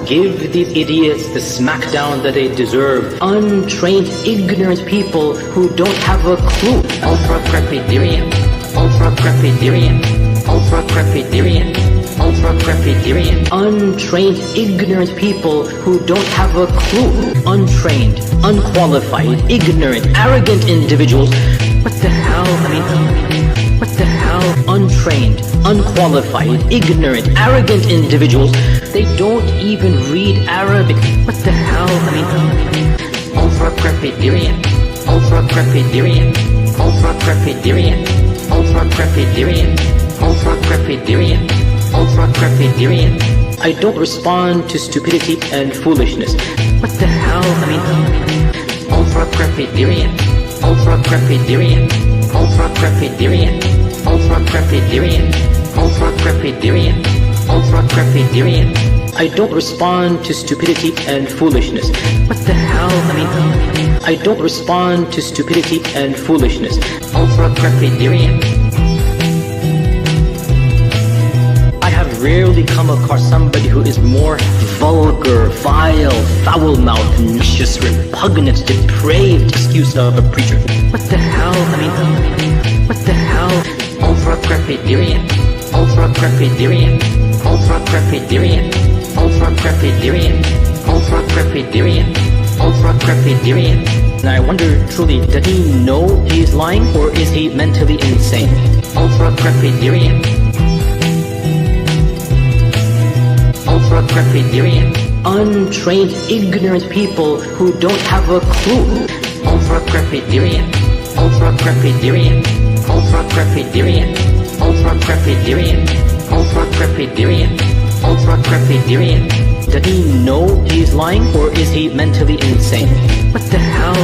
Give these idiots the smackdown that they deserve. Untrained, ignorant people who don't have a clue. Ultra-crepidarian, ultra-crepidarian, ultra-crepidarian, ultra-crepidarian. Untrained, ignorant people who don't have a clue. Untrained, unqualified, ignorant, arrogant individuals. What the hell? What the hell? Untrained, unqualified, ignorant, arrogant individuals. They don't even read Arabic. What the hell? Ultra-crepidarian, ultra-crepidarian, ultra-crepidarian, ultra-crepidarian, ultra-crepidarian, ultra-crepidarian. I don't respond to stupidity and foolishness. What the hell? Ultra-crepidarian, ultra-crepidarian, ultra-crepidarian, ultra-crepidarian, ultra-crepidarian, ultra-crepidarian. I don't respond to stupidity and foolishness. What the hell? I don't respond to stupidity and foolishness. Ultra-crepidarian. I have rarely come across somebody who is more vulgar, vile, foul-mouthed, vicious, repugnant, depraved excuse of a preacher. What the hell? What the hell? Ultra-crepidarian, ultra-crepidarian, ultra-crepidarian, ultra-crepidarian, ultra-crepidarian, ultra-crepidarian. And I wonder, truly, does he know he's lying, or is he mentally insane? Ultra-crepidarian, ultra-crepidarian. Untrained, ignorant people who don't have a clue. Ultra-crepidarian, ultra-crepidarian, ultra-crepidarian, ultra-crepidarian, ultra-crepidarian, ultra-crepidarian. Does he know he's lying, or is he mentally insane? What the hell?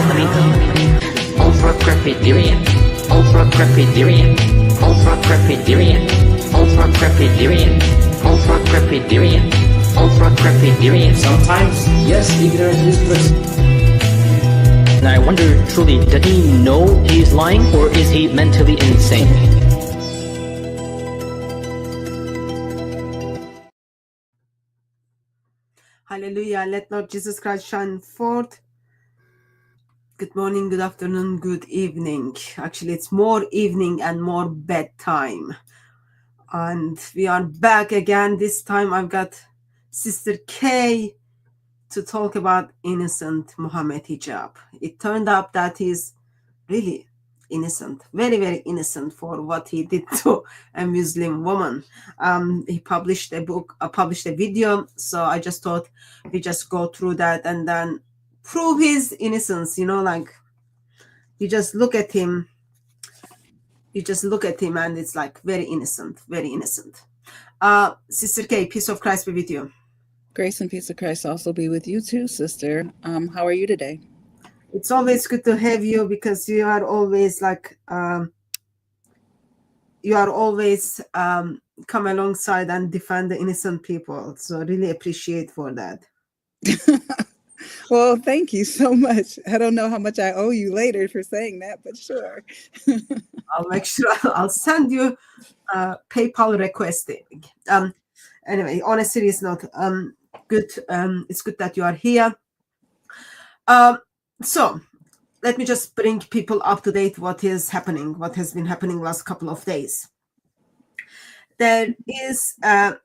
Ultra-crepidarian, ultra-crepidarian, ultra-crepidarian, ultra-crepidarian, ultra-crepidarian, ultra-crepidarian. Sometimes, yes, ignorance is bliss. And I wonder, truly, does he know he's lying, or is he mentally insane? Hallelujah. Let Lord Jesus Christ shine forth. Good morning, good afternoon, good evening. Actually, it's more evening and more bedtime. And we are back again. This time I've got Sister K to talk about innocent Mohammed Hijab. It turned out that he's really innocent, very, very innocent for what he did to a Muslim woman. He published a book, published a video. So I just thought we just go through that and then prove his innocence. You know, like you just look at him. You just look at him and it's like very innocent, very innocent. Sister K, peace of Christ be with you. Grace and peace of Christ also be with you too, sister. How are you today? It's always good to have you because you are always like, come alongside and defend the innocent people. So I really appreciate for that. Well, thank you so much. I don't know how much I owe you later for saying that, but sure. I'll make sure I'll send you PayPal requesting. Anyway, on a serious note, good. It's good that you are here. So let me just bring people up to date what is happening, what has been happening last couple of days. There is a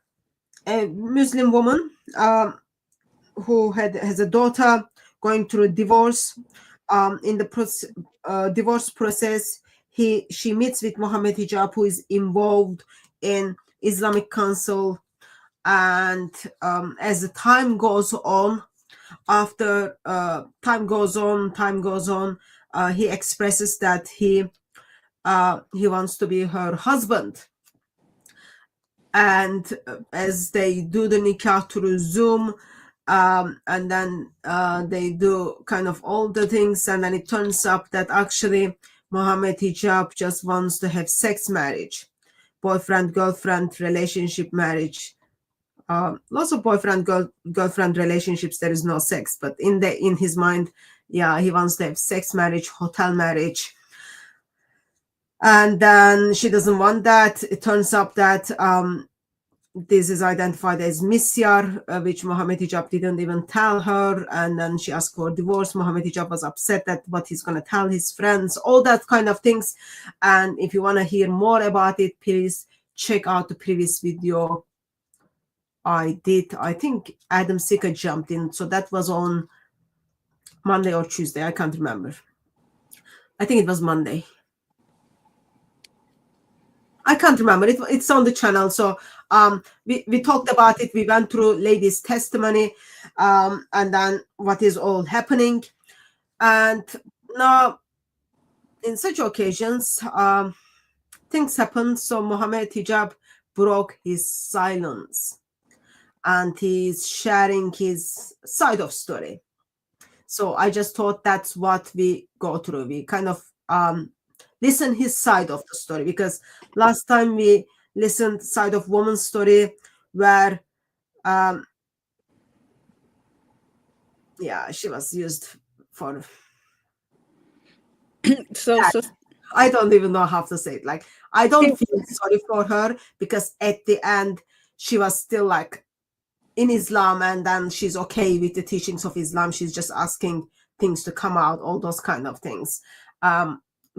Muslim woman who has a daughter going through a divorce. In the divorce process, she meets with Mohammed Hijab, who is involved in Islamic Council. And as the time goes on, after time goes on, he expresses that he wants to be her husband. And as they do the nikah through Zoom, and then they do kind of all the things, and then it turns up that actually Mohammed Hijab just wants to have sex marriage, boyfriend-girlfriend relationship marriage. Lots of boyfriend-girlfriend relationships, there is no sex, but in his mind, yeah, he wants to have sex marriage, hotel marriage. And then she doesn't want that. It turns up that this is identified as Misyar, which Mohammed Hijab didn't even tell her, and then she asked for divorce. Mohammed Hijab was upset at what he's going to tell his friends, all that kind of things. And if you want to hear more about it, please check out the previous video I did. I think Adam Sika jumped in, so that was on Monday or Tuesday, I can't remember. I think it was Monday. I can't remember. It's on the channel. So we talked about it. We went through lady's testimony, and then what is all happening. And now, in such occasions, things happen. So Mohammed Hijab broke his silence, and he's sharing his side of story. So I just thought that's what we go through. We kind of listen his side of the story, because last time we listened side of woman's story where yeah, she was used for So I don't even know how to say it. Like, I don't feel sorry for her, because at the end she was still like in Islam, and then she's okay with the teachings of Islam. She's just asking things to come out, all those kind of things.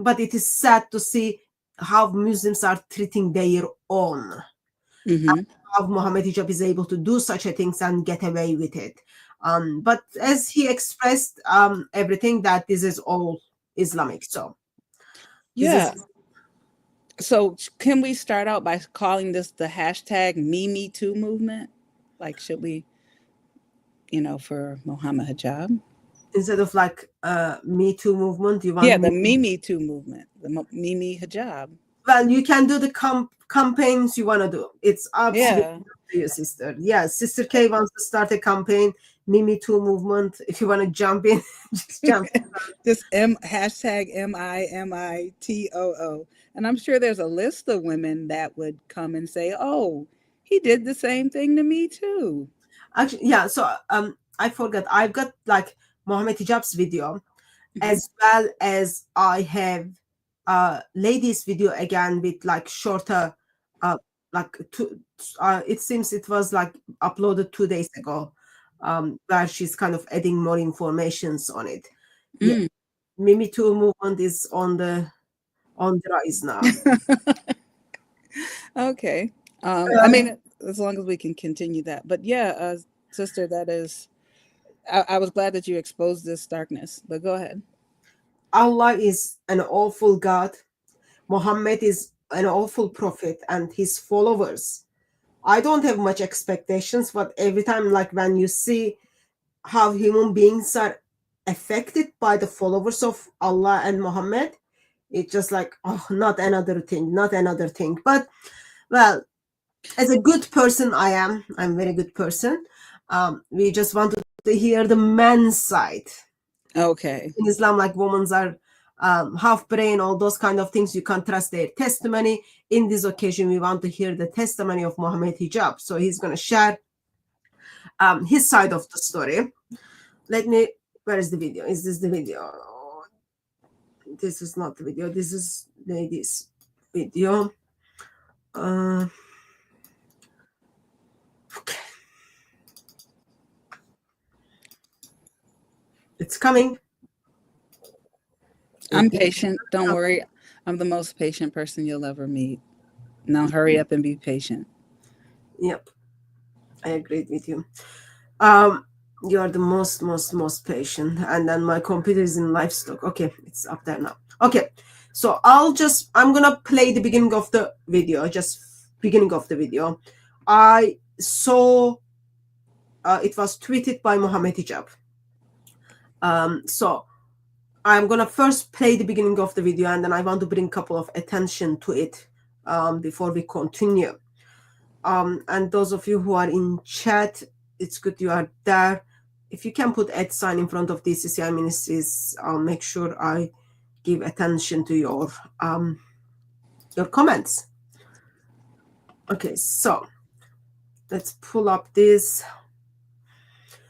But it is sad to see how Muslims are treating their own. Mhm. How Mohammed Hijab is able to do such a things and get away with it. But as he expressed everything, that this is all Islamic. So yeah. So can we start out by calling this the hashtag #MeToo movement? Like, should we, for Mohammed Hijab? Instead of like Me Too movement, you want The #MeToo movement, the Mohammed Hijab. Well, you can do the campaigns you want to do. It's absolutely Yeah. up to you, sister. Yeah, Sister K wants to start a campaign, Me Too movement. If you want to jump in, just jump in. Just hashtag MIMITOO. And I'm sure there's a list of women that would come and say, oh, he did the same thing to me too. Actually, yeah, so I forgot. I've got like Mohammed Hijab's video, as well as I have ladies video again with like shorter, it seems it was like uploaded 2 days ago, where she's kind of adding more informations on it. Yeah, Me Too movement is on the rise now. Okay. I mean, as long as we can continue that. But yeah, sister, that is, I was glad that you exposed this darkness, but go ahead. Allah is an awful God. Muhammad is an awful prophet, and his followers. I don't have much expectations, but every time, like when you see how human beings are affected by the followers of Allah and Muhammad, it's just like, oh, not another thing. But, well, as a good person, I'm a very good person. We just wanted to hear the men's side. Okay. In Islam, like, women are half brain, all those kind of things. You can't trust their testimony. In this occasion, we want to hear the testimony of Mohammed Hijab. So he's going to share his side of the story. Where is the video? Is this the video? This is not the video. This is lady's video. Okay. It's coming. I'm patient. Don't worry. I'm the most patient person you'll ever meet. Now hurry up and be patient. Yep. I agree with you. You are the most patient. And then my computer is in livestock. Okay, it's up there now. Okay, so I'm gonna play the beginning of the video. I saw it was tweeted by Mohammed Hijab. So I'm gonna first play the beginning of the video, and then I want to bring a couple of attention to it before we continue. And those of you who are in chat, it's good you are there. If you can put @ in front of DCCI Ministries, I'll make sure I give attention to your comments. Okay, so let's pull up this.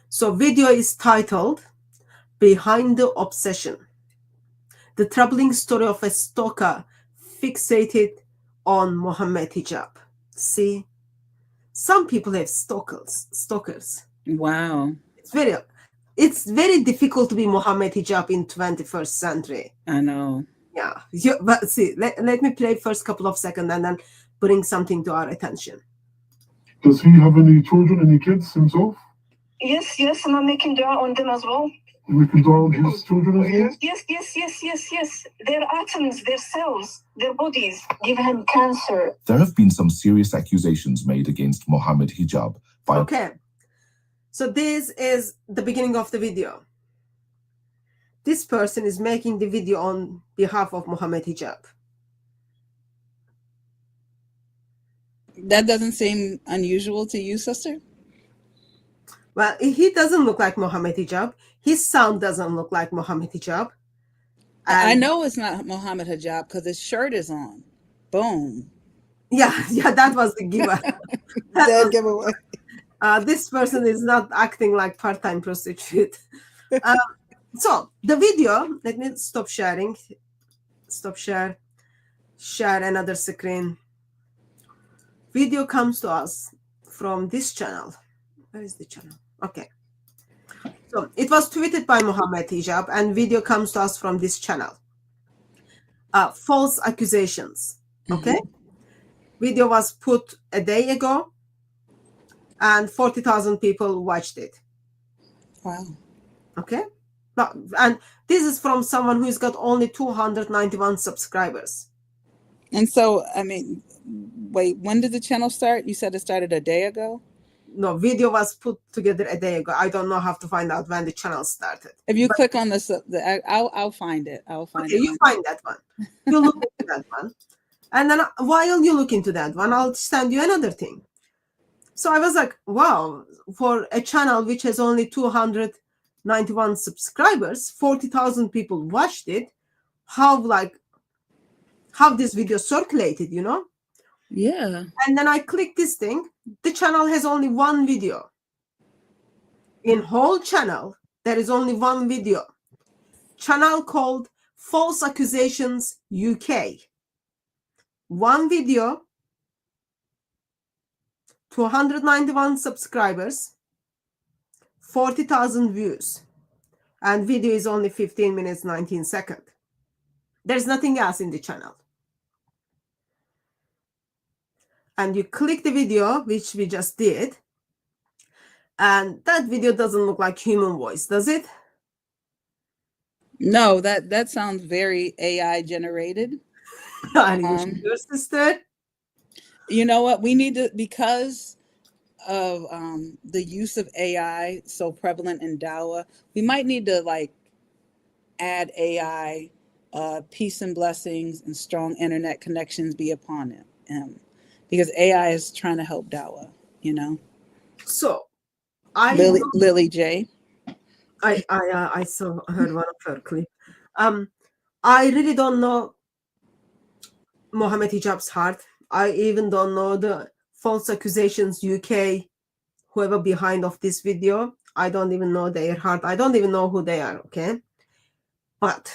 So video is titled Behind the Obsession: The Troubling Story of a Stalker Fixated on Mohammed Hijab. See some people have stalkers. Wow. It's very difficult to be Mohammed Hijab in 21st century. I know. Yeah, but see, let me play first couple of seconds and then bring something to our attention. Does he have any children, any kids himself? Yes, and I'm making dua on them as well. Making dua on his children as well? Yes. Their atoms, their cells, their bodies give him cancer. There have been some serious accusations made against Mohammed Hijab by... Okay, so this is the beginning of the video. This person is making the video on behalf of Mohammed Hijab. That doesn't seem unusual to you, sister? Well, he doesn't look like Mohammed Hijab. His sound doesn't look like Mohammed Hijab. I know it's not Mohammed Hijab because his shirt is on. Boom. Yeah, that was the giver. That giveaway. This person is not acting like part-time prostitute. So the video, let me stop sharing. Stop share another screen. Video comes to us from this channel. Where is the channel? Okay. So it was tweeted by Mohammed Hijab and video comes to us from this channel. False accusations. Okay. Video was put a day ago and 40,000 people watched it. Wow. Okay. And this is from someone who's got only 291 subscribers. And so, I mean, wait, when did the channel start? You said it started a day ago? No, video was put together a day ago. I don't know how to find out when the channel started. If you click on this, I'll find it. I'll find it. You find that one. You look into that one. And then while you look into that one, I'll send you another thing. So I was like, wow, for a channel which has only 291 subscribers, 40,000 people watched it. How this video circulated, you know? Yeah. And then I click this thing. The channel has only one video. In whole channel, there is only one video. Channel called False Accusations UK. One video, 291 subscribers, 40,000 views, and video is only 15 minutes, 19 seconds. There's nothing else in the channel. And you click the video, which we just did, and that video doesn't look like human voice, does it? No, that sounds very AI generated. Are you sure, sister? You know what? We need to, because of the use of AI so prevalent in Dawah, we might need to like add AI, peace and blessings and strong internet connections be upon him. Because AI is trying to help Dawah, you know. So, Lily J. I heard one of her clip. I really don't know Mohammed Hijab's heart. I even don't know the False Accusations UK, whoever behind of this video. I don't even know their heart. I don't even know who they are. Okay, but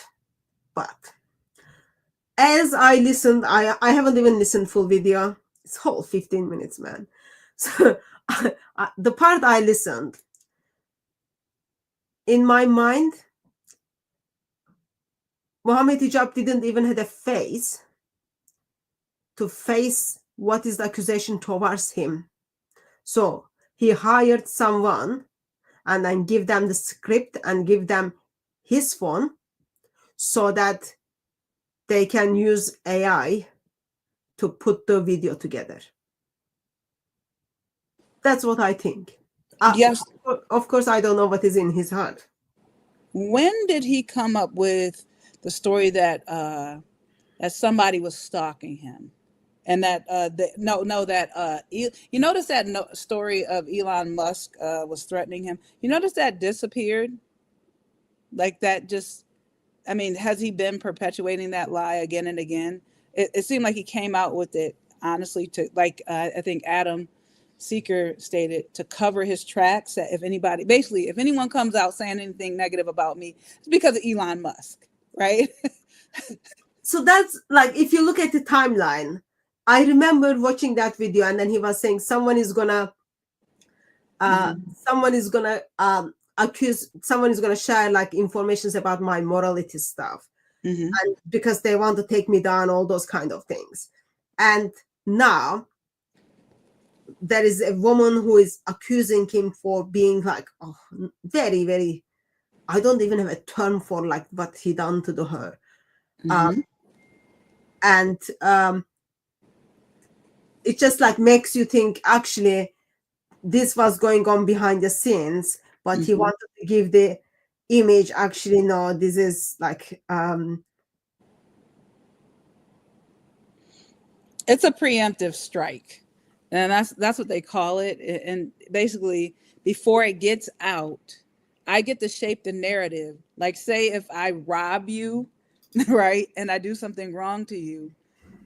as I listened, I haven't even listened full video. It's whole 15 minutes, man. So the part I listened, in my mind, Mohammed Hijab didn't even have a face to face what is the accusation towards him. So he hired someone and then give them the script and give them his phone so that they can use AI to put the video together. That's what I think. Yes. Of course, I don't know what is in his heart. When did he come up with the story that that somebody was stalking him, and that you notice that story of Elon Musk was threatening him? You notice that disappeared, like that. Just, I mean, has he been perpetuating that lie again and again? It seemed like he came out with it honestly to, like, I think Adam Seeker stated, to cover his tracks. That if anyone comes out saying anything negative about me, it's because of Elon Musk, right? So that's like, if you look at the timeline, I remember watching that video, and then he was saying someone is gonna accuse, someone is gonna share like informations about my morality stuff, and because they want to take me down, all those kind of things. And now there is a woman who is accusing him for being like, oh, very, very, I don't even have a term for like what he done to her. And it just like makes you think, actually, this was going on behind the scenes, but he wanted to give the image, actually, no, this is like, it's a preemptive strike, and that's what they call it. And basically, before it gets out, I get to shape the narrative. Like, say if I rob you, right, and I do something wrong to you,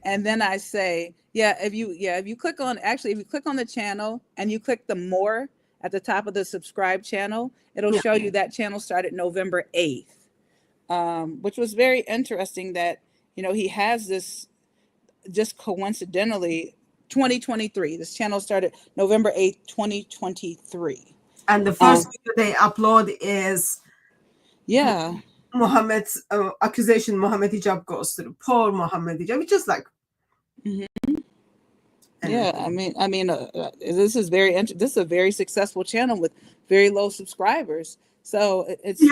and then I say, if you click on, actually, if you click on the channel and you click the more at the top of the subscribe channel, it'll show you that channel started November 8th, which was very interesting that, he has this just coincidentally 2023. This channel started November 8th, 2023. And the first video they upload is Mohammed's accusation, Mohammed Hijab goes through. Poor Mohammed Hijab. It's just like, I mean, this is this is a very successful channel with very low subscribers. So it's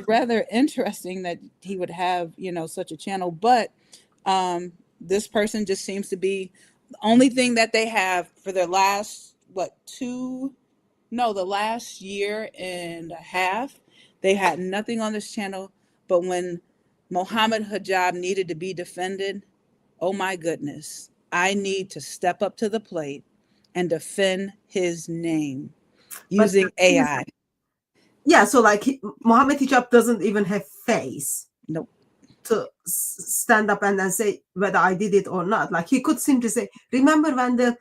rather interesting that he would have, such a channel. But this person just seems to be the only thing that they have for their last the last year and a half. They had nothing on this channel, but when Mohammed Hijab needed to be defended, oh my goodness, I need to step up to the plate and defend his name using AI. Yeah, so like Mohammed Hijab doesn't even have face. Nope. To stand up and then say whether I did it or not. Like he could simply say, remember when the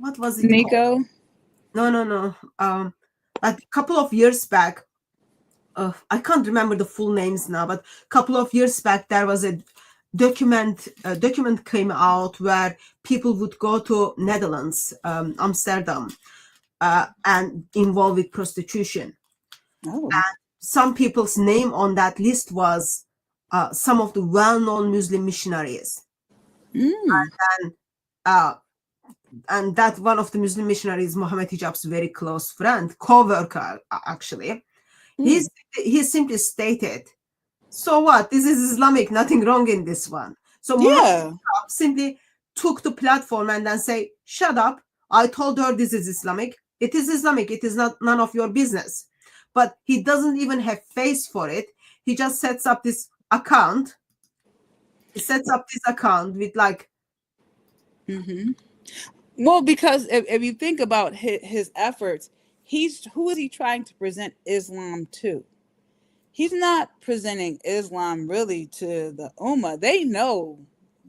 what was it Nico? called? No. Like a couple of years back, I can't remember the full names now, but a couple of years back there was a document came out where people would go to Netherlands, Amsterdam, and involved with prostitution. Oh. And some people's name on that list was some of the well-known Muslim missionaries. And that one of the Muslim missionaries, Mohammed Hijab's very close friend, co-worker, actually. He simply stated, so what? This is Islamic, nothing wrong in this one. So Mohammed Hijab simply took the platform and then say, shut up. I told her this is Islamic. It is Islamic. It is not none of your business. But he doesn't even have face for it. He just sets up this account. He sets up this account with like. Well, because if you think about his efforts, who is he trying to present Islam to? He's not presenting Islam really to the Ummah. They know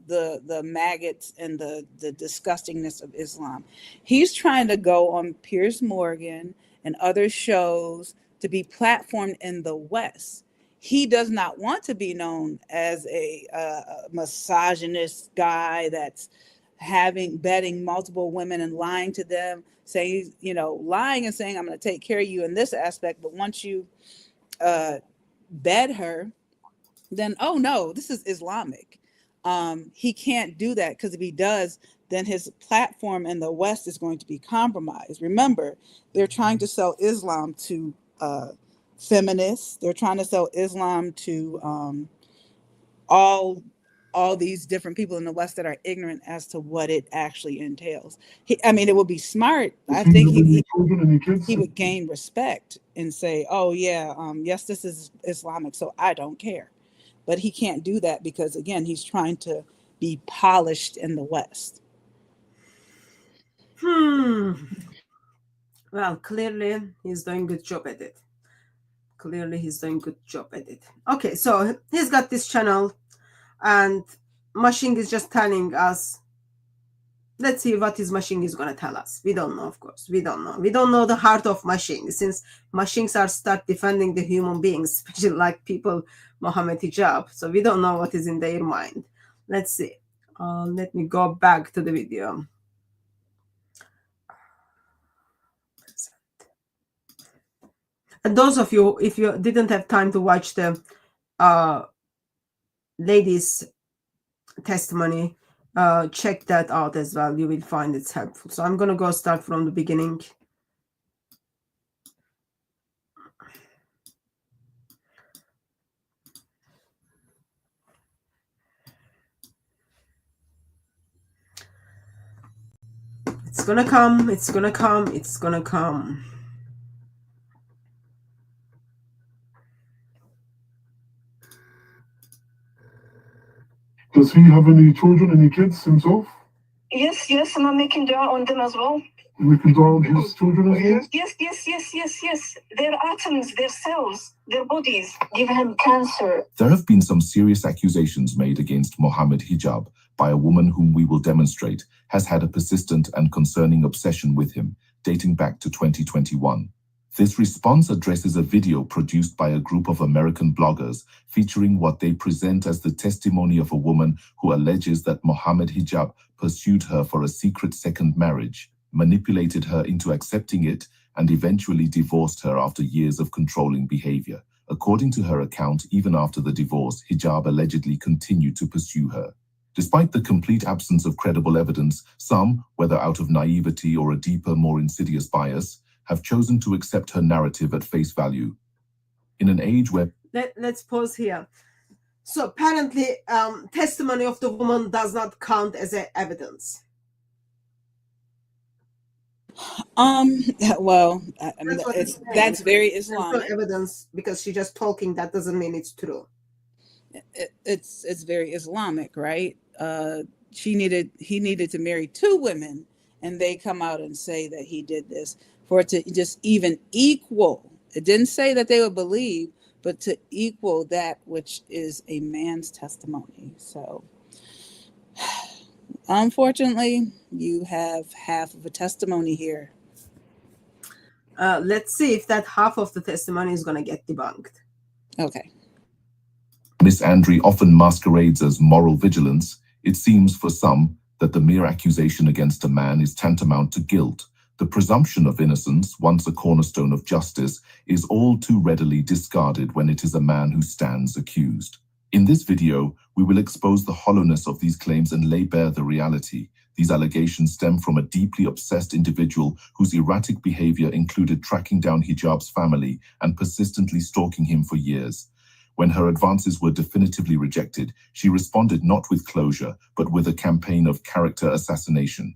the maggots and the disgustingness of Islam. He's trying to go on Piers Morgan and other shows to be platformed in the West. He does not want to be known as a misogynist guy that's betting multiple women and lying to them, saying, lying and saying, I'm going to take care of you in this aspect. But once you bed her, then, oh no, this is Islamic. He can't do that, because if he does, then his platform in the West is going to be compromised. Remember, they're trying to sell Islam to feminists. They're trying to sell Islam to all these different people in the West that are ignorant as to what it actually entails. It would be smart. I think he would gain respect and say, oh yeah, yes, this is Islamic, so I don't care. But he can't do that because, again, he's trying to be polished in the West. Well, clearly he's doing a good job at it. Okay, so he's got this channel, and Machine is just telling us Let's see what his machine is gonna tell us. We don't know, of course. We don't know. We don't know the heart of machines, since machines are start defending the human beings, especially like people, Mohammed Hijab. So we don't know what is in their mind. Let's see. Let me go back to the video. And those of you, if you didn't have time to watch the lady's testimony, check that out as well. You will find it's helpful. So I'm going to go start from the beginning. It's going to come. It's going to come. It's going to come. Does he have any children, any kids himself? Yes, and I'm making dua on them as well. Making dua on his children as well? Yes. Their atoms, their cells, their bodies give him cancer. There have been some serious accusations made against Mohamed Hijab by a woman whom we will demonstrate has had a persistent and concerning obsession with him, dating back to 2021. This response addresses a video produced by a group of American bloggers featuring what they present as the testimony of a woman who alleges that Mohamed Hijab pursued her for a secret second marriage, manipulated her into accepting it, and eventually divorced her after years of controlling behavior. According to her account, even after the divorce, Hijab allegedly continued to pursue her. Despite the complete absence of credible evidence, some, whether out of naivety or a deeper, more insidious bias, have chosen to accept her narrative at face value. In an age where... Let's pause here. So apparently, testimony of the woman does not count as evidence. Well, that's very Islamic. No evidence, because she's just talking. That doesn't mean it's true. It's very Islamic, right? He needed to marry 2 women, and they come out and say that he did this for it to just even equal. It didn't say that they would believe, but to equal that which is a man's testimony. So unfortunately, you have half of a testimony here. Let's see if that half of the testimony is going to get debunked. Okay. Miss Andre often masquerades as moral vigilance, it seems for some that the mere accusation against a man is tantamount to guilt. The presumption of innocence, once a cornerstone of justice, is all too readily discarded when it is a man who stands accused. In this video, we will expose the hollowness of these claims and lay bare the reality. These allegations stem from a deeply obsessed individual whose erratic behavior included tracking down Hijab's family and persistently stalking him for years. When her advances were definitively rejected, she responded not with closure, but with a campaign of character assassination.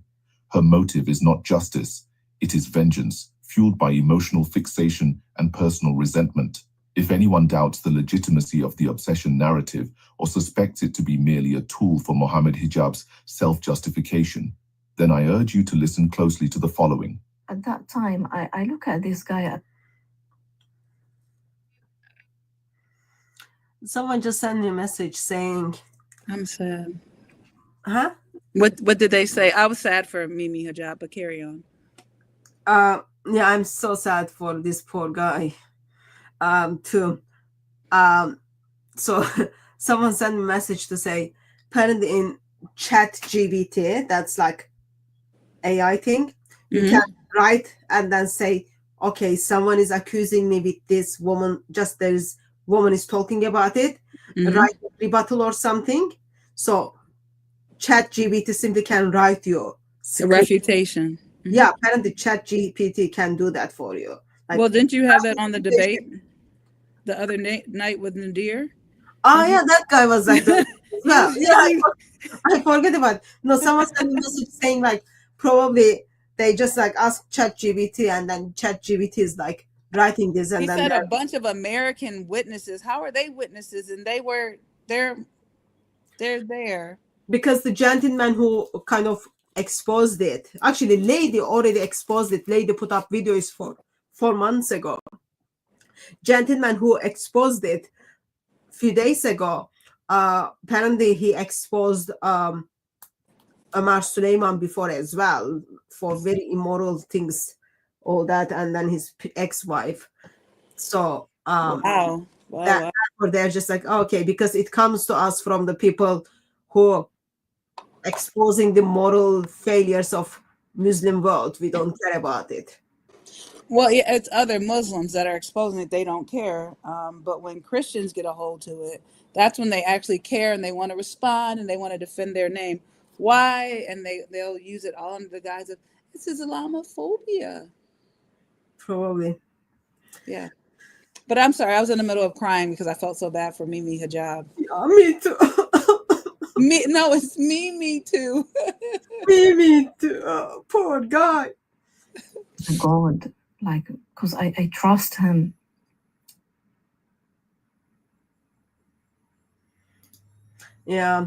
Her motive is not justice, it is vengeance, fueled by emotional fixation and personal resentment. If anyone doubts the legitimacy of the obsession narrative or suspects it to be merely a tool for Mohamed Hijab's self-justification, then I urge you to listen closely to the following. At that time, I look at this guy. Someone just sent me a message saying, I'm sad. Huh? What did they say? I was sad for Mimi Hijab, but carry on. Yeah, I'm so sad for this poor guy. Too. So someone sent me a message to say, apparently in ChatGPT, that's like AI thing, you can write and then say, okay, someone is accusing me with this woman, just there's woman is talking about it, write a rebuttal or something. So ChatGPT simply can write you a refutation. Yeah, apparently ChatGPT can do that for you. Like, well, didn't you have that on the debate the other night with Nadir? Oh yeah, that guy was like, I forget about it. No, someone sent a message saying like probably they just like ask ChatGPT and then ChatGPT is like writing this, and he then said a bunch of American witnesses. How are they witnesses? And they're there because the gentleman who kind of exposed it, actually lady already exposed it. Lady put up videos for 4 months ago. Gentleman who exposed it a few days ago, apparently he exposed Omar Suleiman before as well for very immoral things, all that, and then his ex-wife. So Wow. that or they're just like, okay, because it comes to us from the people who exposing the moral failures of Muslim world. We don't care about it. Well, yeah, it's other Muslims that are exposing it. They don't care. But when Christians get a hold to it, that's when they actually care and they want to respond and they want to defend their name. Why? And they'll use it all under the guise of this is Islamophobia. Probably. Yeah. But I'm sorry, I was in the middle of crying because I felt so bad for Mimi Hijab. Yeah, me too. No, it's me too. me too. Oh, poor guy. God, like, because I trust him. Yeah,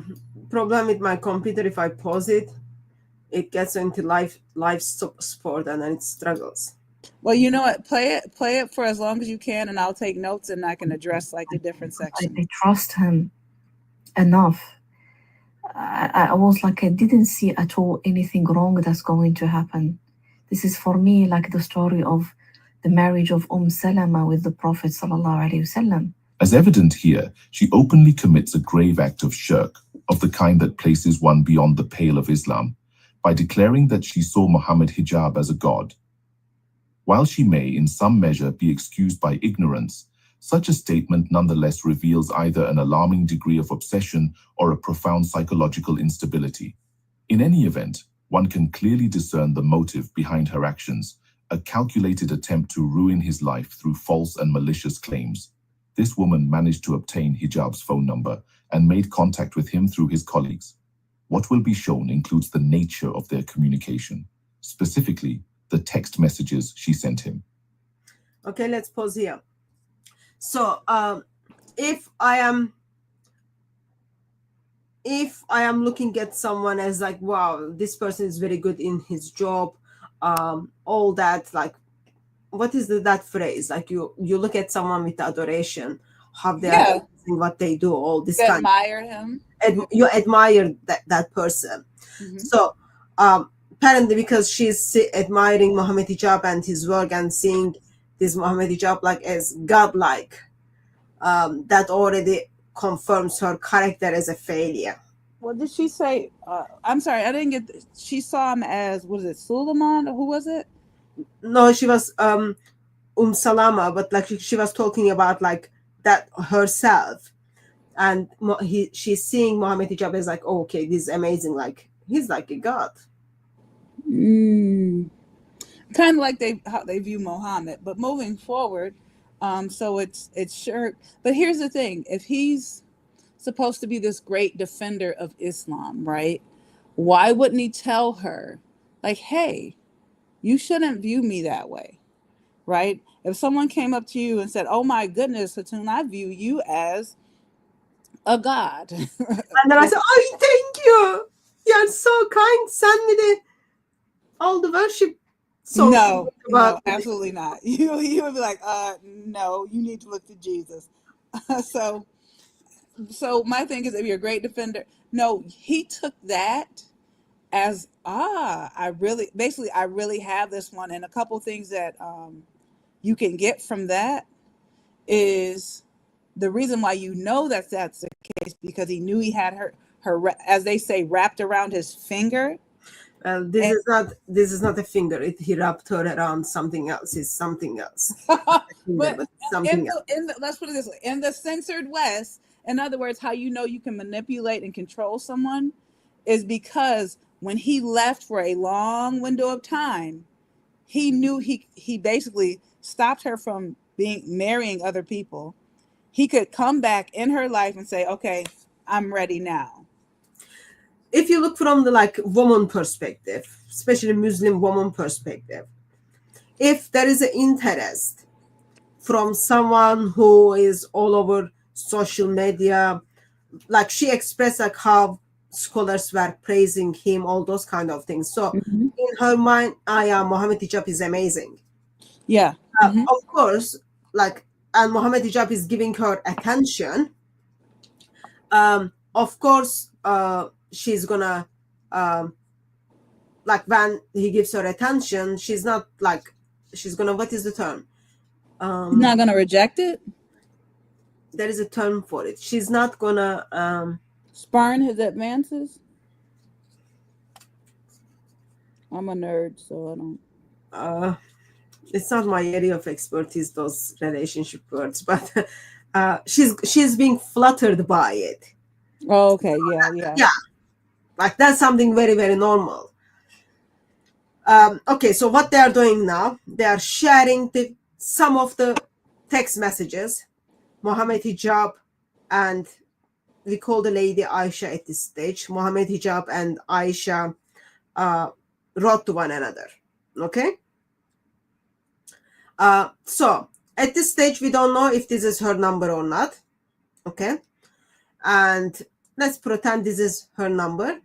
problem with my computer, if I pause it, it gets into live support and then it struggles. Well, you know what? Play it for as long as you can, and I'll take notes and I can address like the different sections. I trust him enough. I was like, I didn't see at all anything wrong that's going to happen. This is for me like the story of the marriage of Salama with the Prophet sallallahu alaihi wasallam. As evident here, she openly commits a grave act of shirk, of the kind that places one beyond the pale of Islam, by declaring that she saw Mohammed Hijab as a god. While she may, in some measure, be excused by ignorance, such a statement nonetheless reveals either an alarming degree of obsession or a profound psychological instability. In any event, one can clearly discern the motive behind her actions, a calculated attempt to ruin his life through false and malicious claims. This woman managed to obtain Hijab's phone number and made contact with him through his colleagues. What will be shown includes the nature of their communication, specifically the text messages she sent him. Okay, let's pause here. So if I am looking at someone as like, wow, this person is very good in his job, all that, like, what is that phrase? Like you look at someone with adoration, how they are doing what they do, all this kind. Admire him. You admire that person. Mm-hmm. So apparently, because she's admiring Mohammed Hijab and his work and seeing this Mohammed Hijab like as godlike, that already confirms her character as a failure. What did she say? I'm sorry, I didn't get. She saw him as, was it Suleiman or who was it? No, she was Salama, but like she was talking about like that herself, and she's seeing Mohammed Hijab as like, oh, okay, this is amazing, like he's like a god. Kind of like how they view Mohammed, but moving forward, so it's sure. But here's the thing: if he's supposed to be this great defender of Islam, right? Why wouldn't he tell her, like, hey, you shouldn't view me that way, right? If someone came up to you and said, oh my goodness, Hatun, I view you as a god. And then I said, oh, thank you. You're so kind. Send me all the worship. So no, absolutely not. You would be like, no, you need to look to Jesus. So my thing is, if you're a great defender, no, he took that as I really have this one. And a couple things that you can get from that is the reason why that's the case, because he knew he had her as they say, wrapped around his finger. This is not a finger. He wrapped her around something else. It's something else. But something else. Let's put it this way: in the censored West, in other words, how you know you can manipulate and control someone is because when he left for a long window of time, he knew he basically stopped her from marrying other people. He could come back in her life and say, okay, I'm ready now. If you look from the woman perspective, especially Muslim woman perspective, if there is an interest from someone who is all over social media, like she expressed like how scholars were praising him, all those kind of things. So in her mind, Mohammed Hijab is amazing. Yeah. Of course, and Mohammed Hijab is giving her attention. Of course, she's gonna like when he gives her attention, she's not like, she's gonna, what is the term? He's not gonna reject it? There is a term for it. She's not gonna spurn his advances? I'm a nerd, so I don't. It's not my area of expertise, those relationship words, but she's being fluttered by it. Oh, okay, yeah. Like that's something very, very normal. Okay, so what they are doing now, they are sharing some of the text messages. Mohammed Hijab, and we call the lady Aisha at this stage. Mohammed Hijab and Aisha wrote to one another. Okay. So at this stage, we don't know if this is her number or not. Okay. And let's pretend this is her number.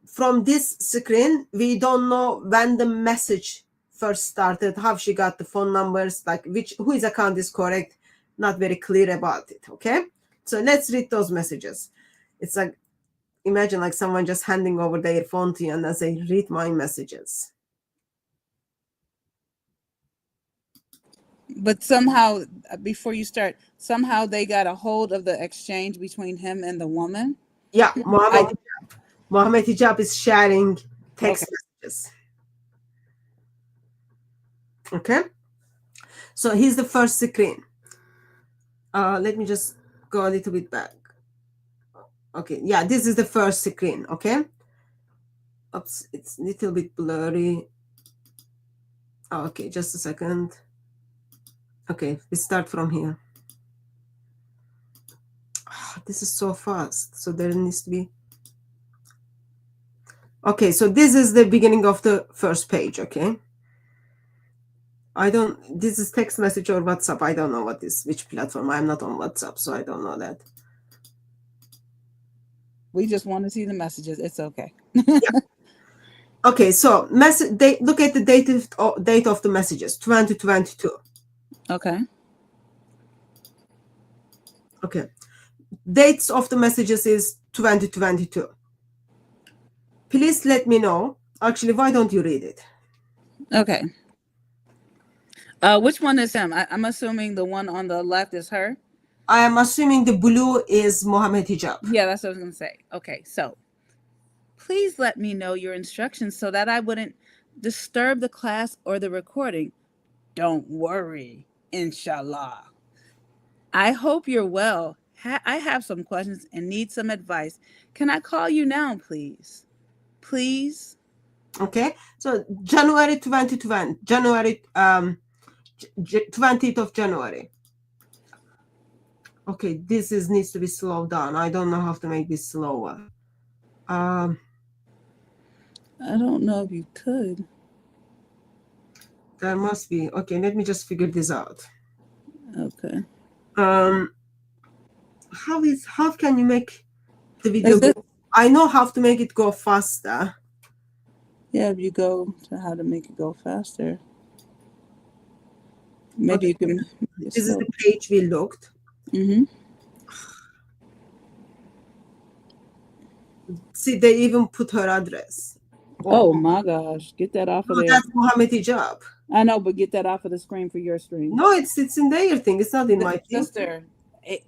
From this screen, we don't know when the message first started, how she got the phone numbers, like whose account is correct. Not very clear about it. Okay. So let's read those messages. It's like, imagine like someone just handing over their phone to you and they say, read my messages. But somehow, before you start, somehow they got a hold of the exchange between him and the woman. Yeah, Mohammed Hijab is sharing text messages. Okay. So here's the first screen. Let me just go a little bit back. Okay, yeah, this is the first screen. Okay. Oops, it's a little bit blurry. Okay, just a second. Okay, we start from here. This is so fast. So there needs to be. Okay, so this is the beginning of the first page. Okay. This is text message or WhatsApp. I don't know which platform. I'm not on WhatsApp, so I don't know that. We just want to see the messages. It's okay. Yeah. Okay, so look at the date of the messages, 2022. Okay. Okay. Dates of the messages is 2022. Please let me know. Actually, why don't you read it? Okay. Which one is him? I'm assuming the one on the left is her. I am assuming the blue is Mohammed Hijab. Yeah, that's what I was going to say. Okay, so please let me know your instructions so that I wouldn't disturb the class or the recording. Don't worry, inshallah. I hope you're well. I have some questions and need some advice. Can I call you now, please? Please? Okay, so January 2020, January 20th of January. Okay, this needs to be slowed down. I don't know how to make this slower. I don't know if you could. There must be. Okay, let me just figure this out. Okay. How can you make the video go? I know how to make it go faster. Yeah, if you go to how to make it go faster. Maybe you can. This is the page we looked. Mm-hmm. See, they even put her address. Oh my gosh. Get that off of there. That's Mohammed Hijab. I know, but get that off of the screen for your stream. No, it's in their thing. It's not in my thing. Sister,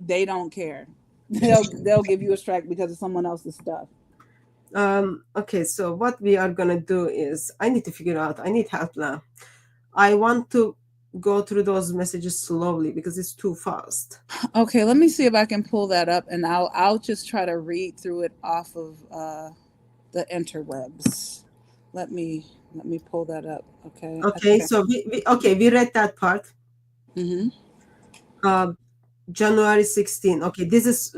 they don't care. They'll give you a strike because of someone else's stuff. Okay, so what we are gonna do is I need to figure out. I need help now. I want to go through those messages slowly because it's too fast. Okay, let me see if I can pull that up, and I'll just try to read through it off of the interwebs. Let me pull that up. Okay. Okay, so we read that part. Mm-hmm. January 16. Okay, this is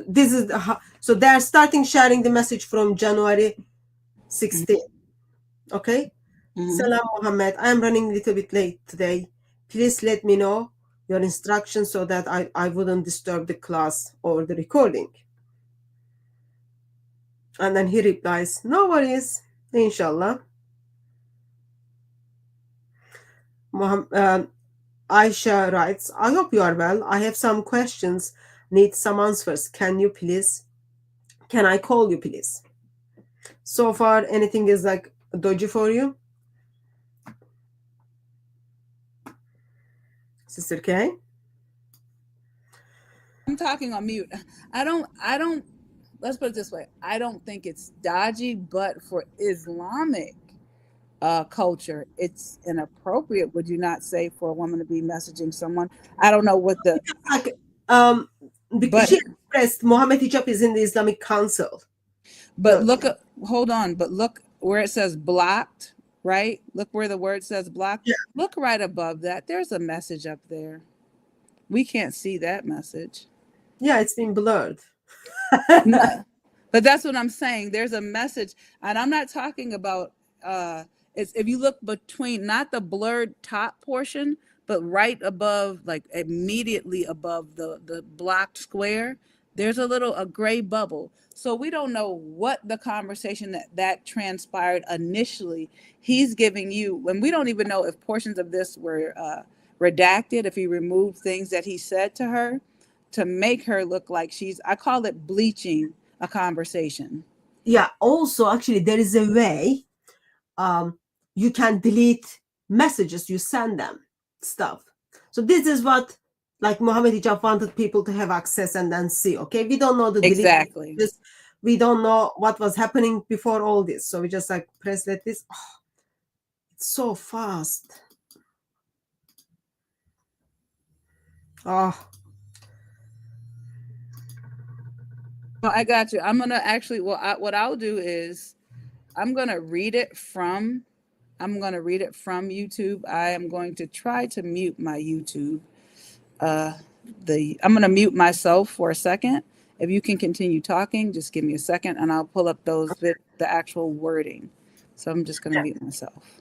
so they are starting sharing the message from January 16. Okay. Mm-hmm. Salam Mohammed, I am running a little bit late today. Please let me know your instructions so that I wouldn't disturb the class or the recording. And then he replies, no worries, inshallah. Aisha writes, I hope you are well. I have some questions, need some answers. Can I call you, please? So far, anything is like dodgy for you? Sister K? I'm talking on mute. I don't, let's put it this way. I don't think it's dodgy, but for Islamic culture, it's inappropriate, would you not say, for a woman to be messaging someone? I don't know what the... Like, because But- she expressed Mohammed Hijab is in the Islamic Council. But No. hold on, but look where it says blocked, right? Look where the word says blocked. Yeah. Look right above that. There's a message up there. We can't see that message. Yeah, it's been blurred. No, but that's what I'm saying. There's a message, and I'm not talking about it's if you look between, not the blurred top portion, but right above, like immediately above the blocked square, there's a gray bubble. So we don't know what the conversation that transpired initially. He's giving you, and we don't even know if portions of this were redacted, if he removed things that he said to her to make her look like I call it bleaching a conversation. Yeah, also, actually, there is a way you can delete messages, you send them stuff. So this is what, like, Mohammed Hijab wanted people to have access and then see, okay? We don't know the Exactly. We don't know what was happening before all this. So we just like press like this. Oh, it's so fast. Oh. Well, I got you. I'm gonna actually, what I'll do is I'm gonna read it from YouTube. I am going to try to mute my YouTube. I'm gonna mute myself for a second. If you can continue talking, just give me a second, and I'll pull up the actual wording. So I'm just gonna mute myself.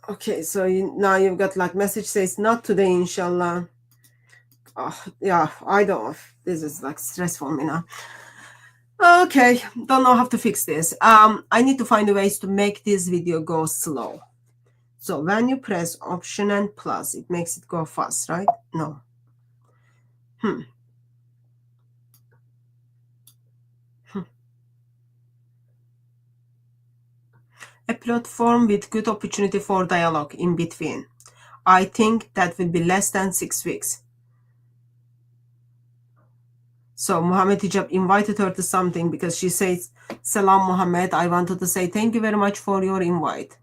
Okay, so now you've got like message says not today, inshallah. Oh, yeah, I don't. This is like stressful me now. Okay, don't know how to fix this. I need to find ways to make this video go slow. So when you press Option and plus, it makes it go fast, right? No. A platform with good opportunity for dialogue in between. I think that will be less than 6 weeks. So Mohammed Hijab invited her to something because she says, Salam Mohammed, I wanted to say thank you very much for your invite.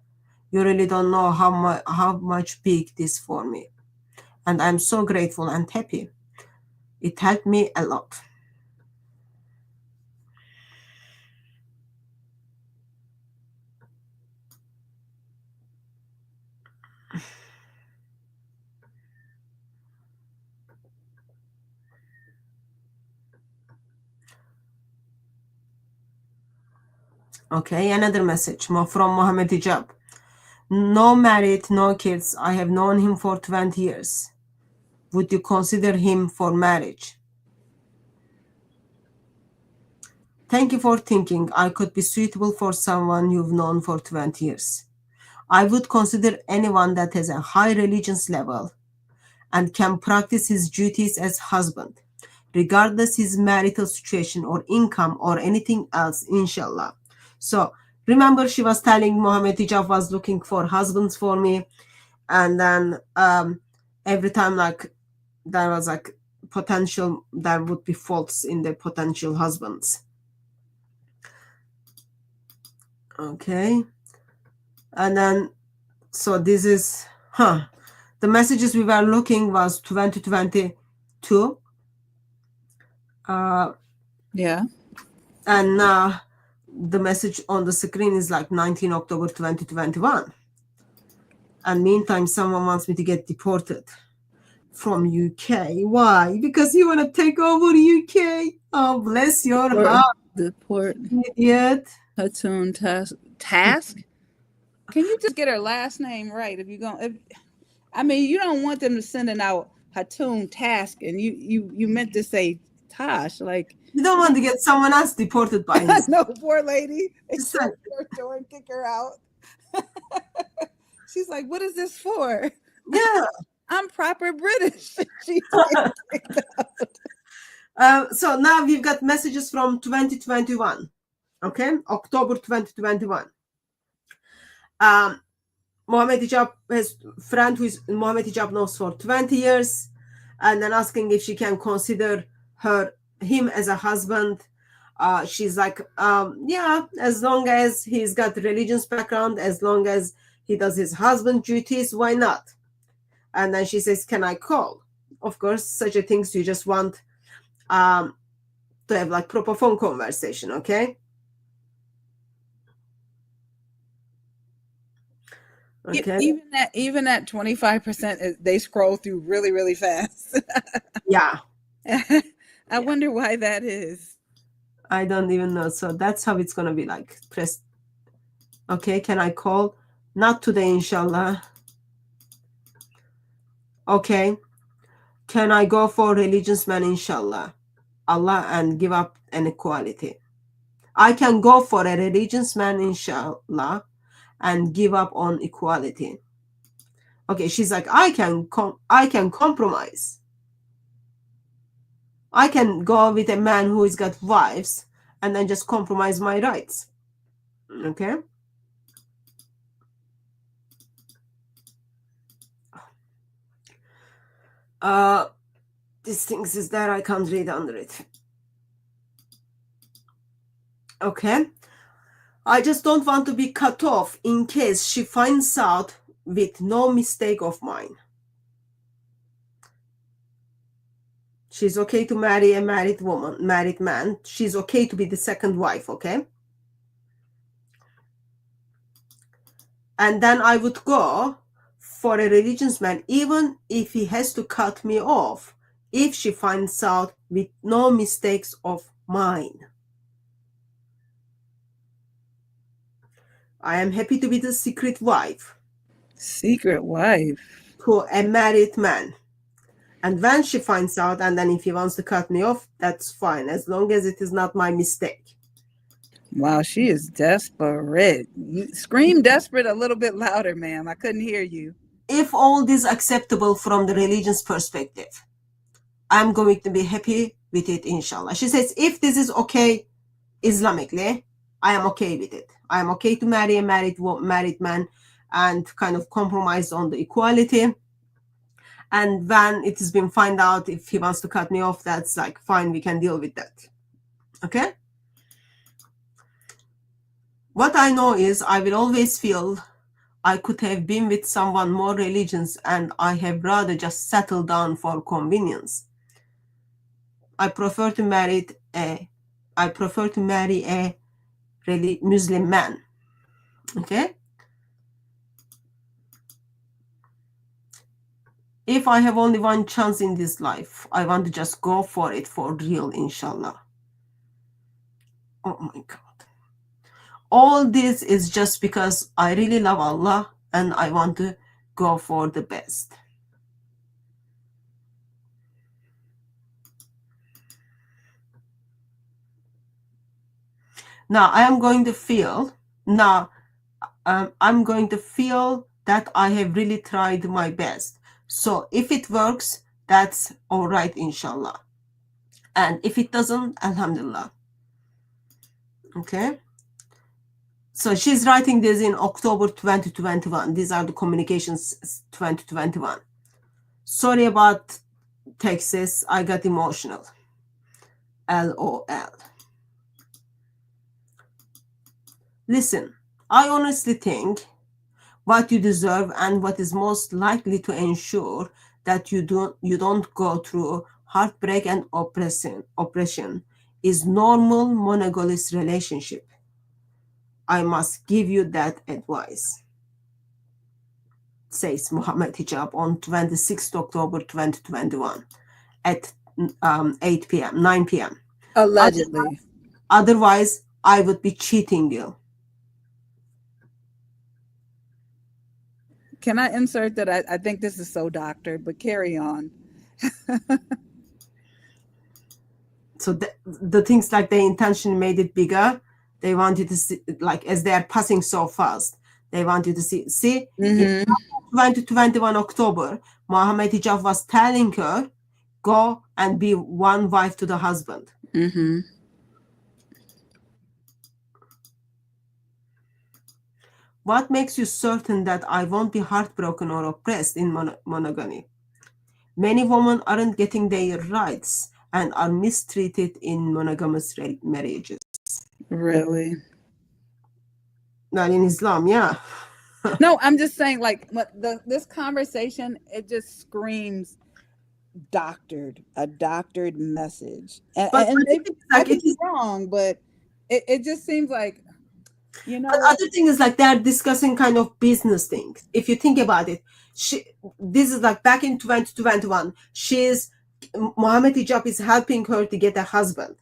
You really don't know how much big this for me. And I'm so grateful and happy. It helped me a lot. Okay, another message from Mohammed Hijab. No married, no kids. I have known him for 20 years. Would you consider him for marriage? Thank you for thinking I could be suitable for someone you've known for 20 years. I would consider anyone that has a high religious level and can practice his duties as husband, regardless his marital situation or income or anything else, inshallah. So remember, she was telling Mohammed Hijab was looking for husbands for me, and then every time like there was like potential, there would be faults in the potential husbands. Okay, and then so this is the messages we were looking was 2022. Yeah. And the message on the screen is like 19 October 2021. And meantime, someone wants me to get deported from UK. Why? Because you want to take over UK? Oh, bless your heart. Deport. Idiot. Hatun task? Can you just get her last name right? If you're going, I mean, you don't want them to sending out Hatun task, and you meant to say Tosh, like you don't want to get someone else deported by this. No, poor lady. Except her door and kick her out. She's like, what is this for? Yeah. I'm proper British. She's So now we've got messages from 2021. Okay, October 2021. Mohamed Hijab, his friend who is Mohamed Hijab knows for 20 years, and then asking if she can consider him as a husband. She's like, yeah, as long as he's got religious background, as long as he does his husband duties, why not? And then she says, can I call? Of course, such a things you just want to have like proper phone conversation, okay? Okay. Even at 25%, they scroll through really, really fast. Yeah. I wonder why that is. I don't even know. So that's how it's gonna be like. Press. Okay, can I call? Not today, inshallah. Okay. Can I go for religious man, inshallah? Allah, and give up inequality. I can go for a religious man, inshallah, and give up on equality. Okay, she's like, I can compromise. I can go with a man who has got wives and then just compromise my rights. Okay. These things is there, I can't read under it. Okay. I just don't want to be cut off in case she finds out with no mistake of mine. She's okay to marry a married woman, married man. She's okay to be the second wife, okay? And then I would go for a religious man, even if he has to cut me off, if she finds out with no mistakes of mine. I am happy to be the secret wife. Secret wife? To a married man. And when she finds out, and then if he wants to cut me off, that's fine, as long as it is not my mistake. Wow, she is desperate. You scream desperate a little bit louder, ma'am. I couldn't hear you. If all this is acceptable from the religion's perspective, I'm going to be happy with it, inshallah. She says, if this is okay Islamically, I am okay with it. I am okay to marry a married man and kind of compromise on the equality. And when it has been found out, if he wants to cut me off, that's like, fine, we can deal with that. Okay? What I know is I will always feel I could have been with someone more religious, and I have rather just settled down for convenience. I prefer to marry a Muslim man. Okay? If I have only one chance in this life, I want to just go for it for real, inshallah. Oh my God. All this is just because I really love Allah and I want to go for the best. Now I'm going to feel that I have really tried my best. So if it works, that's all right, inshallah. And if it doesn't, alhamdulillah. Okay. So she's writing this in October 2021. These are the communications 2021. Sorry about Texas. I got emotional. LOL. Listen, I honestly think what you deserve and what is most likely to ensure that you don't go through heartbreak and oppression is normal monogamous relationship. I must give you that advice, says Mohammed Hijab on 26th October 2021 at 8 p.m., 9 p.m. Allegedly. Otherwise, I would be cheating you. Can I insert that? I think this is so doctored, but carry on. So the things like they intentionally made it bigger. They want you to see, like, as they are passing so fast, they want you to see. In 2021 October, Mohammed Hijab was telling her, go and be one wife to the husband. Mm-hmm. What makes you certain that I won't be heartbroken or oppressed in monogamy? Many women aren't getting their rights and are mistreated in monogamous marriages. Really? Not in Islam, yeah. No, I'm just saying, like, this conversation, it just screams a doctored message. And maybe I could be wrong, but it just seems like, you know. But other thing is like they're discussing kind of business things. If you think about it, this is like back in 2021. Mohammed Hijab is helping her to get a husband.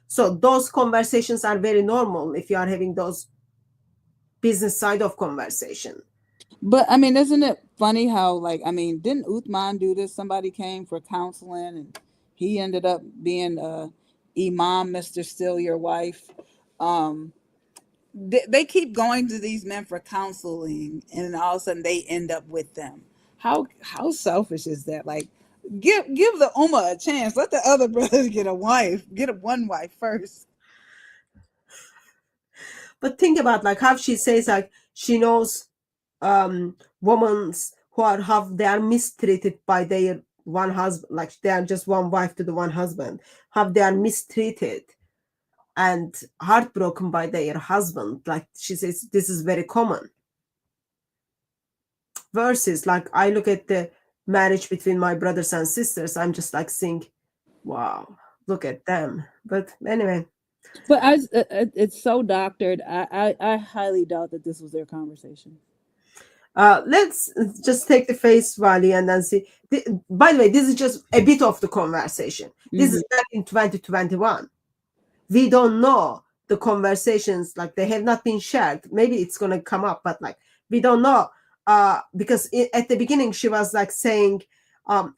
So those conversations are very normal if you are having those business side of conversation. But I mean, isn't it funny how, like, I mean, didn't Uthman do this? Somebody came for counseling and he ended up being Imam, Mr. Still Your Wife. They keep going to these men for counseling, and all of a sudden they end up with them. How selfish is that? Like, give the Ummah a chance. Let the other brothers get a wife. Get one wife first. But think about like how she says like she knows women who they are mistreated by their one husband, like they are just one wife to the one husband, how they are mistreated and heartbroken by their husband. Like she says, this is very common. Versus like I look at the marriage between my brothers and sisters, I'm just like saying, wow, look at them. But anyway. But it's so doctored. I highly doubt that this was their conversation. Let's just take the face value and then see. By the way, this is just a bit of the conversation. This is back in 2021. We don't know the conversations, like they have not been shared. Maybe it's going to come up, but like we don't know. Because at the beginning she was like saying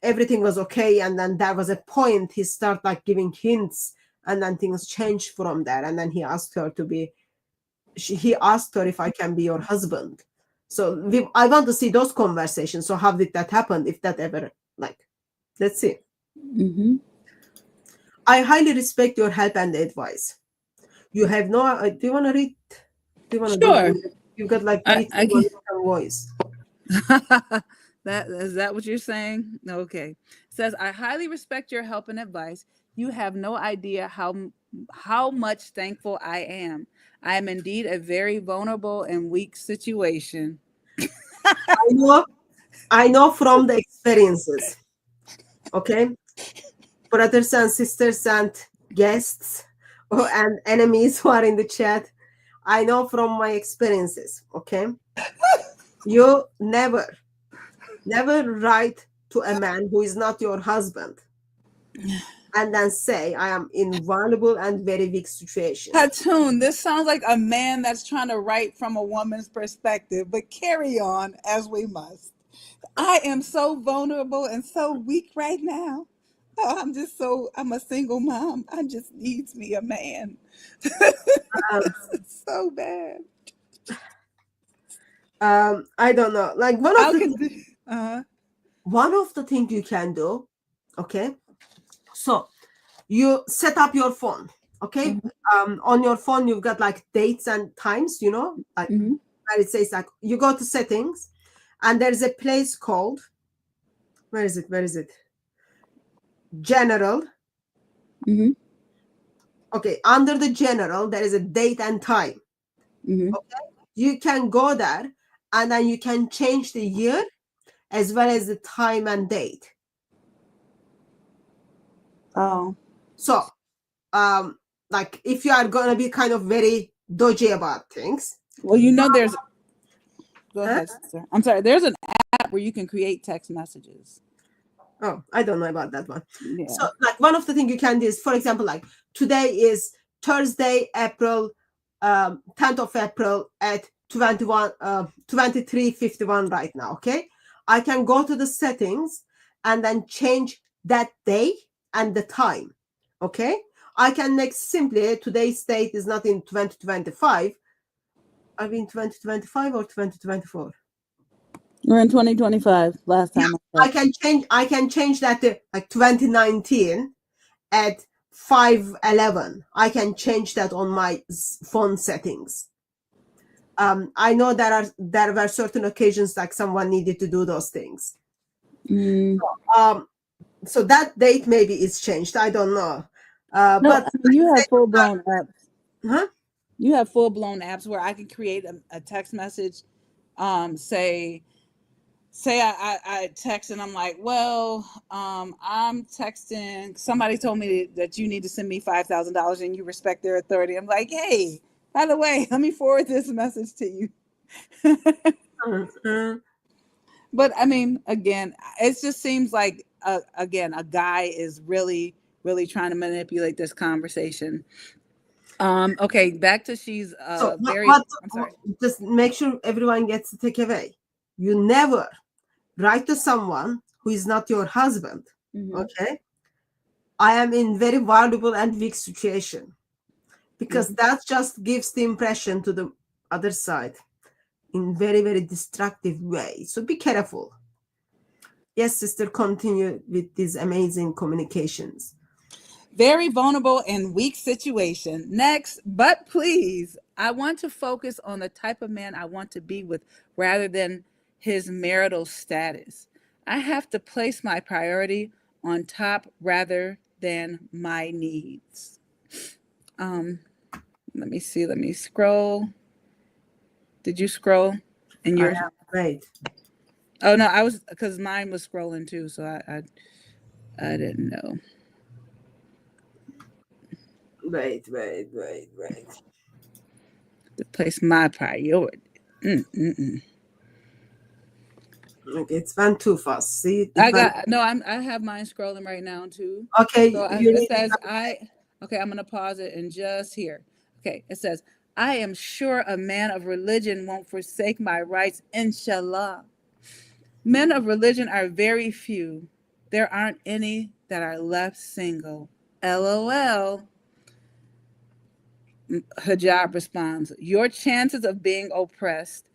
everything was okay, and then there was a point he started like giving hints, and then things changed from there. And then he asked her he asked her if I can be your husband. So I want to see those conversations. So how did that happen? If that ever, like, let's see. Mm-hmm. I highly respect your help and advice. You have no. Do you want to read? Do you want to? Sure. You got like voice. Is that what you're saying? Okay. It says, I highly respect your help and advice. You have no idea how much thankful I am. I am indeed a very vulnerable and weak situation. I know from the experiences. Okay, brothers and sisters and guests and enemies who are in the chat, I know from my experiences. Okay, you never write to a man who is not your husband and then say I am in vulnerable and very weak situation. Hatun, this sounds like a man that's trying to write from a woman's perspective, but carry on as we must. I am so vulnerable and so weak right now. Oh, I'm a single mom. I just needs me a man. It's so bad. I don't know. Like one of the things you can do, okay? So you set up your phone, okay? On your phone, you've got like dates and times, you know, like where it says like you go to settings, and there's a place called, where is it? General. Okay, under the general, there is a date and time. Okay, you can go there, and then you can change the year as well as the time and date. Oh. So, like if you are gonna be kind of very dodgy about things. Well, you know, there's. Go ahead, sister. I'm sorry. There's an app where you can create text messages. Oh, I don't know about that one. Yeah. So, like one of the things you can do is, for example, like today is Thursday, April 10th of April at 23:51 right now. Okay, I can go to the settings and then change that day and the time. Okay, I can make simply today's date is not in 2025. I mean 2025 or 2024. We're in 2025 last time. I can change that to like 2019 at 5:11. I can change that on my phone settings. I know there were certain occasions like someone needed to do those things. So that date maybe is changed. I don't know. No, But I mean, you have full blown apps. huh? You have full blown apps where I can create a text message. Say I text and I'm like, well, I'm texting. Somebody told me that you need to send me $5,000 and you respect their authority. I'm like, hey, by the way, let me forward this message to you. But I mean, again, it just seems like again, a guy is really trying to manipulate this conversation. Okay, back to she's So very. I'm sorry. Just make sure everyone gets the takeaway. You never write to someone who is not your husband. Okay, I am in very vulnerable and weak situation, because that just gives the impression to the other side in very destructive way. So be careful. Yes, sister, continue with these amazing communications. Very vulnerable and weak situation. Next, but please, I want to focus on the type of man I want to be with rather than his marital status. I have to place my priority on top rather than my needs. Let me see. Let me scroll. Did you scroll? And yours? Right. Oh no, I was, because mine was scrolling too, so I didn't know. Right. To place my priority. Okay, it's went too fast. See, I have mine scrolling right now too. Okay, So it says I'm gonna pause it and just here. Okay, it says, I am sure a man of religion won't forsake my rights, inshallah. Men of religion are very few. There aren't any that are left single. LOL. Hijab responds, your chances of being oppressed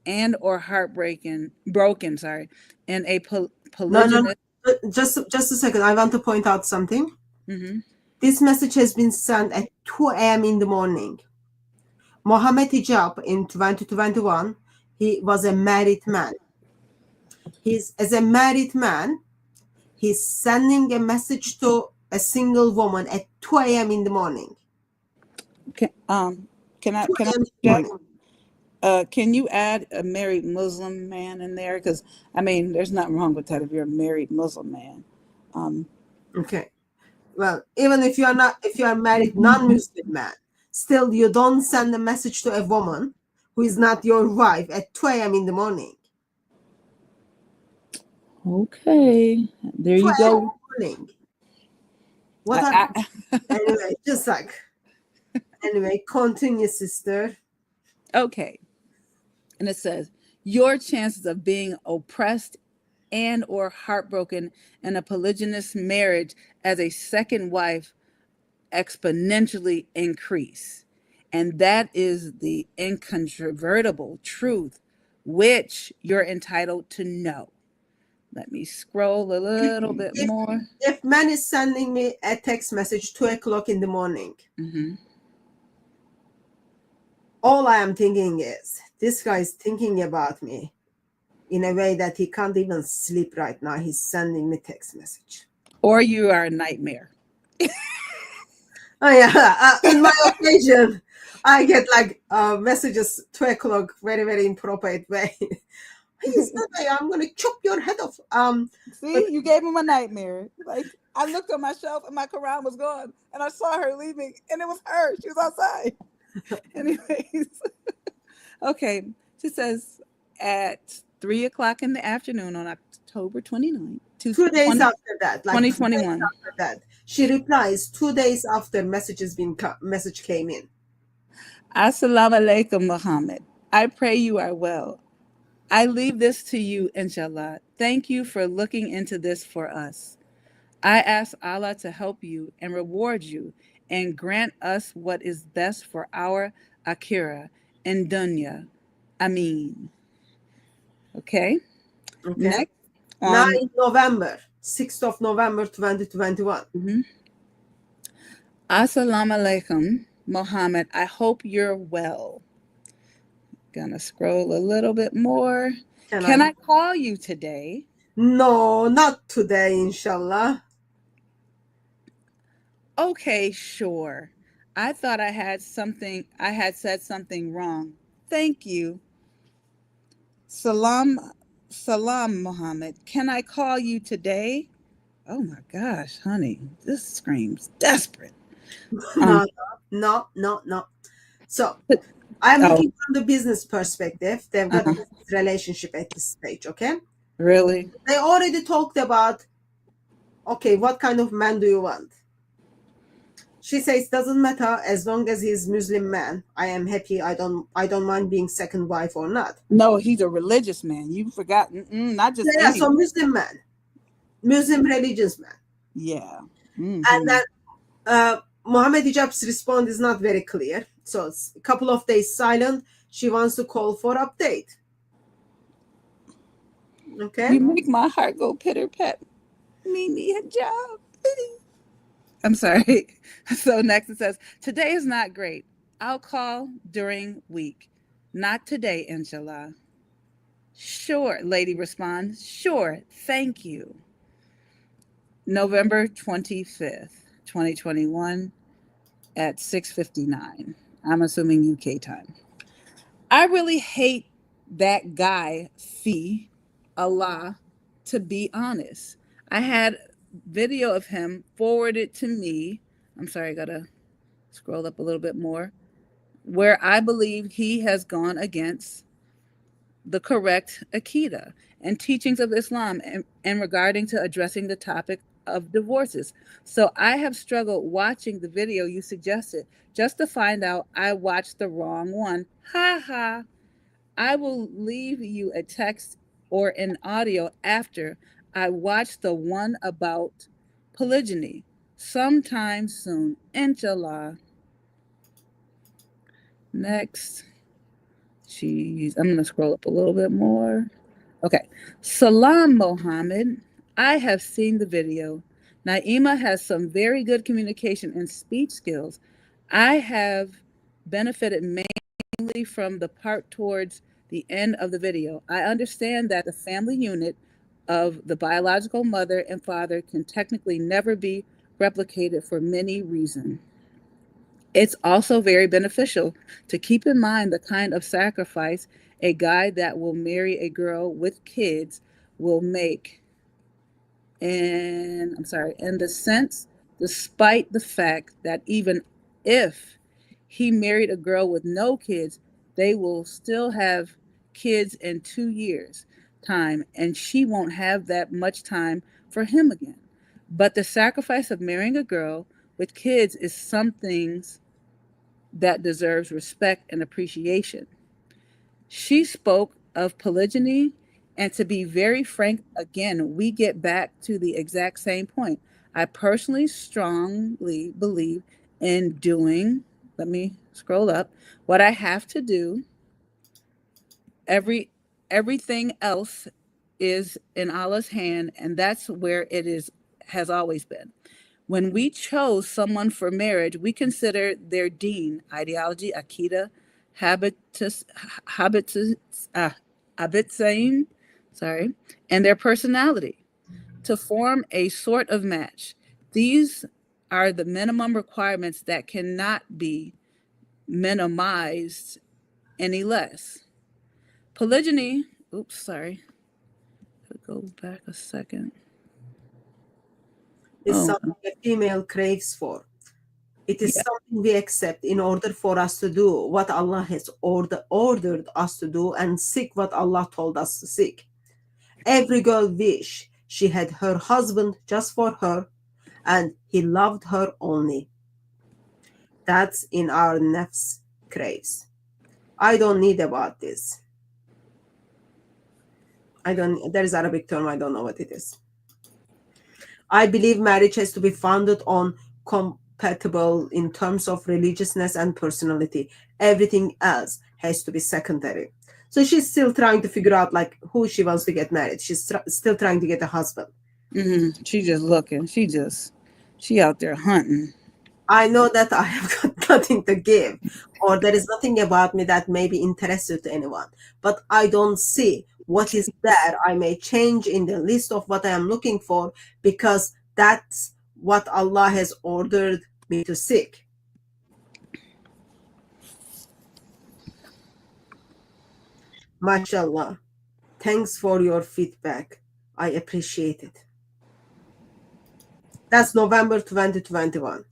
and or broken, in a polygynous... No. Just a second. I want to point out something. This message has been sent at 2 a.m. in the morning. Mohammed Hijab in 2021, he was a married man. As a married man, he's sending a message to a single woman at 2 a.m. in the morning. Can you add a married Muslim man in there? Because I mean, there's nothing wrong with that if you're a married Muslim man. Okay. Well, even if you are married non-Muslim man, still you don't send a message to a woman who is not your wife at 2 a.m. in the morning. Okay, there you go. What anyway, just like anyway, continue, sister. Okay. And it says, your chances of being oppressed and or heartbroken in a polygynous marriage as a second wife exponentially increase. And that is the incontrovertible truth, which you're entitled to know. Let me scroll a little bit more. If man is sending me a text message 2 o'clock in the morning, all I am thinking is, this guy is thinking about me in a way that he can't even sleep right now. He's sending me text message. Or you are a nightmare. Oh yeah, in my occasion, I get like messages 2 o'clock, very inappropriate way. I'm gonna chop your head off. See, you gave him a nightmare. Like, I looked on my shelf and my Quran was gone, and I saw her leaving, and it was her. She was outside. Anyways, okay. She says at 3 o'clock in the afternoon on October 29th, 2 days after that, like 2021. After that, she replies 2 days after message came in. Assalamu alaikum, Muhammad. I pray you are well. I leave this to you, inshallah. Thank you for looking into this for us. I ask Allah to help you and reward you and grant us what is best for our akhirah and dunya. Ameen. Okay. Next. On 9 November, 6th of November 2021. Assalamu alaikum, Mohammed. I hope you're well. Gonna scroll a little bit more. Can I call you today? No, not today, inshallah. Okay, sure. I thought I had said something wrong. Thank you. Salam, Mohammed. Can I call you today? Oh my gosh, honey, this screams desperate. No. So I'm looking from the business perspective. They've got a relationship at this stage, okay? Really? They already talked about, okay, what kind of man do you want? She says, doesn't matter as long as he's Muslim man. I am happy. I don't mind being second wife or not. No, he's a religious man. You forgot. Not just yeah. So Muslim man, Muslim religious man. Yeah. And then Mohammed Hijab's response is not very clear. So it's a couple of days silent. She wants to call for update. Okay. You make my heart go pitter pat. Mimi Hijab. I'm sorry. So next it says, today is not great. I'll call during week. Not today, inshallah. Sure, lady responds. Sure, thank you. November 25th, 2021 at 6:59. I'm assuming UK time. I really hate that guy, Fee, Allah, to be honest. I had video of him forwarded to me. I'm sorry, I gotta scroll up a little bit more, where I believe he has gone against the correct Aqidah and teachings of Islam and regarding to addressing the topic of divorces. So I have struggled watching the video you suggested just to find out I watched the wrong one. Ha ha. I will leave you a text or an audio after I watch the one about polygyny sometime soon, inshallah. Next. I'm going to scroll up a little bit more. Okay. Salam, Mohammed. I have seen the video. Naima has some very good communication and speech skills. I have benefited mainly from the part towards the end of the video. I understand that the family unit of the biological mother and father can technically never be replicated for many reasons. It's also very beneficial to keep in mind the kind of sacrifice a guy that will marry a girl with kids will make. And in the sense, despite the fact that even if he married a girl with no kids, they will still have kids in 2 years' time, and she won't have that much time for him again. But the sacrifice of marrying a girl with kids is something that deserves respect and appreciation. She spoke of polygyny, and to be very frank, again, we get back to the exact same point. I personally strongly believe in doing, let me scroll up, what I have to do. Everything else is in Allah's hand, and that's where it has always been. When we chose someone for marriage, we consider their deen, ideology, aqidah, habits, and their personality to form a sort of match. These are the minimum requirements that cannot be minimized any less. Polygyny, go back a second. Is something a female craves for. It is something we accept in order for us to do what Allah has ordered us to do and seek what Allah told us to seek. Every girl wish she had her husband just for her and he loved her only. That's in our nafs craves. I don't need about this. There is Arabic term, I don't know what it is. I believe marriage has to be founded on compatible in terms of religiousness and personality. Everything else has to be secondary. So she's still trying to figure out like who she wants to get married. She's still trying to get a husband. She just looking. She out there hunting. I know that I have got nothing to give, or there is nothing about me that may be interested to anyone, but I don't see what is there. I may change in the list of what I am looking for, because that's what Allah has ordered me to seek. MashaAllah. Thanks for your feedback. I appreciate it. That's November 2021.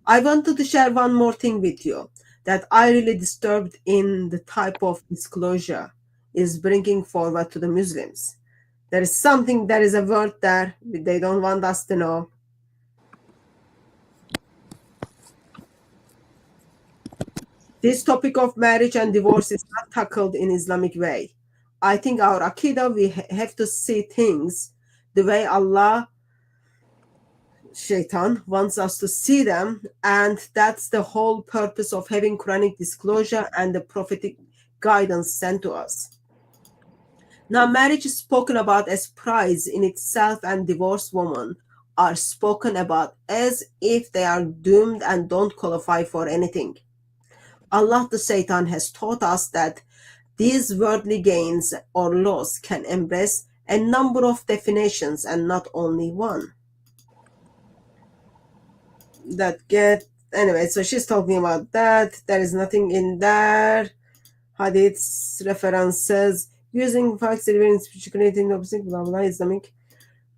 I wanted to share one more thing with you that I really disturbed in the type of disclosure is bringing forward to the Muslims. There is something, there is a word there they don't want us to know. This topic of marriage and divorce is not tackled in Islamic way. I think our Aqidah, we have to see things the way Allah, Shaitan, wants us to see them, and that's the whole purpose of having Quranic disclosure and the prophetic guidance sent to us. Now, marriage is spoken about as prize in itself, and divorced women are spoken about as if they are doomed and don't qualify for anything. Allah, the Satan, has taught us that these worldly gains or loss can embrace a number of definitions and not only one. Anyway, so she's talking about that. There is nothing in there. Hadiths, references, using facts, creating opposite, blah blah. Islamic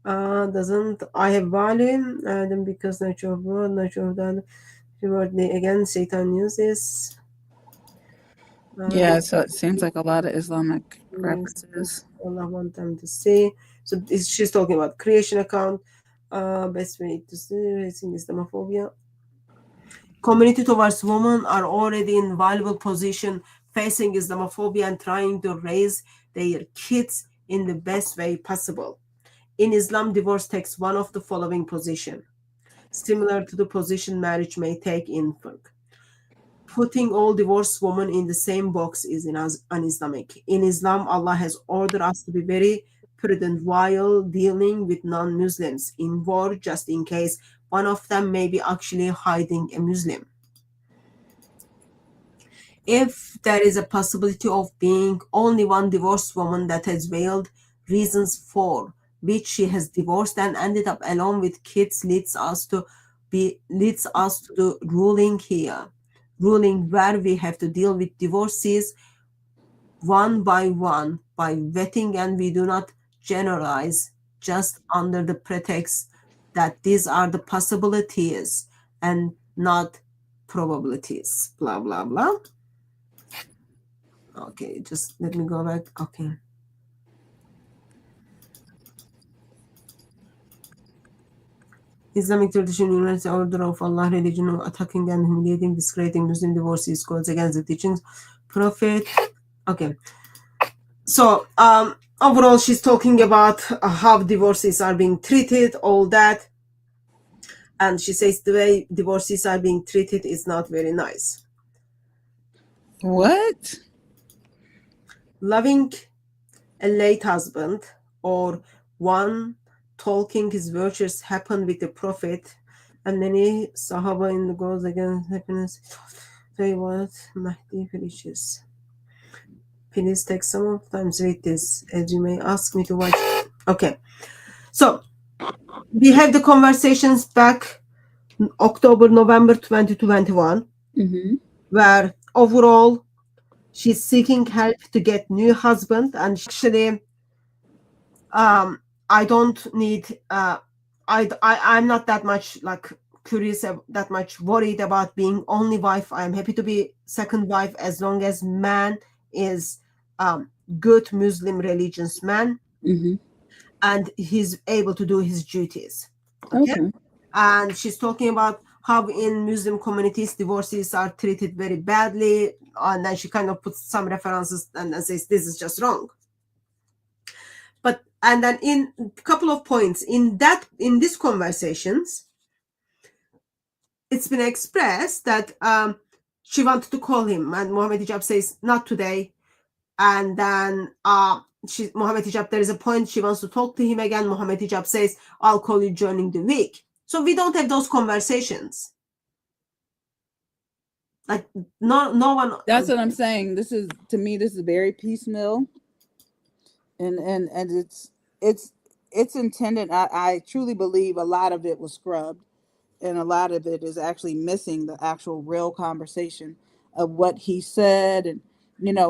doesn't I have value? Then because nature of world, nature of that. Again, Satan uses. Yeah, so it seems like a lot of Islamic references. Allah want them to see. So she's talking about creation account. Best way to see raising Islamophobia. Community towards women are already in valuable position facing Islamophobia and trying to raise their kids in the best way possible. In Islam, divorce takes one of the following position, similar to the position marriage may take in fiqh. Putting all divorced women in the same box is un-Islamic. In Islam, Allah has ordered us to be very prudent while dealing with non-Muslims in war, just in case one of them may be actually hiding a Muslim. If there is a possibility of being only one divorced woman that has veiled reasons for which she has divorced and ended up alone with kids, leads us to the ruling here. Ruling where we have to deal with divorcees one by one by vetting, and we do not generalize just under the pretext that these are the possibilities and not probabilities. Blah, blah, blah. Okay, just let me go back. Okay. Islamic tradition, unites the order of Allah, religion of attacking and humiliating, discrediting Muslim divorcees goes against the teachings. Prophet. Okay. So, overall, she's talking about how divorcees are being treated, all that. And she says the way divorcees are being treated is not very nice. What? Loving a late husband or one talking his virtues happened with the Prophet, and many Sahaba in the goes against happiness. Say what Mahdi finishes. Please take some of times read this, as you may ask me to watch. Okay, so we have the conversations back October, November 2021, where overall she's seeking help to get new husband, and actually I don't need I'm not that much like curious, that much worried about being only wife. I'm happy to be second wife as long as man is good Muslim religious man, and he's able to do his duties. Okay. And she's talking about how in Muslim communities divorcees are treated very badly, and then she kind of puts some references and then says this is just wrong. And then in a couple of points in these conversations, it's been expressed that she wanted to call him, and Mohammed Hijab says, not today. And then Mohammed Hijab, there is a point she wants to talk to him again. Mohammed Hijab says, I'll call you during the week. So we don't have those conversations. Like no one. That's what I'm saying. This is, to me, this is very piecemeal, and it's intended. I truly believe a lot of it was scrubbed, and a lot of it is actually missing the actual real conversation of what he said. And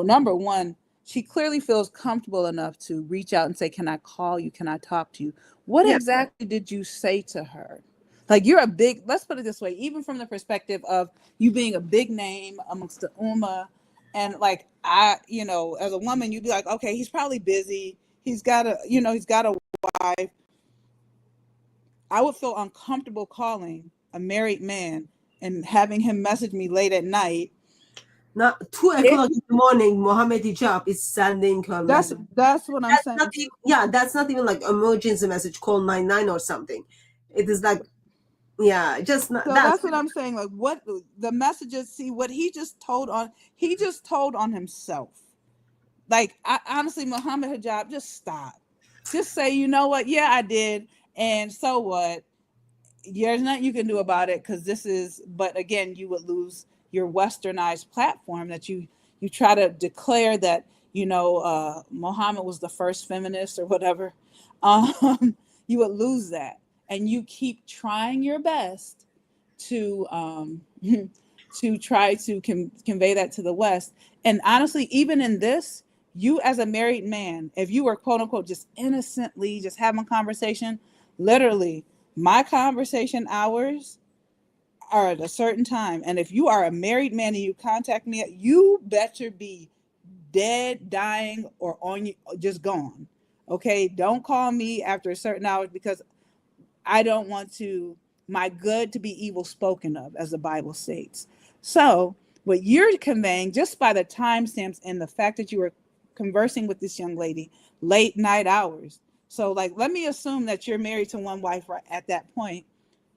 number one, she clearly feels comfortable enough to reach out and say, "Can I call you? Can I talk to you?" What exactly did you say to her? Like, you're a big, let's put it this way, even from the perspective of you being a big name amongst the Ummah, and like, as a woman, you'd be like, okay, he's probably busy. He's got a wife. I would feel uncomfortable calling a married man and having him message me late at night. Now, 2 o'clock in the morning, Mohammed Hijab is sending her message. That's what I'm saying. That's not even like emergency message, call 99 or something. It is like, just not. So that's what I'm saying. Like, what the messages? See what he just told on himself. Like, honestly, Mohammed Hijab, just stop. Just say, you know what? Yeah, I did, and so what? There's nothing you can do about it, because this is. But again, you would lose your westernized platform that you try to declare that Muhammad was the first feminist or whatever. You would lose that. And you keep trying your best to try to convey that to the West. And honestly, even in this, you as a married man, if you were quote unquote just innocently just having a conversation, literally, my conversation hours are at a certain time. And if you are a married man and you contact me, you better be dead, dying, or just gone. Okay, don't call me after a certain hour, because I don't want my good to be evil spoken of, as the Bible states. So what you're conveying, just by the timestamps and the fact that you were conversing with this young lady late night hours. So, like, let me assume that you're married to one wife right at that point.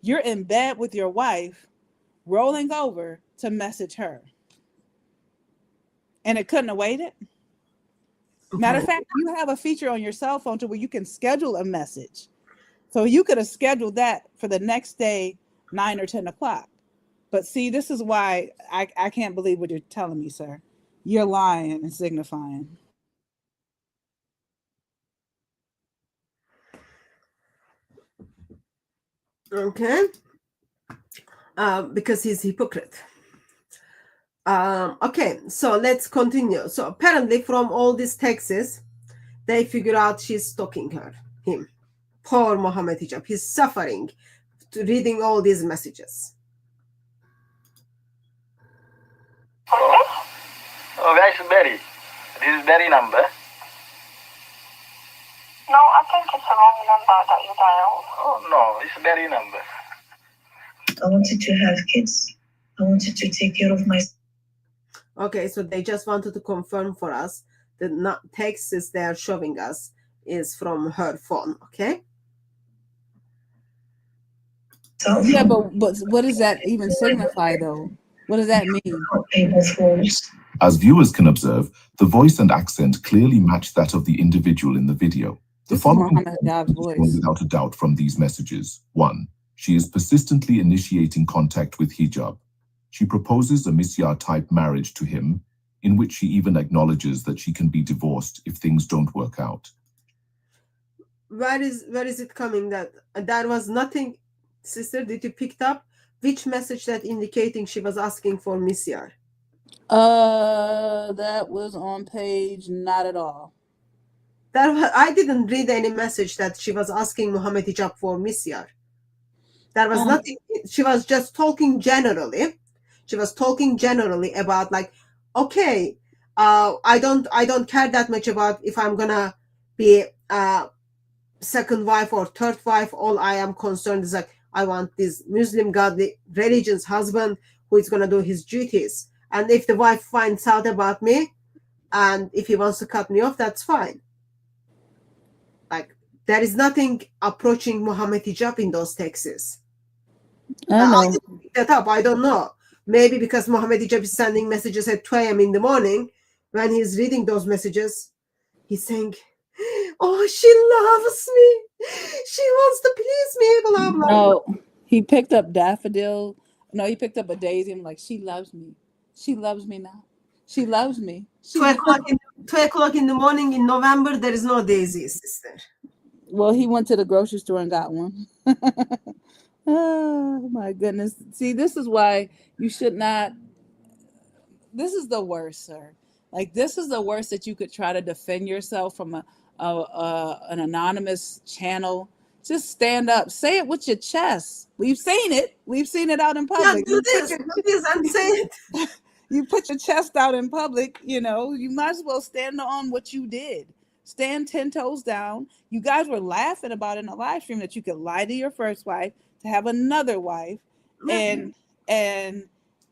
You're in bed with your wife, rolling over to message her. And it couldn't have waited. Matter of fact, you have a feature on your cell phone to where you can schedule a message. So you could have scheduled that for the next day, 9 or 10 o'clock. But see, this is why I can't believe what you're telling me, sir. You're lying and signifying. Okay. Because he's a hypocrite. Okay, so let's continue. So apparently from all these texts, they figure out she's stalking him. Poor Mohammed Hijab. He's suffering to reading all these messages. Oh, where is Barry? This is Barry number. No, I think it's the wrong number that you dialed. Oh, no, it's Barry number. I wanted to have kids. I wanted to take care of my. Okay, so they just wanted to confirm for us the texts they are showing us is from her phone, okay? Yeah, but what does that even signify, though? What does that mean? As viewers can observe, the voice and accent clearly match that of the individual in the video. The following is without a doubt from these messages. 1. She is persistently initiating contact with Hijab. She proposes a Misyar-type marriage to him, in which she even acknowledges that she can be divorced if things don't work out. Where is it coming that there was nothing? Sister, did you pick up which message that indicating she was asking for Misyar? That was on page not at all. I didn't read any message that she was asking Mohammed Hijab for Misyar. There was nothing. She was just talking generally. She was talking generally about, like, okay, I don't care that much about if I'm gonna be second wife or third wife. All I am concerned is, like, I want this Muslim godly religion's husband who is gonna do his duties. And if the wife finds out about me, and if he wants to cut me off, that's fine. Like, there is nothing approaching Mohammed Hijab in those texts. I know. I didn't pick that up. I don't know. Maybe because Mohammed Hijab is sending messages at 2 a.m. in the morning, when he's reading those messages, he's saying, oh, she loves me. She wants to please me, blah, blah, blah. No, he picked up daffodil. No, he picked up a daisy. I'm like, she loves me. She loves me now. She loves me. 2 o'clock in the morning in November, there is no daisy, sister. Well, he went to the grocery store and got one. Oh, my goodness. See, this is why you should not. This is the worst, sir. Like, this is the worst that you could try to defend yourself from an anonymous channel. Just stand up. Say it with your chest. We've seen it. We've seen it out in public. Yeah, do this. I'm saying it. You put your chest out in public, you know, you might as well stand on what you did. Stand 10 toes down. You guys were laughing about in a live stream that you could lie to your first wife to have another wife, and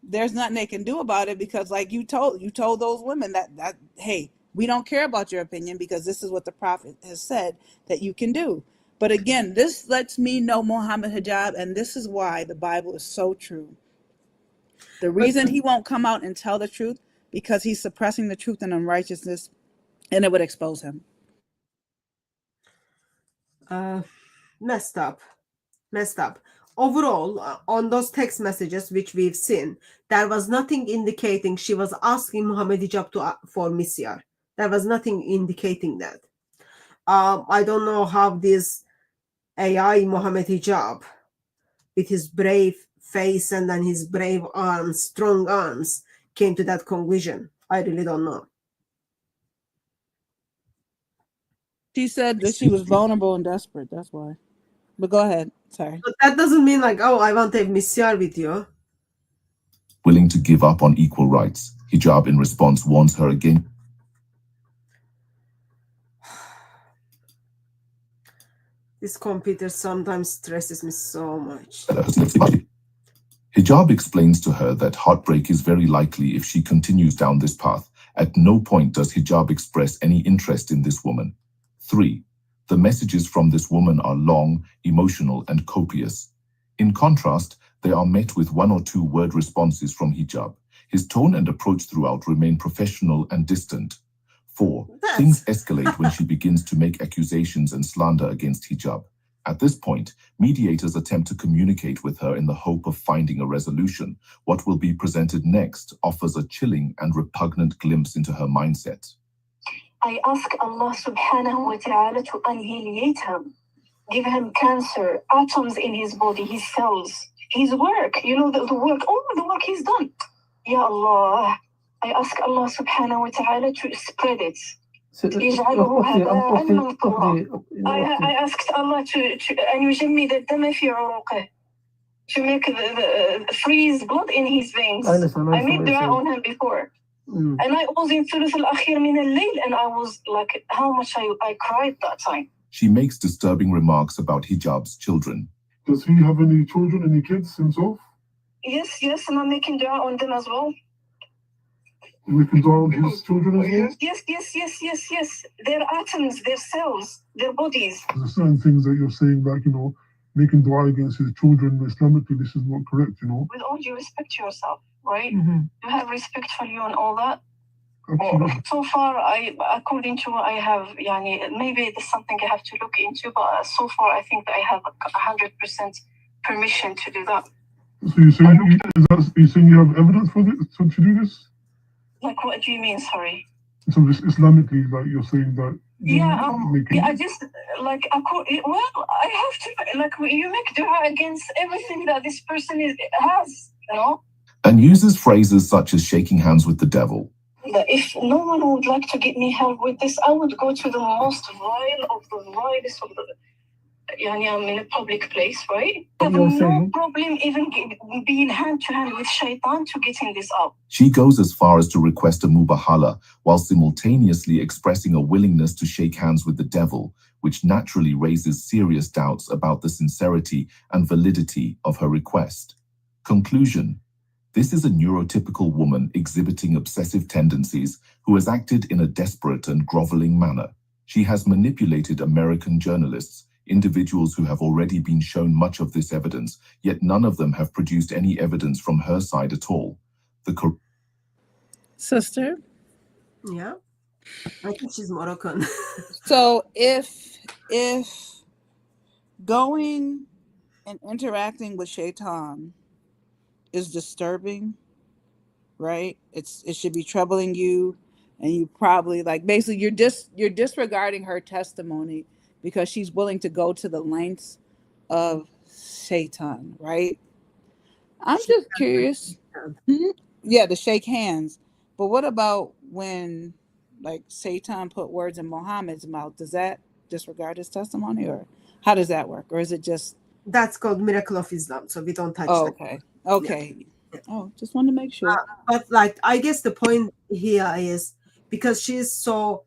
there's nothing they can do about it, because like you told those women that hey, we don't care about your opinion because this is what the prophet has said that you can do. But again, this lets me know Mohammed Hijab, and this is why the Bible is so true. The reason he won't come out and tell the truth, because he's suppressing the truth and unrighteousness, and it would expose him. Messed up. Overall, on those text messages which we've seen, there was nothing indicating she was asking Mohammed Hijab for Misyar. There was nothing indicating that. I don't know how this AI Mohammed Hijab, with his brave face and then his brave arms, strong arms, came to that conclusion. I really don't know. She said that she was vulnerable and desperate. That's why. But go ahead. Sorry. But that doesn't mean like, oh, I want to have Misyar with you. Willing to give up on equal rights, Hijab in response warns her again. This computer sometimes stresses me so much. Hijab explains to her that heartbreak is very likely if she continues down this path. At no point does Hijab express any interest in this woman. 3. The messages from this woman are long, emotional, and copious. In contrast, they are met with 1 or 2 word responses from Hijab. His tone and approach throughout remain professional and distant. 4. Things escalate when she begins to make accusations and slander against Hijab. At this point, mediators attempt to communicate with her in the hope of finding a resolution. What will be presented next offers a chilling and repugnant glimpse into her mindset. I ask Allah subhanahu wa ta'ala to annihilate him, give him cancer, atoms in his body, his cells, his work, you know, the work, all the work he's done. Ya Allah, I ask Allah subhanahu wa ta'ala to spread it. I asked Allah to make the freeze blood in his veins. I made dua on him before. And I was in Thuluth al-Akhir min al-Layl, and I was like, how much I cried that time. She makes disturbing remarks about Hijab's children. Does he have any children, any kids himself? Yes, and I'm making dua on them as well. Making dua on his children as well? Yes. Their atoms, their cells, their bodies. There's certain things that you're saying, like, you know, making dua against his children Islamically, this is not correct, you know. With all due respect to yourself, right? Mm-hmm. You have respect for you and all that. Absolutely. So far, according to what I have, maybe there's something I have to look into, but so far I think that I have 100% permission to do that. So you're saying you have evidence for this, so to do this? Like, what do you mean, sorry? So this Islamically, like you're saying that... I just, like, I have to, like, you make dua against everything that this person has, you know? And uses phrases such as shaking hands with the devil. But if no one would like to get me help with this, I would go to the most vile of the vilest of the... I'm in a public place, right? I have no problem even being hand-to-hand with shaitan to getting this up. She goes as far as to request a mubahala, while simultaneously expressing a willingness to shake hands with the devil, which naturally raises serious doubts about the sincerity and validity of her request. Conclusion. This is a neurotypical woman exhibiting obsessive tendencies who has acted in a desperate and groveling manner. She has manipulated American journalists individuals who have already been shown much of this evidence, yet none of them have produced any evidence from her side at all. Sister? Yeah, I think she's Moroccan. So if going and interacting with Shaitan is disturbing, right? It should be troubling you, and you probably like basically you're disregarding her testimony because she's willing to go to the lengths of Shaitan, right? I'm just curious. Yeah, to shake hands. But what about when like Satan put words in Muhammad's mouth? Does that disregard his testimony, or how does that work? Or is it just That's called miracle of Islam, so we don't touch that. Okay. Yeah. Oh, just wanted to make sure. But like, I guess the point here is because she's so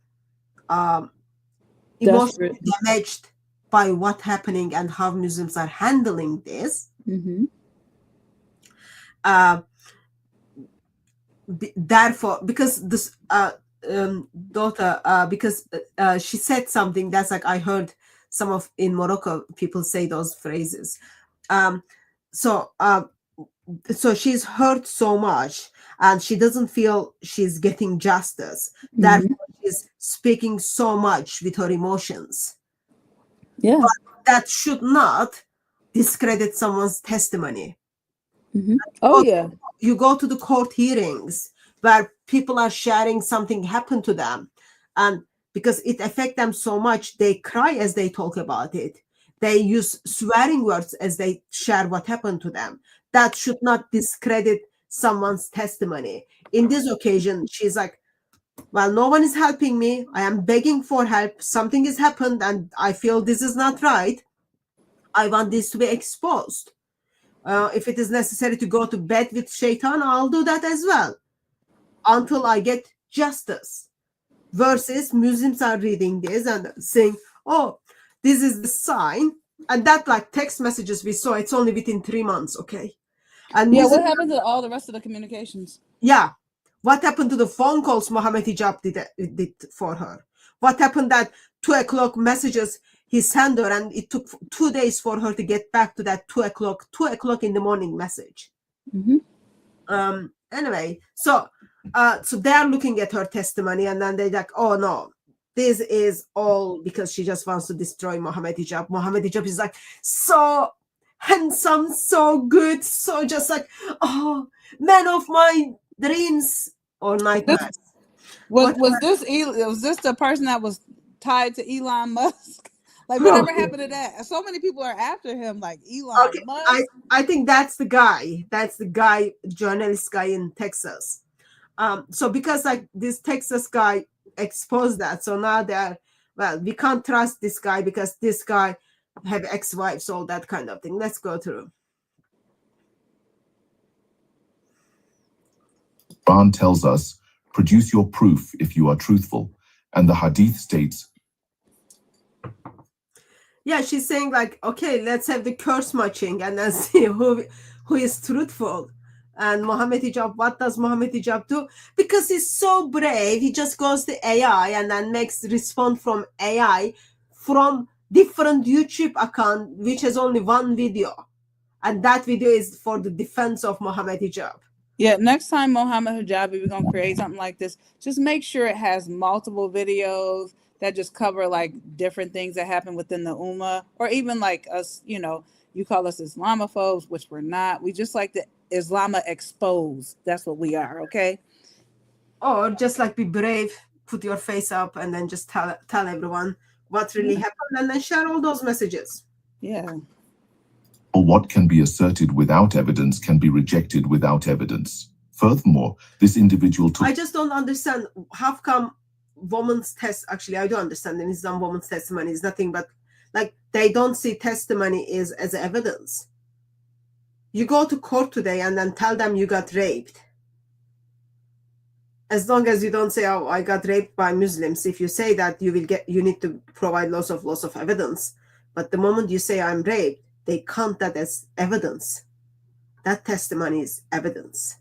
emotionally damaged by what's happening and how Muslims are handling this. Mm-hmm. Therefore, because this daughter, because she said something that's like, I heard some of in Morocco people say those phrases. So she's hurt so much and she doesn't feel she's getting justice. Mm-hmm. Therefore, she's speaking so much with her emotions. Yeah. But that should not discredit someone's testimony. Mm-hmm. Oh, yeah. You go to the court hearings where people are sharing something happened to them, and because it affects them so much, they cry as they talk about it. They use swearing words as they share what happened to them. That should not discredit someone's testimony. In this occasion, she's like, well, no one is helping me. I am begging for help. Something has happened and I feel this is not right. I want this to be exposed. If it is necessary to go to bed with Shaitan, I'll do that as well until I get justice. Versus Muslims are reading this and saying, oh, this is the sign. And that like text messages we saw, it's only within 3 months, okay? And yeah, Muslims, what happened to all the rest of the communications? Yeah. What happened to the phone calls Mohamed Hijab did for her? What happened that 2 o'clock messages he sent her and it took 2 days for her to get back to that 2 o'clock in the morning message. Mm-hmm. Anyway, so they are looking at her testimony and then they're like, oh no, this is all because she just wants to destroy Mohamed Hijab. Mohamed Hijab is like so handsome, so good, so just like, oh, man of my dreams or nightmares. Was this the person that was tied to Elon Musk? Like, whatever happened to that? So many people are after him, like Elon Musk. I think that's the guy. That's the guy, journalist guy in Texas. So because like this Texas guy exposed that, so now they're, well, we can't trust this guy because this guy have ex-wives, all that kind of thing. Let's go through. Quran tells us, produce your proof if you are truthful. And the Hadith states, yeah, she's saying like, okay, let's have the curse matching and then see who is truthful. And Mohamed Hijab, what does Mohamed Hijab do? Because he's so brave, he just goes to AI and then makes respond from AI from different YouTube account, which has only one video. And that video is for the defense of Mohamed Hijab. Yeah, next time Mohamed Hijab, if we're going to create something like this, just make sure it has multiple videos that just cover like different things that happen within the Ummah, or even like us, you know, you call us Islamophobes, which we're not. We just like the Islama exposed. That's what we are, okay? Or just like be brave, put your face up and then just tell everyone what really happened and then share all those messages. Yeah. Or what can be asserted without evidence can be rejected without evidence. Furthermore, this individual took... I just don't understand how come woman's test, actually I do understand in Islam woman's testimony is nothing but like they don't see testimony as evidence. You go to court today and then tell them you got raped. As long as you don't say, oh, I got raped by Muslims. If you say that, you need to provide lots of evidence. But the moment you say I'm raped, they count that as evidence. That testimony is evidence.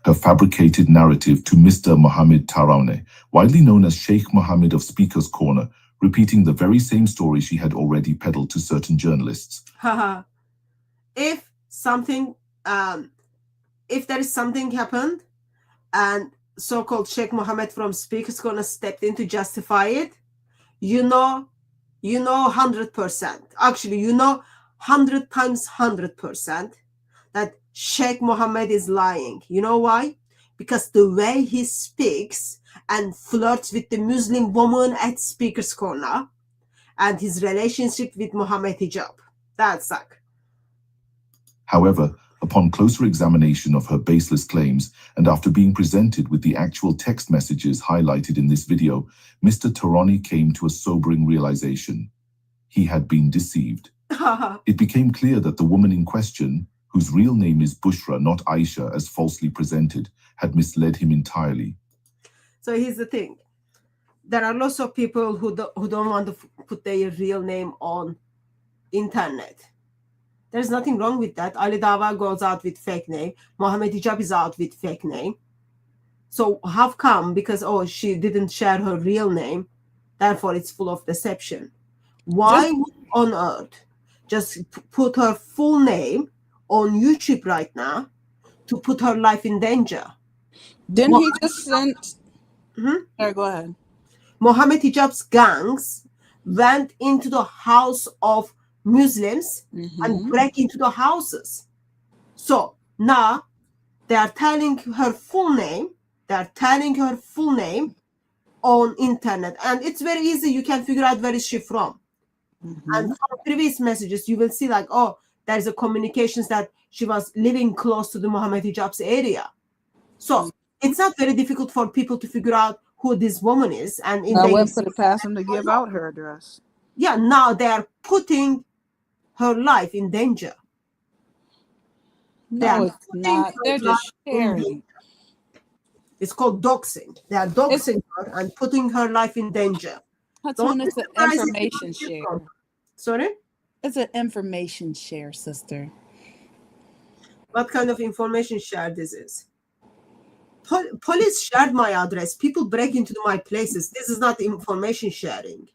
her fabricated narrative to Mr. Mohammed Tarawne, widely known as Sheikh Mohammed of Speaker's Corner, repeating the very same story she had already peddled to certain journalists. If something, if there is something happened, and so-called Sheikh Mohammed from Speaker's Corner stepped in to justify it, you know 100%. Actually, you know 100 times 100% that Sheikh Mohammed is lying. You know why? Because the way he speaks and flirts with the Muslim woman at Speaker's Corner and his relationship with Mohammed Hijab. That's like. However, upon closer examination of her baseless claims, and after being presented with the actual text messages highlighted in this video, Mr. Tarawne came to a sobering realization. He had been deceived. It became clear that the woman in question, whose real name is Bushra, not Aisha, as falsely presented, had misled him entirely. So here's the thing. There are lots of people who don't want to put their real name on internet. There's nothing wrong with that. Ali Dawah goes out with fake name. Mohamed Hijab is out with fake name. So how come? Because, oh, she didn't share her real name, therefore it's full of deception. Why on earth just put her full name on YouTube right now to put her life in danger? Didn't he just send... Sorry, go ahead. Mohammed Hijab's gangs went into the house of Muslims and break into the houses. So now they are telling her full name. They are telling her full name on internet, and it's very easy. You can figure out where is she from. And from previous messages, you will see like, oh, there's a communications that she was living close to the Mohammed Hijab's area. So it's not very difficult for people to figure out who this woman is. And I went for the person to give out her address. Yeah, now they are putting her life in danger. No, it's not. They're just sharing. It's called doxing. They are doxing her and putting her life in danger. Hatun, it's an information share. Sorry? It's an information share, sister. What kind of information share this is? Police shared my address. People break into my places. This is not information sharing.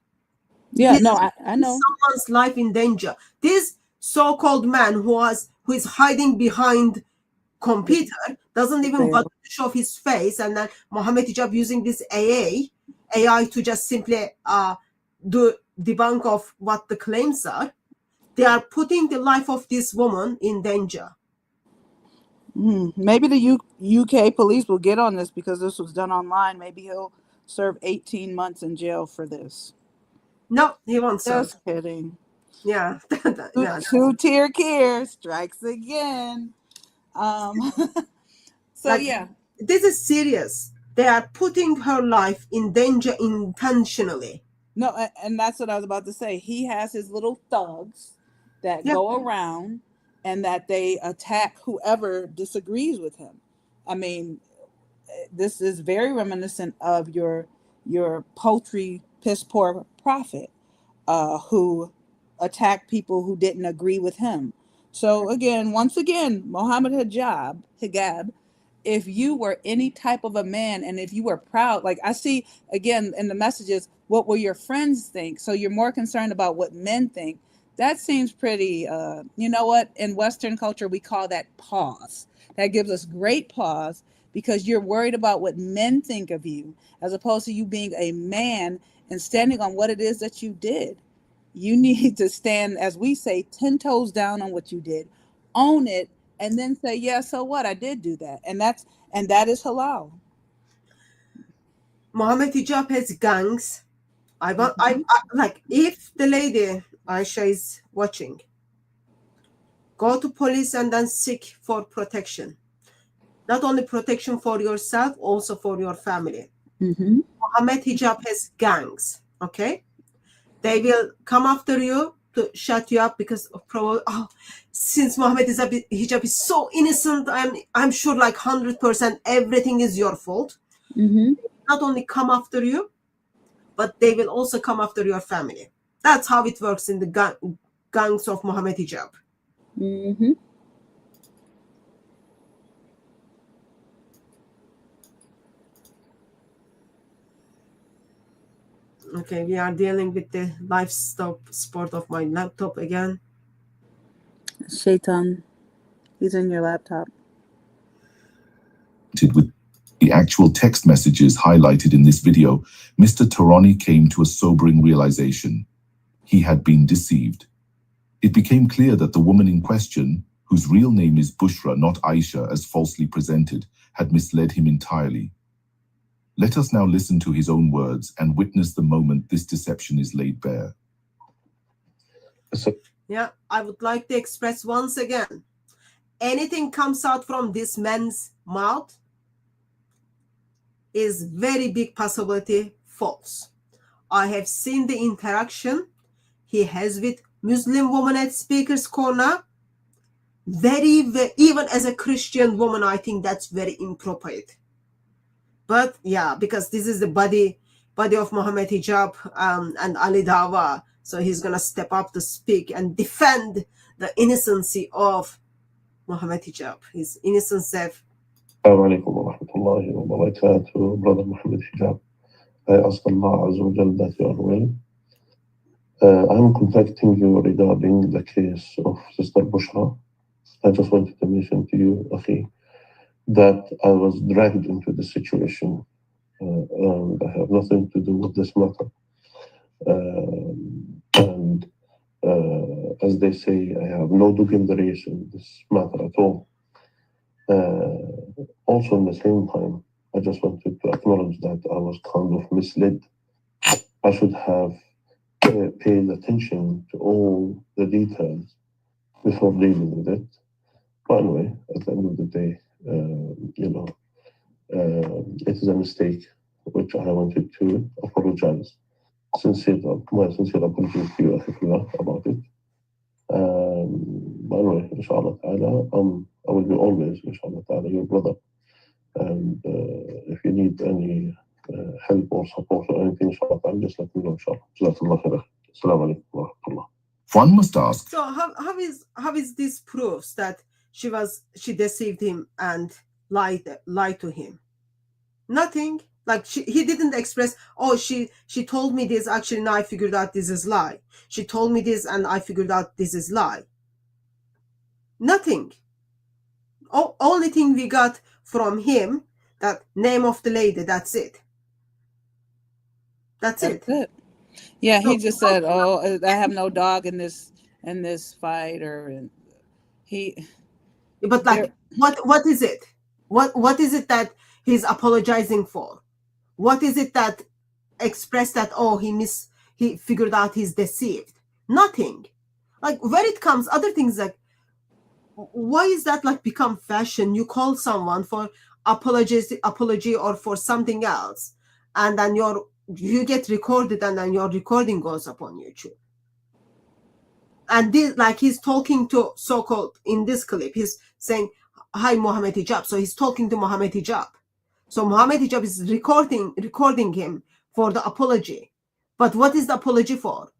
Yeah, this no, I know. Someone's life in danger. This so-called man who is hiding behind computer doesn't even bother to show his face, and then Mohammed Hijab using this AI to just simply do debunk of what the claims are. They are putting the life of this woman in danger. Maybe the UK police will get on this because this was done online. Maybe he'll serve 18 months in jail for this. No, he won't serve. Just kidding. Yeah. Two-tier care strikes again. So yeah. This is serious. They are putting her life in danger intentionally. No, and that's what I was about to say. He has his little thugs that go around and that they attack whoever disagrees with him. I mean, this is very reminiscent of your poultry piss poor prophet who attacked people who didn't agree with him. So once again, Mohammed Hijab, if you were any type of a man and if you were proud, like I see again in the messages, what will your friends think? So you're more concerned about what men think. That seems pretty, you know what? In Western culture, we call that pause. That gives us great pause because you're worried about what men think of you as opposed to you being a man and standing on what it is that you did. You need to stand, as we say, 10 toes down on what you did, own it, and then say, yeah, so what? I did do that. And that is halal. Mohammed Hijab has gangs. I like, if the lady Aisha is watching, go to police and then seek for protection. Not only protection for yourself, also for your family. Mohammed Hijab has gangs, okay? They will come after you to shut you up because of since Mohammed Hijab is so innocent, I'm sure like 100% everything is your fault. Not only come after you, but they will also come after your family. That's how it works in the gangs of Mohammed Hijab. Okay, we are dealing with the live sport of my laptop again. Shaitan, he's in your laptop. With the actual text messages highlighted in this video, Mr. Tarani came to a sobering realization. He had been deceived. It became clear that the woman in question, whose real name is Bushra, not Aisha as falsely presented, had misled him entirely. Let us now listen to his own words and witness the moment this deception is laid bare. Yeah, I would like to express once again, anything comes out from this man's mouth is very big possibility false. I have seen the interaction he has with Muslim woman at Speaker's Corner. Even as a Christian woman, I think that's very inappropriate. But yeah, because this is the body of Mohammed Hijab and Ali Dawah, so he's gonna step up to speak and defend the innocency of Mohammed Hijab, his innocence of. Assalamu alaikum wa rahmatullahi wa barakatuh, Brother Mohammed Hijab. I ask Allah Azza wa Jal that you are well. I am contacting you regarding the case of Sister Bushra. I just wanted to mention to you, Akhi, that I was dragged into this situation. And I have nothing to do with this matter. As they say, I have no dog in the race in this matter at all. Also, in the same time, I just wanted to acknowledge that I was kind of misled. I should have paid attention to all the details before dealing with it. But anyway, at the end of the day, it is a mistake which I wanted to apologize. My sincere apologies to you, Akhillah, about it. By the way, inshallah ta'ala, I will be always, inshallah ta'ala, your brother. And if you need any help or support or anything, inshallah ta'ala, just let me know, inshallah. Jazakallah khair. Assalamu alaikum wa rahmatullah. One must ask. So how is this proves that she deceived him and lied to him? Nothing. Like he didn't express, oh, she told me this, actually now I figured out this is lie. She told me this and I figured out this is lie. Nothing. Only thing we got from him, that name of the lady, that's it. That's it. Yeah, he just said, oh, I have no dog in this fight, or he. But like, what is it? What is it that he's apologizing for? What is it that expressed that, oh, he figured out he's deceived? Nothing. Like, where it comes, other things like, why is that like become fashion? You call someone for apology or for something else, and then you get recorded, and then your recording goes up on YouTube. And this, like, he's talking to so-called, in this clip, he's saying, hi, Mohammed Hijab. So he's talking to Mohammed Hijab. So Mohammed Hijab is recording him for the apology. But what is the apology for?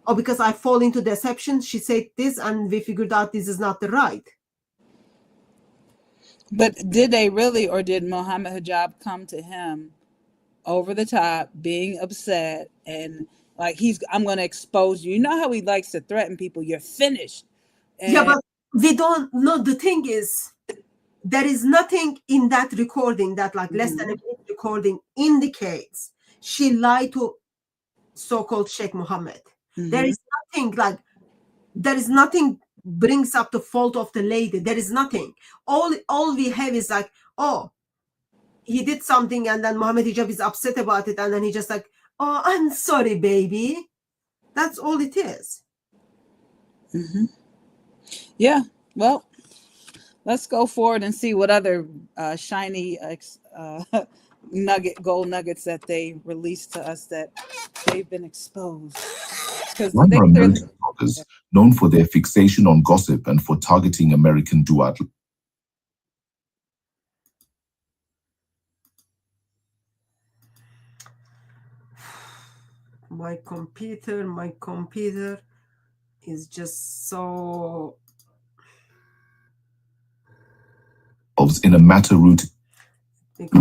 Oh, because I fall into deception. She said this, and we figured out this is not the right. But did they really, or did Mohammed Hijab come to him over the top, being upset, and like, I'm going to expose you? You know how he likes to threaten people. You're finished. And yeah, but we don't know. The thing is, there is nothing in that recording that, like, less than a minute recording indicates she lied to so-called Sheikh Mohammed. There is nothing brings up the fault of the lady. There is nothing. All we have is like, oh, he did something, and then Mohammed Hijab is upset about it, and then he just like, oh, I'm sorry, baby. That's all it is. Yeah, well, let's go forward and see what other shiny gold nuggets that they released to us that they've been exposed. One are American bloggers known for their fixation on gossip and for targeting American duat. My computer is just so in a matter root. Okay.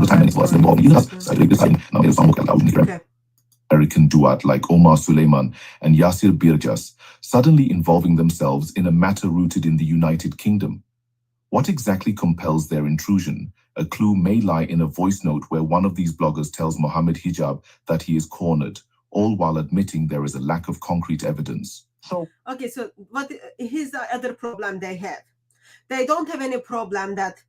American duat like Omar Suleiman and Yasir Birjas suddenly involving themselves in a matter rooted in the United Kingdom? What exactly compels their intrusion? A clue may lie in a voice note where one of these bloggers tells Mohammed Hijab that he is cornered, all while admitting there is a lack of concrete evidence. Okay, so here's the other problem they have. They don't have any problem that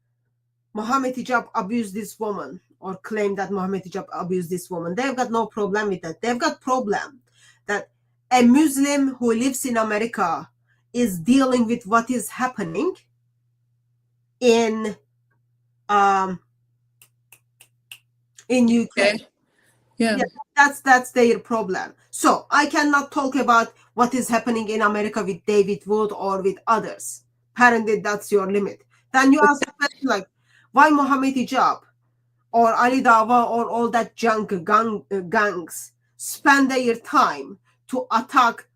Mohammed Hijab abused this woman or claim that Mohammed Hijab abused this woman. They've got no problem with that. They've got problem that a Muslim who lives in America is dealing with what is happening in UK. Yeah. That's their problem. So I cannot talk about what is happening in America with David Wood or with others. Apparently that's your limit. Then you ask a question like, why Mohammed Hijab or Ali Dawah or all that junk gangs spend their time to attack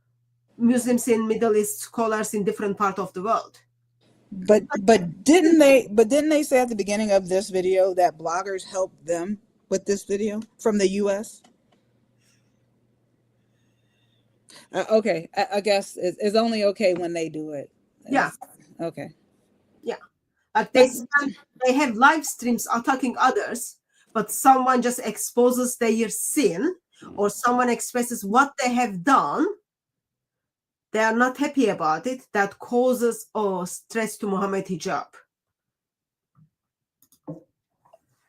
Muslims in Middle East, scholars in different parts of the world? But didn't they say at the beginning of this video that bloggers helped them with this video from the US? Okay, I guess it's only okay when they do it. Yeah. Okay. Yeah. Like they have live streams attacking others, but someone just exposes their sin or someone expresses what they have done. They are not happy about it. That causes stress to Mohammed Hijab.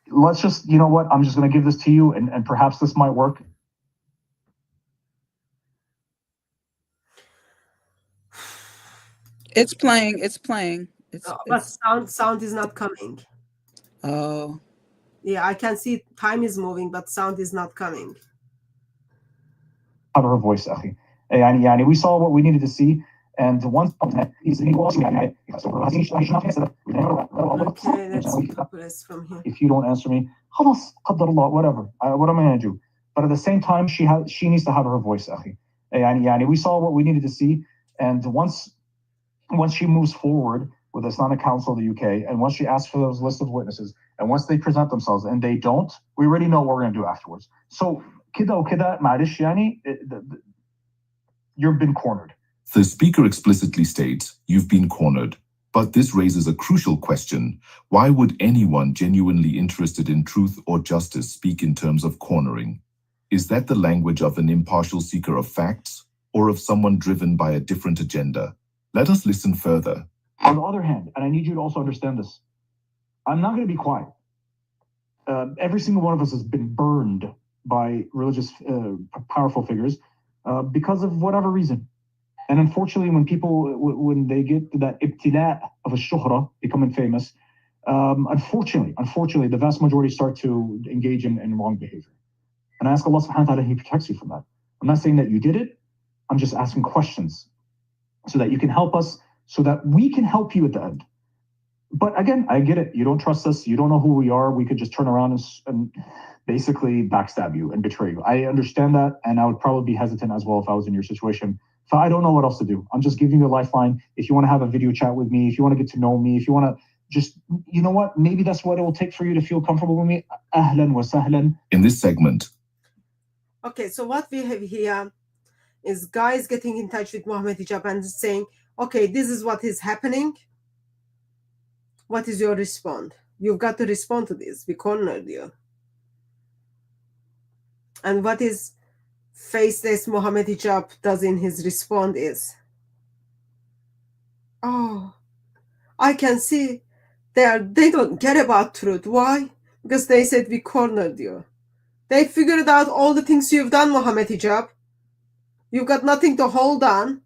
Let's just, you know what? I'm just going to give this to you, and perhaps this might work. It's playing. But sound is not coming. Oh. Yeah, I can see time is moving, but sound is not coming. Her voice, أخي. يعني we saw what we needed to see, and once okay, let's progress from here. If you don't answer me, خلاص قدر الله, whatever. What am I going to do? But at the same time, she needs to have her voice, أخي. يعني we saw what we needed to see, and once she moves forward with the Islamic Council of the UK, and once she asks for those list of witnesses, and once they present themselves and they don't, we already know what we're going to do afterwards. So كده وكده معلش يعني you've been cornered. The speaker explicitly states, you've been cornered. But this raises a crucial question. Why would anyone genuinely interested in truth or justice speak in terms of cornering? Is that the language of an impartial seeker of facts, or of someone driven by a different agenda? Let us listen further. On the other hand, and I need you to also understand this, I'm not going to be quiet. Every single one of us has been burned by religious, powerful figures because of whatever reason. And unfortunately, when they get to that ibtila of a shuhra, becoming famous, unfortunately, the vast majority start to engage in wrong behavior. And I ask Allah subhanahu wa ta'ala, He protects you from that. I'm not saying that you did it. I'm just asking questions so that you can help us, so that we can help you at the end. But again, I get it. You don't trust us. You don't know who we are. We could just turn around and basically backstab you and betray you. I understand that, and I would probably be hesitant as well if I was in your situation. So I don't know what else to do. I'm just giving you a lifeline. If you want to have a video chat with me, if you want to get to know me, if you want to just, you know what, maybe that's what it will take for you to feel comfortable with me. Ahlan wa sahlan. In this segment. Okay, so what we have here is guys getting in touch with Mohammed Hijab and saying, okay, this is what is happening. What is your response? You've got to respond to this. We cornered you. And what is faceless Mohammed Hijab does in his response is, oh, I can see they don't care about truth. Why? Because they said we cornered you. They figured out all the things you've done, Mohammed Hijab. You've got nothing to hold on.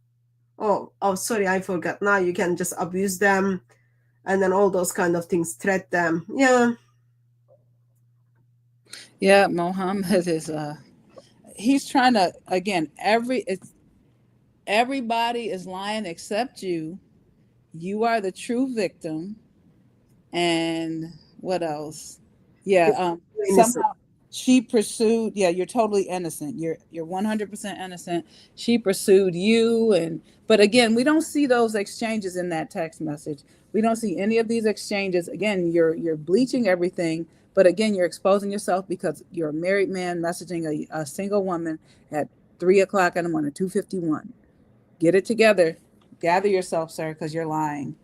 Oh, sorry, I forgot. Now you can just abuse them and then all those kind of things, threat them. Yeah. Yeah, Mohammed is he's trying to, again, everybody is lying except you. You are the true victim. And what else? Yeah, She pursued, yeah, you're totally innocent. You're 100% innocent. She pursued you, but again, we don't see those exchanges in that text message. We don't see any of these exchanges. Again, you're bleaching everything, but again, you're exposing yourself because you're a married man messaging a single woman at 3 o'clock in the morning, 2:51. Get it together. Gather yourself, sir, because you're lying.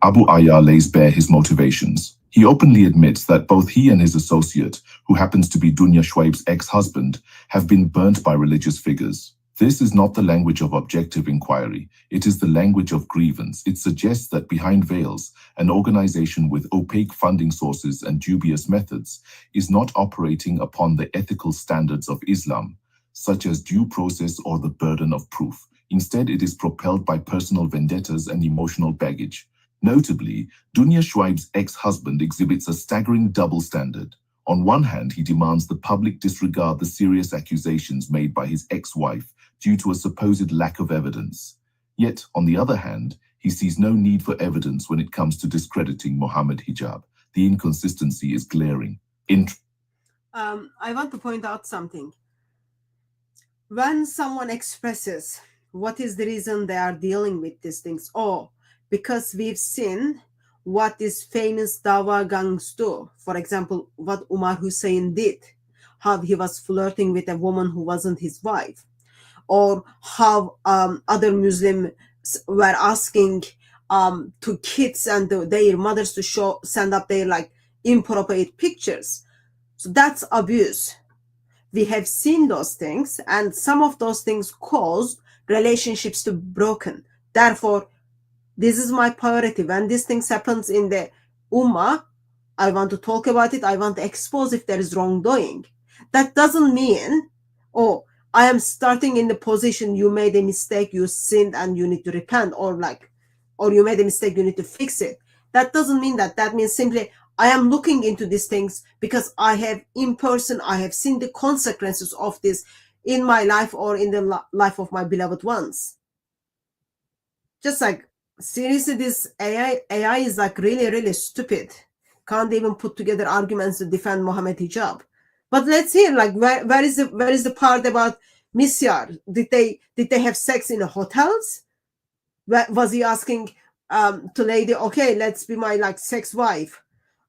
Abu Ayya lays bare his motivations. He openly admits that both he and his associate, who happens to be Dunya Shwaib's ex-husband, have been burnt by religious figures. This is not the language of objective inquiry. It is the language of grievance. It suggests that behind veils, an organization with opaque funding sources and dubious methods is not operating upon the ethical standards of Islam, such as due process or the burden of proof. Instead, it is propelled by personal vendettas and emotional baggage. Notably, Dunya Shwaib's ex-husband exhibits a staggering double standard. On one hand, he demands the public disregard the serious accusations made by his ex-wife due to a supposed lack of evidence. Yet, on the other hand, he sees no need for evidence when it comes to discrediting Mohammed Hijab. The inconsistency is glaring. I want to point out something. When someone expresses what is the reason they are dealing with these things, because we've seen what these famous Dawah gangs do. For example, what Umar Hussein did, how he was flirting with a woman who wasn't his wife, or how other Muslims were asking to kids and their mothers to send up their like inappropriate pictures. So that's abuse. We have seen those things, and some of those things caused relationships to be broken. Therefore, this is my priority. When these things happens in the Ummah, I want to talk about it. I want to expose if there is wrongdoing. That doesn't mean, I am starting in the position you made a mistake, you sinned, and you need to repent, or you made a mistake, you need to fix it. That doesn't mean that. That means simply I am looking into these things because I have I have seen the consequences of this in my life or in the life of my beloved ones. Just like, seriously, this AI is like really stupid. Can't even put together arguments to defend Mohammed Hijab. But let's hear, like, where is the part about Misyar? Did they have sex in hotels? Was he asking to lady, okay, let's be my like sex wife?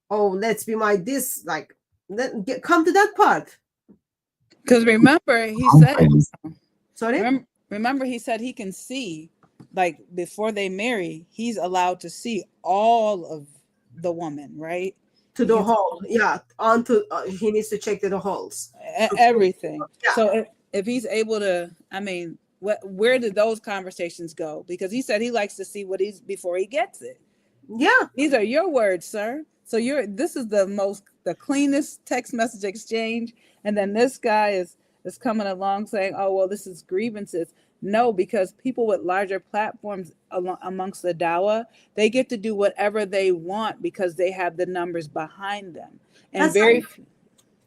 Oh, let's be my this, like, come to that part. Because remember, he said, sorry? Remember, he said he can see, like, before they marry, he's allowed to see all of the woman, right? To the hole, yeah. He needs to check the holes. Everything. Yeah. So if he's able to, I mean, where did those conversations go? Because he said he likes to see what he's before he gets it. Yeah. These are your words, sir. So this is the cleanest text message exchange, and then this guy is coming along saying, oh, well, this is grievances. No, because people with larger platforms amongst the Dawah, they get to do whatever they want because they have the numbers behind them. And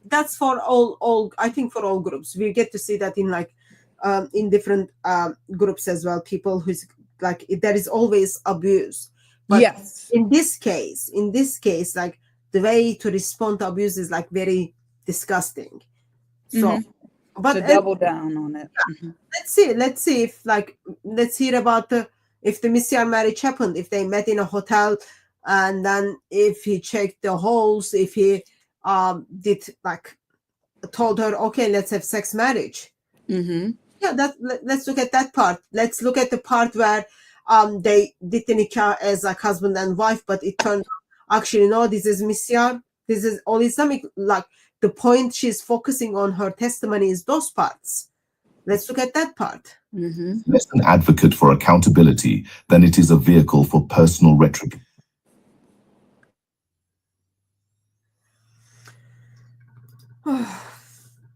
that's for all I think for all groups. We get to see that in like in different groups as well. People who's like, there is always abuse. But yes, in this case, like the way to respond to abuse is like very disgusting. So, but double down on it. Yeah. Let's see if like, let's hear about if the Misyar marriage happened, if they met in a hotel, and then if he checked the holes, if he did like told her, okay, let's have sex marriage. Yeah, let's look at that part. Let's look at the part where they did the nikah as like husband and wife, but it turned actually no, this is Misyar, this is all Islamic. Like the point she's focusing on her testimony is those parts. Let's look at that part. Less an advocate for accountability than it is a vehicle for personal retribution.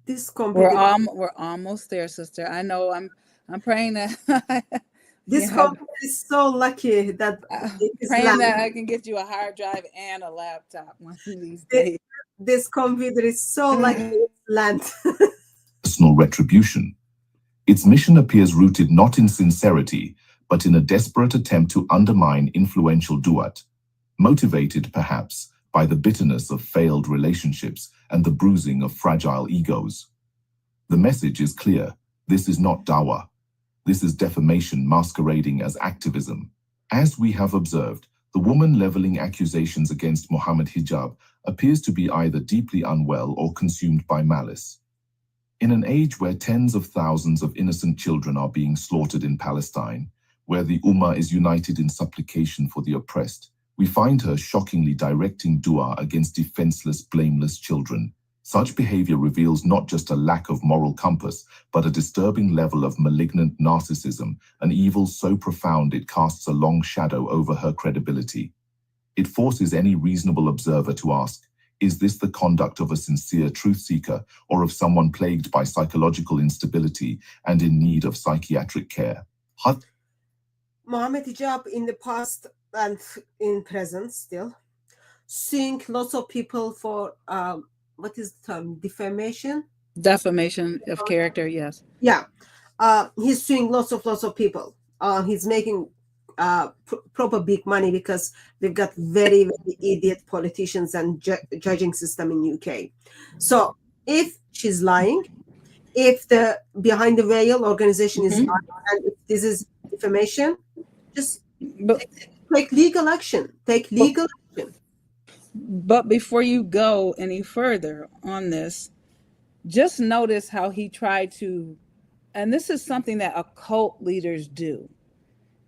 This we're almost there, sister. I know. I'm praying that. This computer is so lucky that praying that I can get you a hard drive and a laptop one of these days. This computer is so lucky it's land. Personal retribution. Its mission appears rooted not in sincerity, but in a desperate attempt to undermine influential duat. Motivated, perhaps, by the bitterness of failed relationships and the bruising of fragile egos. The message is clear. This is not Dawah. This is defamation masquerading as activism. As we have observed, the woman leveling accusations against Mohammed Hijab appears to be either deeply unwell or consumed by malice. In an age where tens of thousands of innocent children are being slaughtered in Palestine, where the Ummah is united in supplication for the oppressed, we find her shockingly directing dua against defenseless, blameless children. Such behavior reveals not just a lack of moral compass, but a disturbing level of malignant narcissism, an evil so profound it casts a long shadow over her credibility. It forces any reasonable observer to ask, is this the conduct of a sincere truth seeker or of someone plagued by psychological instability and in need of psychiatric care? Mohammed Hijab in the past and in present still suing lots of people for what is the term? Defamation? Defamation of character, yes. Yeah. He's suing lots of people. He's making proper big money because they've got very, very idiot politicians and judging system in UK. So if she's lying, if the behind the veil organization is lying, and if this is defamation, just take legal action. Take legal action. But before you go any further on this, just notice how he tried to, and this is something that occult leaders do.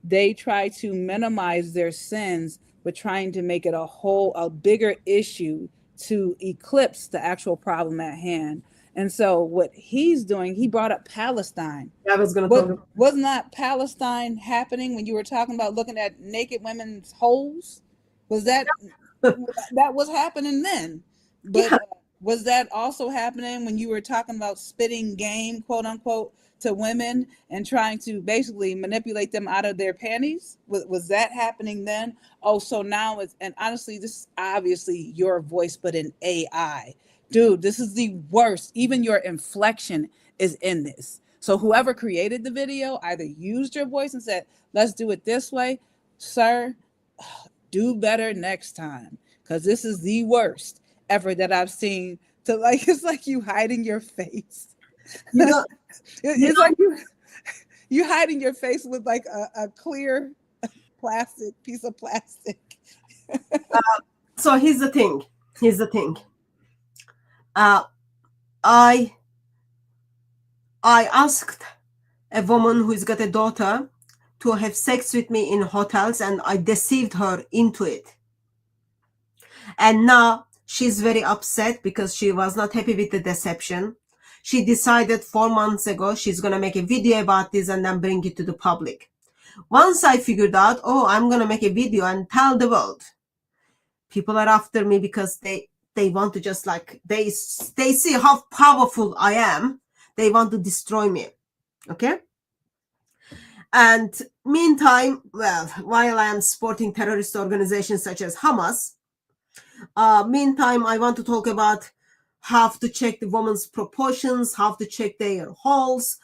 They try to minimize their sins, but trying to make it a bigger issue to eclipse the actual problem at hand. And so what he's doing, he brought up Palestine. I was going to talk about. Wasn't that Palestine happening when you were talking about looking at naked women's holes? Was that that was happening then? But was that also happening when you were talking about spitting game, quote unquote, to women and trying to basically manipulate them out of their panties? Was that happening then? Oh, so now it's, and honestly, this is obviously your voice, but in AI. Dude, this is the worst. Even your inflection is in this. So whoever created the video either used your voice and said, let's do it this way. Sir, do better next time, because this is the worst ever that I've seen. To like, it's like you hiding your face. It's like you hiding your face with like a clear piece of plastic. So here's the thing. I asked a woman who's got a daughter to have sex with me in hotels, and I deceived her into it. And now she's very upset because she was not happy with the deception. She decided 4 months ago she's going to make a video about this and then bring it to the public. Once I figured out, oh, I'm going to make a video and tell the world, people are after me because they want to just like, they see how powerful I am. They want to destroy me. Okay? And meantime, well, while I am supporting terrorist organizations such as Hamas, meantime, I want to talk about how to check the woman's proportions, how to check their holes,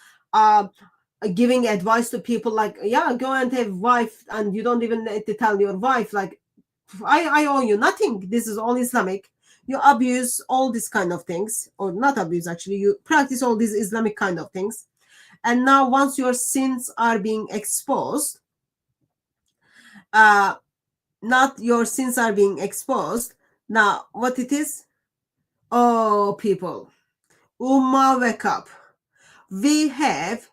giving advice to people like, yeah, go and have wife, and you don't even need to tell your wife, like, I owe you nothing. This is all Islamic. You abuse all these kind of things, or not abuse, actually, you practice all these Islamic kind of things. And now once your sins are being exposed, not your sins are being exposed, now what it is? Oh, people, Ummah, wake up. We have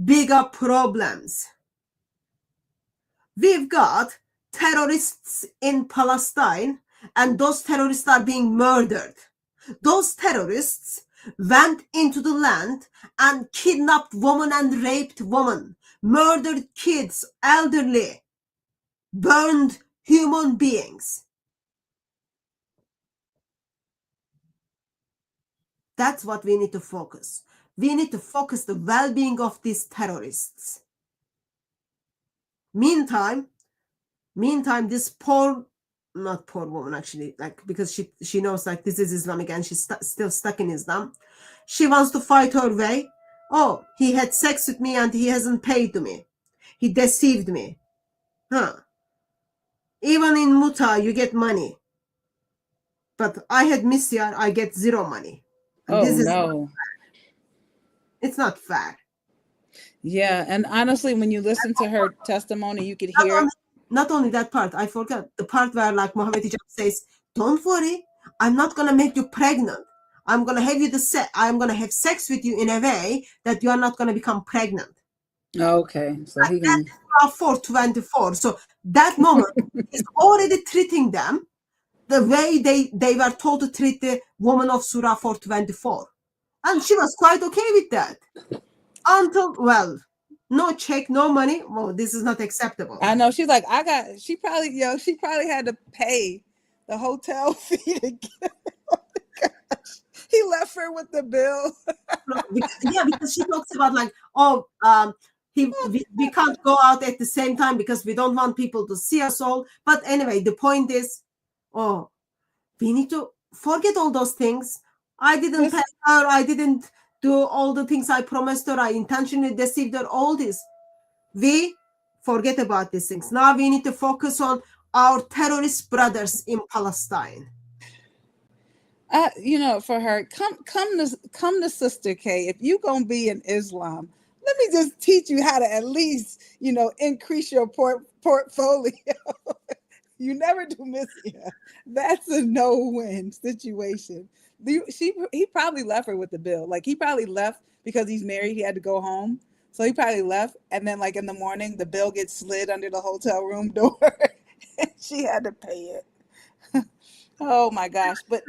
bigger problems. We've got terrorists in Palestine, and those terrorists are being murdered. Those terrorists went into the land and kidnapped women and raped women, murdered kids, elderly, burned human beings. That's what we need to focus. We need to focus the well-being of these terrorists. Meantime, this not poor woman, actually, like, because she knows like this is Islamic and she's still stuck in Islam. She wants to fight her way. Oh, he had sex with me and he hasn't paid to me. He deceived me. Even in Muta, you get money. but I had Misyar, I get zero money. And Oh this is no. it's not fair. Yeah, and honestly, when you listen to her testimony, you could Not hear. only, not only that part, I forgot the part where like Mohammed Hijab says, "Don't worry, I'm not gonna make you pregnant. I'm gonna have you I'm gonna have sex with you in a way that you are not gonna become pregnant." Okay, so he can. 4:24. So that moment is already treating them the way they were told to treat the woman of Surah 4:24, and she was quite okay with that until no check, no money. Well, this is not acceptable. I know she's like, she probably had to pay the hotel fee to get. Oh my gosh. He left her with the bill. Because she talks about like, we can't go out at the same time because we don't want people to see us all. But anyway, the point is, we need to forget all those things. I didn't pay her. I didn't do all the things I promised her. I intentionally deceived her. All this. We forget about these things. Now we need to focus on our terrorist brothers in Palestine. For her, come to Sister K. If you gonna be in Islam, let me just teach you how to at least, increase your portfolio. You never do Misyar. That's a no-win situation. He probably left her with the bill. Like he probably left because he's married. He had to go home, so he probably left. And then, like in the morning, the bill gets slid under the hotel room door, and she had to pay it. Oh my gosh! But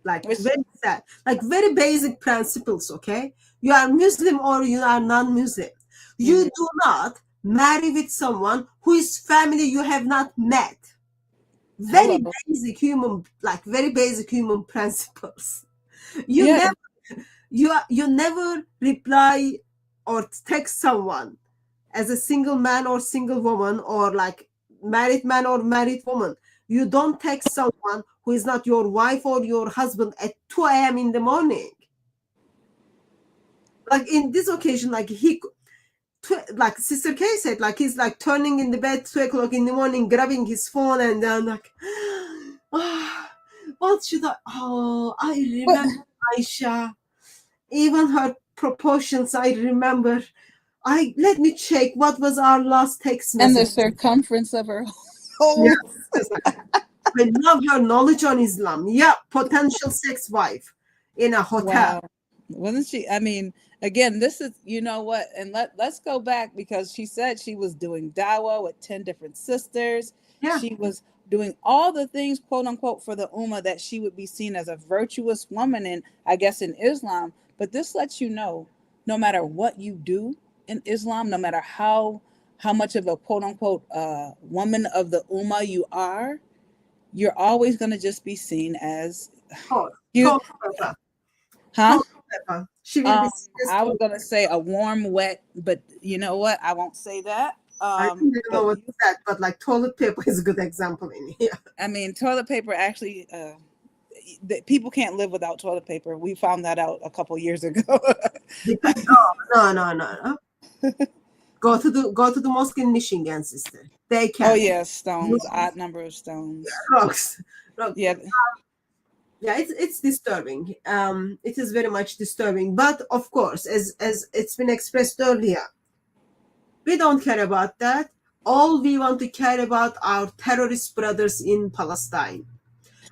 like very sad, like very basic principles. Okay, you are Muslim or you are non-Muslim. You do not marry with someone whose family you have not met. Very basic human principles. You never reply or text someone as a single man or single woman, or like married man or married woman. You don't text someone who is not your wife or your husband at 2 a.m. in the morning. Like in this occasion, like like Sister K said, like he's like turning in the bed 2 o'clock in the morning, grabbing his phone, and then like, what should I remember Aisha, even her proportions, I remember. Let me check what was our last text message. And the circumference of her home. Yes. I love her knowledge on Islam. Yeah, potential sex wife in a hotel. Wow. Wasn't she? I mean, again, this is, what, and let's go back, because she said she was doing Dawah with 10 different sisters. Yeah. She was doing all the things, quote unquote, for the Ummah that she would be seen as a virtuous woman in, I guess, in Islam. But this lets you know, no matter what you do in Islam, no matter how much of a quote unquote woman of the Ummah you are, you're always going to just be seen as She will I was going to say a warm, wet, but you know what? I won't say that. I don't know what's that, but like toilet paper is a good example in here. I mean, toilet paper actually, people can't live without toilet paper. We found that out a couple years ago. No. Go to the mosque in Michigan, sister. They can. Oh yeah, stones. Odd number of stones. Rocks. Yeah. Yeah, it's disturbing. It is very much disturbing. But of course, as it's been expressed earlier, we don't care about that. All we want to care about our terrorist brothers in Palestine.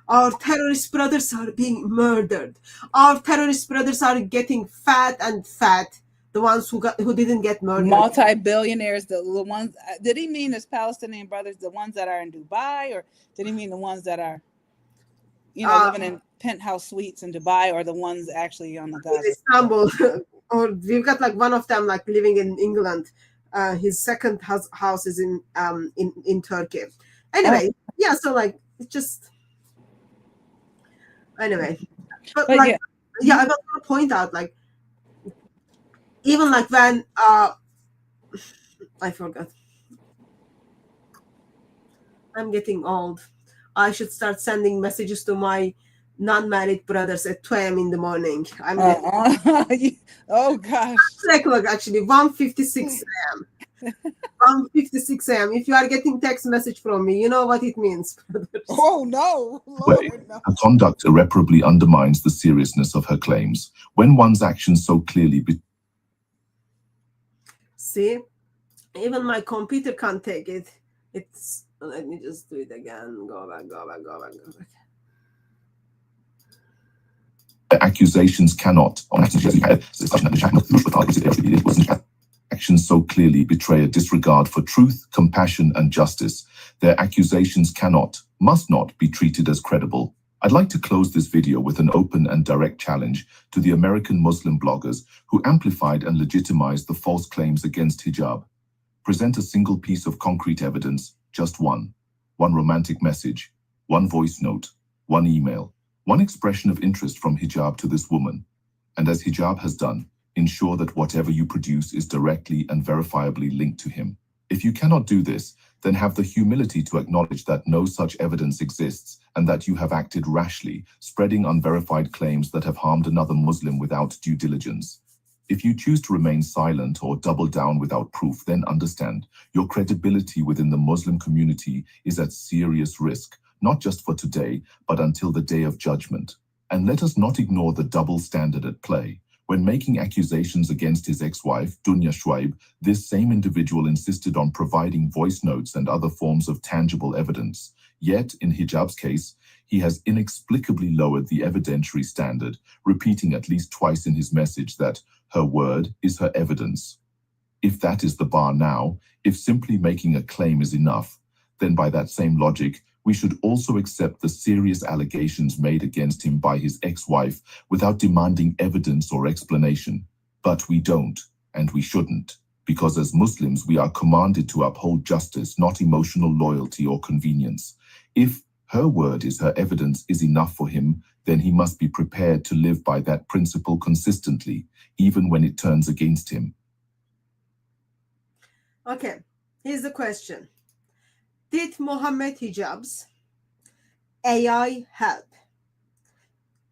Our terrorist brothers are being murdered. Our terrorist brothers are getting fat and fat. The ones who didn't get murdered. Multi-billionaires, the ones. Did he mean his Palestinian brothers, the ones that are in Dubai, or did he mean the ones that are, living in penthouse suites in Dubai, or the ones actually on the Gaza? In Istanbul, or we've got like one of them like living in England. His second house is in Turkey. Anyway, yeah. So like it's just anyway. But like, I want to point out like. Even like when I forgot. I'm getting old. I should start sending messages to my non-married brothers at 2 a.m. in the morning. Oh gosh. 3 o'clock actually, 1:56 a.m. I'm 56 a.m. If you are getting text message from me, you know what it means. Oh no, Lord, no. Her conduct irreparably undermines the seriousness of her claims. When one's actions so clearly See, even my computer can't take it. It's, let me just do it again. Go back. accusations cannot, actions so clearly betray a disregard for truth, compassion, and justice. Their accusations cannot, must not be treated as credible. I'd like to close this video with an open and direct challenge to the American Muslim bloggers who amplified and legitimized the false claims against hijab. Present a single piece of concrete evidence, just one romantic message, one voice note, one email, one expression of interest from hijab to this woman. And as hijab has done, ensure that whatever you produce is directly and verifiably linked to him. If you cannot do this, then have the humility to acknowledge that no such evidence exists and that you have acted rashly, spreading unverified claims that have harmed another Muslim without due diligence. If you choose to remain silent or double down without proof, then understand your credibility within the Muslim community is at serious risk, not just for today, but until the day of judgment. And let us not ignore the double standard at play. When making accusations against his ex-wife, Dunya Shwaib, this same individual insisted on providing voice notes and other forms of tangible evidence. Yet, in Hijab's case, he has inexplicably lowered the evidentiary standard, repeating at least twice in his message that her word is her evidence. If that is the bar now, if simply making a claim is enough, then by that same logic, we should also accept the serious allegations made against him by his ex-wife without demanding evidence or explanation. But we don't, and we shouldn't, because as Muslims we are commanded to uphold justice, not emotional loyalty or convenience. If her word is her evidence is enough for him, then he must be prepared to live by that principle consistently, even when it turns against him. Okay, here's the question. Did Mohammed Hijab's AI help?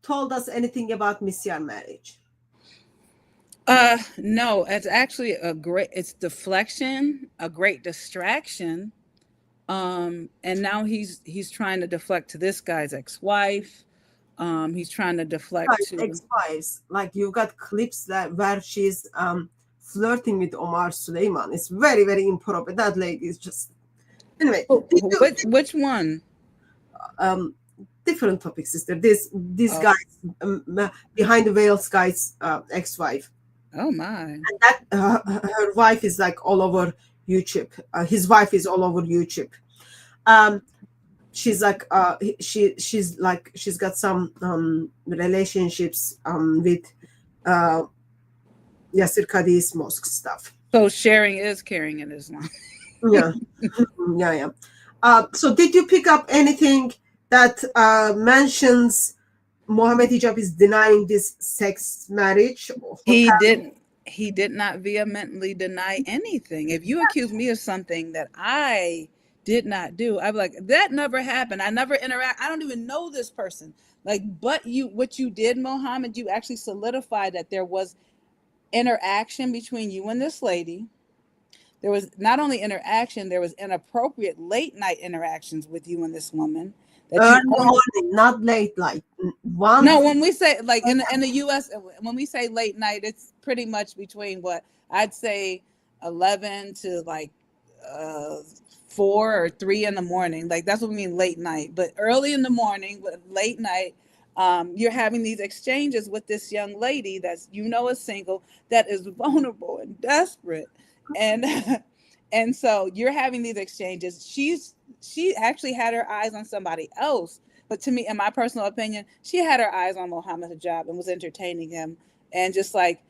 Told us anything about Misyar marriage? No, it's actually it's deflection, a great distraction. And now he's trying to deflect to this guy's ex-wife. He's trying to deflect to ex-wives. Like you got clips that where she's flirting with Omar Suleiman. It's very, very improper. That lady is just anyway. Which one? Different topic, sister. This guy's behind the veils guy's ex-wife. Oh my! And that her wife is like all over YouTube. His wife is all over YouTube. She's like she's got some relationships with Yasir Qadhi's mosque stuff. So sharing is caring in Islam. Yeah. So did you pick up anything that mentions Mohammed Hijab is denying this sex marriage? He did not vehemently deny anything. If you accuse me of something that I did not do, I'd be like, that never happened. I never interact. I don't even know this person. Like, but what you did, Mohammed, you actually solidified that there was interaction between you and this lady. There was not only interaction, there was inappropriate late night interactions with you and this woman. Early morning, not late night. No, when we say like in the US, when we say late night, it's pretty much between what I'd say 11 to like 4 or 3 in the morning. Like that's what we mean late night. But early in the morning, late night, you're having these exchanges with this young lady that's is single, that is vulnerable and desperate, and so you're having these exchanges. She actually had her eyes on somebody else, but to me, in my personal opinion, she had her eyes on Mohammed Hijab and was entertaining him, and just like,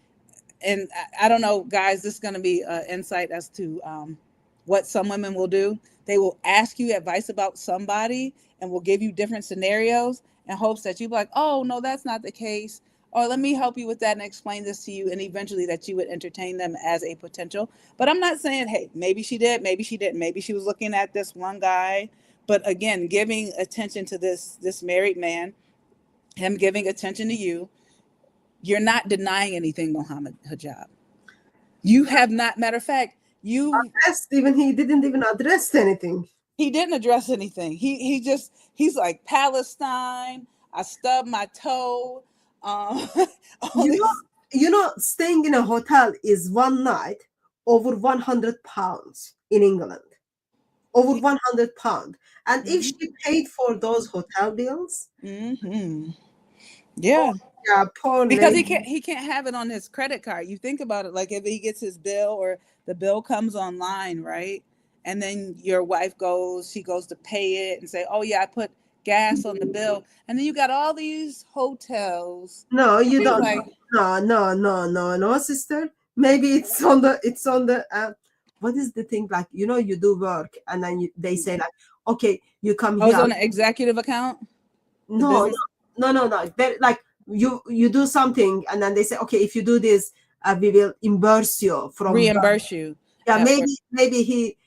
and I don't know, guys, this is going to be insight as to what some women will do. They will ask you advice about somebody and will give you different scenarios in hopes that you'll be like, oh, no, that's not the case. Or let me help you with that and explain this to you. And eventually that you would entertain them as a potential. But I'm not saying, hey, maybe she did, maybe she didn't. Maybe she was looking at this one guy. But again, giving attention to this married man, him giving attention to you, you're not denying anything, Mohammed Hijab. You have not, matter of fact, Even he didn't even address anything. He didn't address anything. He's like, Palestine, I stubbed my toe. You know, staying in a hotel is one night over 100 pounds in England. Over 100 pounds. And if she paid for those hotel bills, yeah, poor because lady. he can't have it on his credit card. You think about it, like if he gets his bill or the bill comes online, right? And then your wife goes to pay it and say, oh yeah, I put gas on the bill. And then you got all these hotels. No, you don't. Like, no, sister. Maybe it's on the what is the thing, like, you know, you do work and then they say like, okay, you come here. It's on an executive account? No. They're like, you do something and then they say, okay, if you do this, we will reimburse you. Yeah, maybe he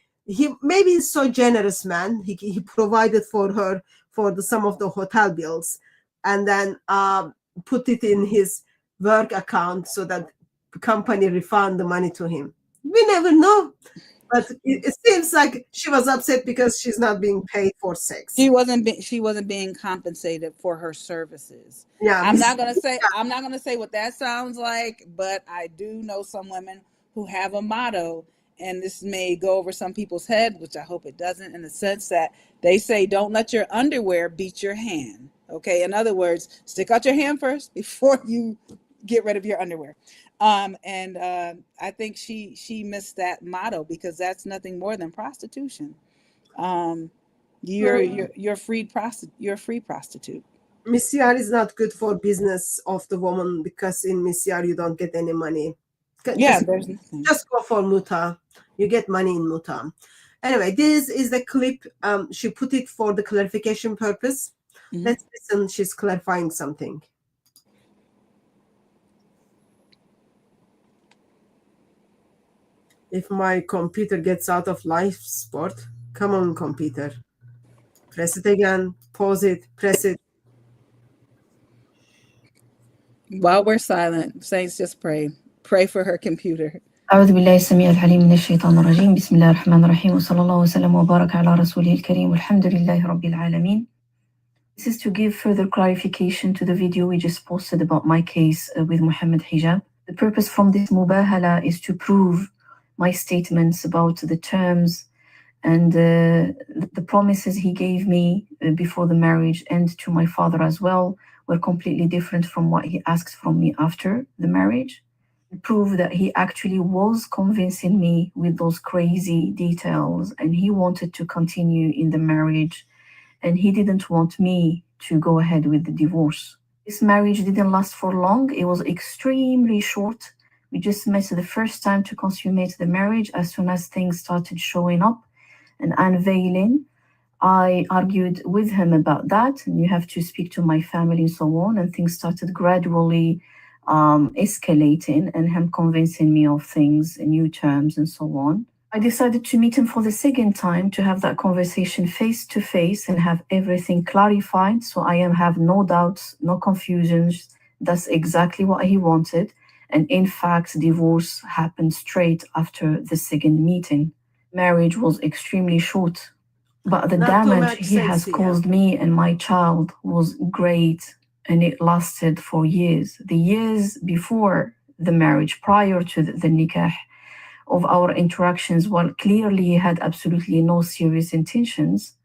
maybe he's so generous, man. He provided for her for some of the hotel bills and then put it in his work account so that the company refund the money to him. We never know. But it seems like she was upset because she's not being paid for sex. She wasn't being compensated for her services. Yeah, I'm not gonna say what that sounds like, but I do know some women who have a motto, and this may go over some people's head, which I hope it doesn't, in the sense that they say, "Don't let your underwear beat your hand." Okay, in other words, stick out your hand first before you get rid of your underwear. I think she missed that motto because that's nothing more than prostitution. You're a free prostitute. Misyar is not good for business of the woman because in Misyar you don't get any money. There's nothing. Just go for muta. You get money in muta. Anyway, this is the clip. She put it for the clarification purpose. Let's listen. She's clarifying something. If my computer gets out of life support, come on, computer. Press it again, pause it, press it. While we're silent, Saints, just pray. Pray for her computer. أعوذ بالله السميع العليم من الشيطان الرجيم بسم الله الرحمن الرحيم وصلى الله وسلم وبارك على رسوله الكريم والحمد لله رب العالمين. This is to give further clarification to the video we just posted about my case with Mohammed Hijab. The purpose from this mubahala is to prove my statements about the terms and the promises he gave me before the marriage and to my father as well were completely different from what he asked from me after the marriage. Prove that he actually was convincing me with those crazy details and he wanted to continue in the marriage and he didn't want me to go ahead with the divorce. This marriage didn't last for long. It was extremely short. We just met the first time to consummate the marriage. As soon as things started showing up and unveiling, I argued with him about that. And you have to speak to my family and so on. And things started gradually escalating and him convincing me of things, new terms and so on. I decided to meet him for the second time to have that conversation face to face and have everything clarified. So I have no doubts, no confusions. That's exactly what he wanted. And in fact, divorce happened straight after the second meeting. Marriage was extremely short, but the damage he has caused me and my child was great. And it lasted for years. The years before the marriage, prior to the nikah, of our interactions, well, clearly he had absolutely no serious intentions.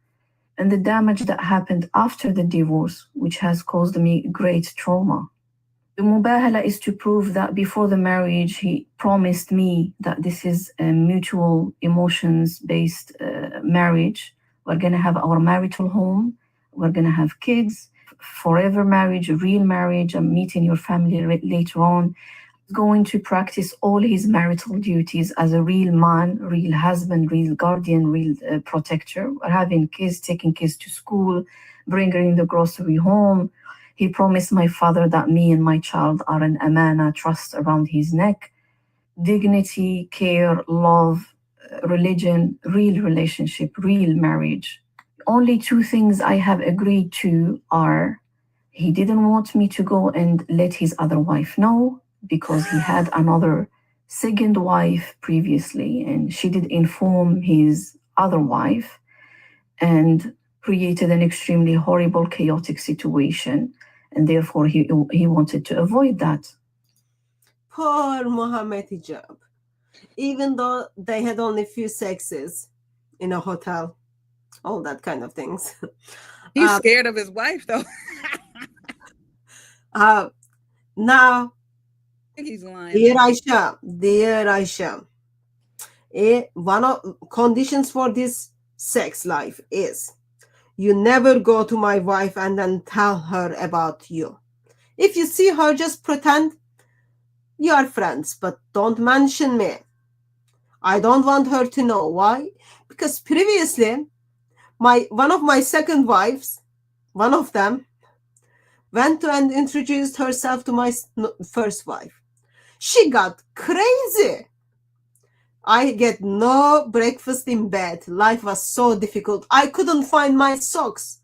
And the damage that happened after the divorce, which has caused me great trauma. The mubahala is to prove that before the marriage, he promised me that this is a mutual emotions-based marriage. We're going to have our marital home. We're going to have kids. Forever marriage, a real marriage. I'm meeting your family later on. Going to practice all his marital duties as a real man, real husband, real guardian, real protector. We're having kids, taking kids to school, bringing the grocery home. He promised my father that me and my child are an amana, trust around his neck. Dignity, care, love, religion, real relationship, real marriage. Only two things I have agreed to are he didn't want me to go and let his other wife know because he had another second wife previously, and she did inform his other wife and created an extremely horrible, chaotic situation. And therefore, he wanted to avoid that. Poor Mohammed Hijab. Even though they had only few sexes in a hotel, all that kind of things. He's scared of his wife, though. Now, He's lying. dear Aisha, one of conditions for this sex life is you never go to my wife and then tell her about you. If you see her, just pretend you are friends, but don't mention me. I don't want her to know. Why? Because previously, one of my second wives, one of them, went to and introduced herself to my first wife. She got crazy. I get no breakfast in bed. Life was so difficult. I couldn't find my socks.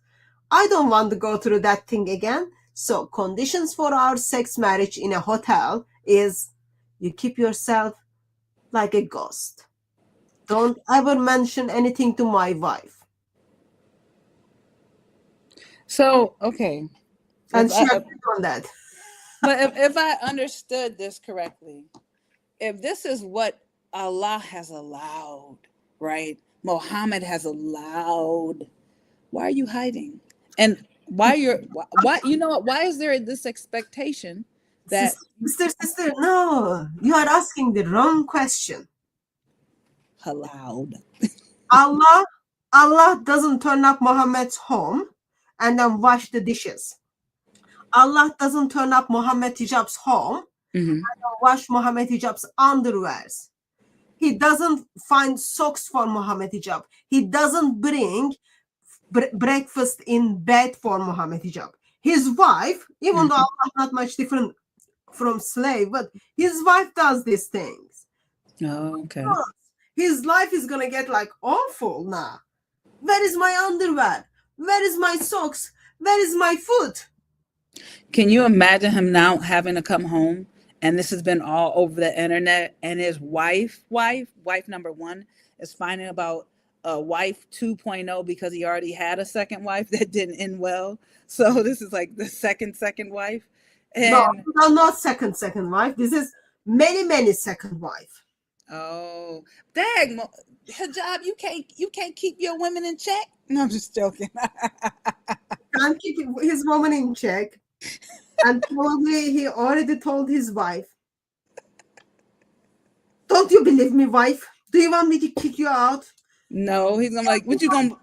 I don't want to go through that thing again. So conditions for our sex marriage in a hotel is you keep yourself like a ghost. Don't ever mention anything to my wife. So, okay. And she agreed on that. But if I understood this correctly, if this is what Allah has allowed, right? Muhammad has allowed, why are you hiding? And why you know what, why is there this expectation that sister, no, you are asking the wrong question. Allowed. Allah doesn't turn up Muhammad's home and then wash the dishes. Allah doesn't turn up Mohammed Hijab's home and wash Mohammed Hijab's underwears. He doesn't find socks for Mohammed Hijab. He doesn't bring breakfast in bed for Mohammed Hijab. His wife, even though Allah is not much different from slave, but his wife does these things. Oh, okay. His life is gonna get like awful now. Where is my underwear? Where is my socks? Where is my food? Can you imagine him now having to come home, and this has been all over the internet, and his wife number one is finding about wife 2.0 because he already had a second wife that didn't end well. So this is like the second wife. And no, not second wife. This is many second wife. Oh, dang, Hijab, you can't keep your women in check. No, I'm just joking. Can't keep his woman in check. And probably he already told his wife, don't you believe me, wife? Do you want me to kick you out? No, he's gonna like, what you gonna?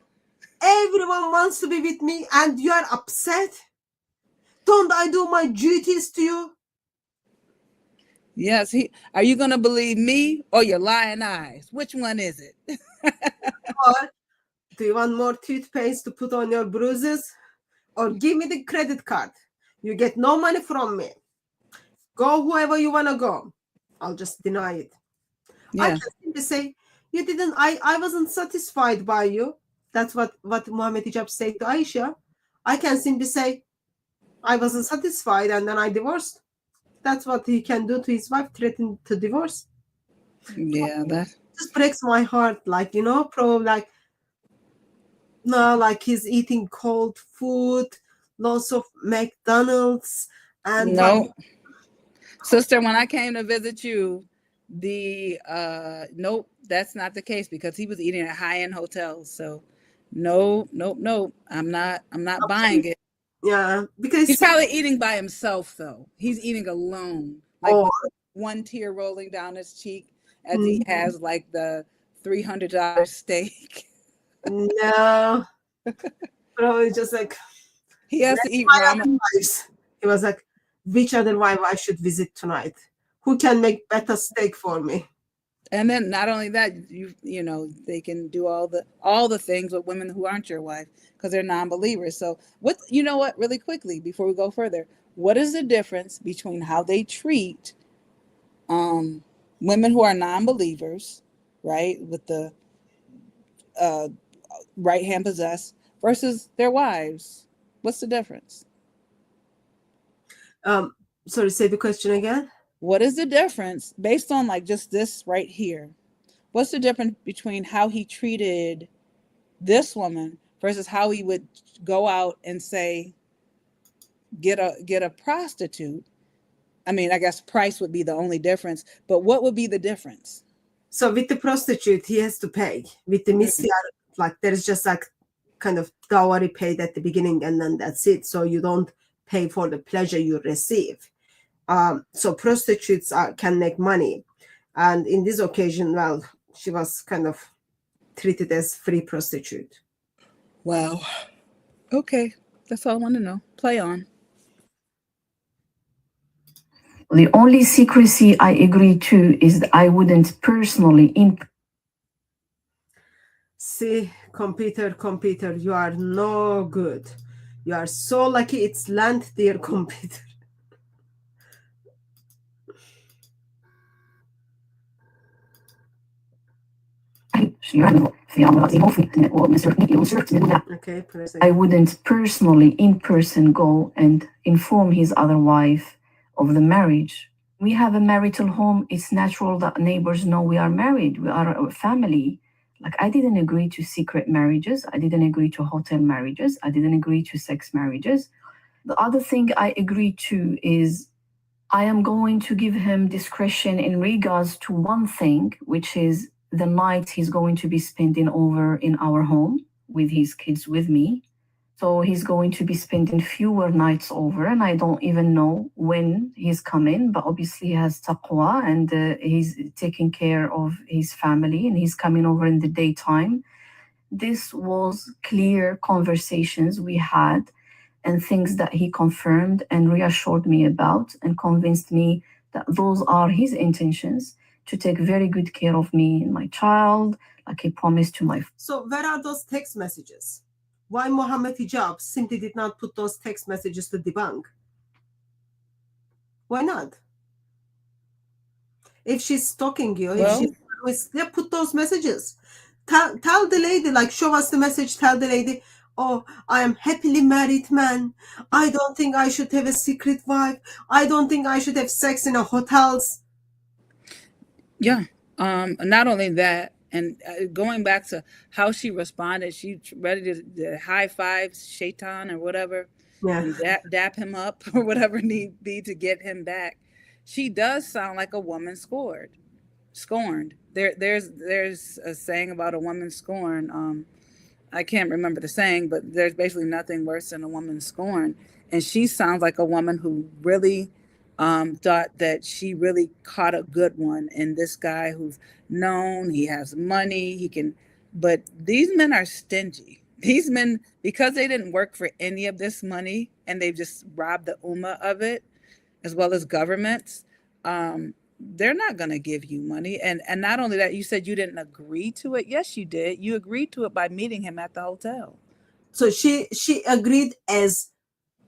Everyone wants to be with me and you are upset. Don't I do my duties to you? Yes, are you gonna believe me or your lying eyes? Which one is it? Or do you want more toothpaste to put on your bruises? Or give me the credit card. You get no money from me. Go whoever you want to go. I'll just deny it. Yeah. I can simply say, you didn't, I wasn't satisfied by you. That's what Mohammed Hijab said to Aisha. I can simply say, I wasn't satisfied and then I divorced. That's what he can do to his wife, threaten to divorce. Yeah, that just breaks my heart. Like, you know, probably like, no, like he's eating cold food, lots of McDonald's, and no, sister. When I came to visit you, nope, that's not the case because he was eating at high-end hotels. So, nope. I'm not buying it. Yeah, because he's probably eating by himself though. He's eating alone, like with one tear rolling down his cheek as he has like the $300 steak. No, probably just like he has to eat ramen. He was like, which other wife I should visit tonight? Who can make better steak for me? And then not only that, you know, they can do all the things with women who aren't your wife because they're non-believers. So you know what, really quickly before we go further, what is the difference between how they treat women who are non-believers, right, with the right hand possessed versus their wives? What's the difference? Sorry, say the question again. what is the difference based on like just this right here? What's the difference between how he treated this woman versus how he would go out and say, get a prostitute? I mean, I guess price would be the only difference, but what would be the difference? So with the prostitute, he has to pay. With the Misyar, like there's just like kind of dowry paid at the beginning and then that's it. So you don't pay for the pleasure you receive. So prostitutes can make money. And in this occasion, well, she was kind of treated as free prostitute. Wow. Okay. That's all I want to know. Play on. The only secrecy I agree to is that I wouldn't personally See, computer, you are no good. You are so lucky it's land, dear computer. Okay, I wouldn't personally in person go and inform his other wife of the marriage. We have a marital home. It's natural that neighbors know we are married. We are a family. Like, I didn't agree to secret marriages. I didn't agree to hotel marriages. I didn't agree to sex marriages. The other thing I agreed to is I am going to give him discretion in regards to one thing, which is the night he's going to be spending over in our home with his kids with me. So he's going to be spending fewer nights over, and I don't even know when he's coming, but obviously he has taqwa and he's taking care of his family and he's coming over in the daytime. This was clear conversations we had and things that he confirmed and reassured me about and convinced me that those are his intentions, to take very good care of me and my child, like he promised to my... So where are those text messages? Why Mohammed Hijab simply did not put those text messages to debunk? Why not? If she's stalking you, if she's put those messages. Tell the lady, like, show us the message, tell the lady, oh, I am happily married man. I don't think I should have a secret wife. I don't think I should have sex in a hotels. Yeah. Not only that, and going back to how she responded, she ready to high five Shaitan or whatever, and dap him up or whatever need be to get him back. She does sound like a woman scorned. There's a saying about a woman scorned. I can't remember the saying, but there's basically nothing worse than a woman scorned. And she sounds like a woman who really thought that she really caught a good one in this guy who's known, he has money, he can, but these men are stingy. These men, because they didn't work for any of this money and they've just robbed the ummah of it, as well as governments, they're not going to give you money. And not only that, you said you didn't agree to it. Yes, you did. You agreed to it by meeting him at the hotel. So she agreed as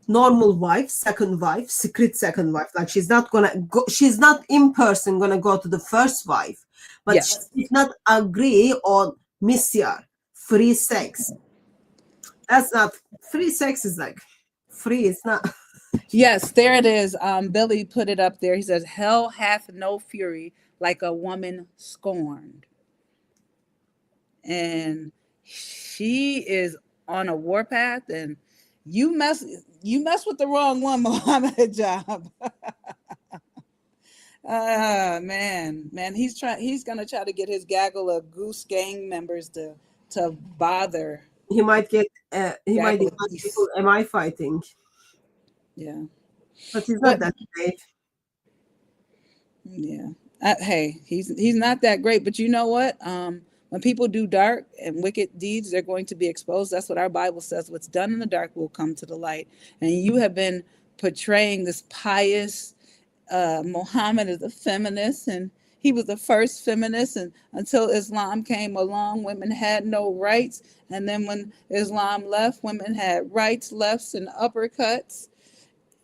normal wife, second wife, secret second wife. Like, she's not gonna go, she's not in person gonna go to the first wife, but she did not agree on Misyar, free sex. That's not free sex, is like free, it's not. Yes, there it is. Billy put it up there. He says, hell hath no fury like a woman scorned. And she is on a warpath, and you mess with the wrong one, Mohammed Hijab. Man, he's gonna try to get his gaggle of goose gang members to bother. He might get might get people MI fighting. Yeah, but he's not that great. Yeah, hey, he's not that great. But you know what? When people do dark and wicked deeds, they're going to be exposed. That's what our Bible says. What's done in the dark will come to the light. And you have been portraying this pious Muhammad as a feminist, and he was the first feminist. And until Islam came along, women had no rights. And then when Islam left, women had rights, lefts, and uppercuts,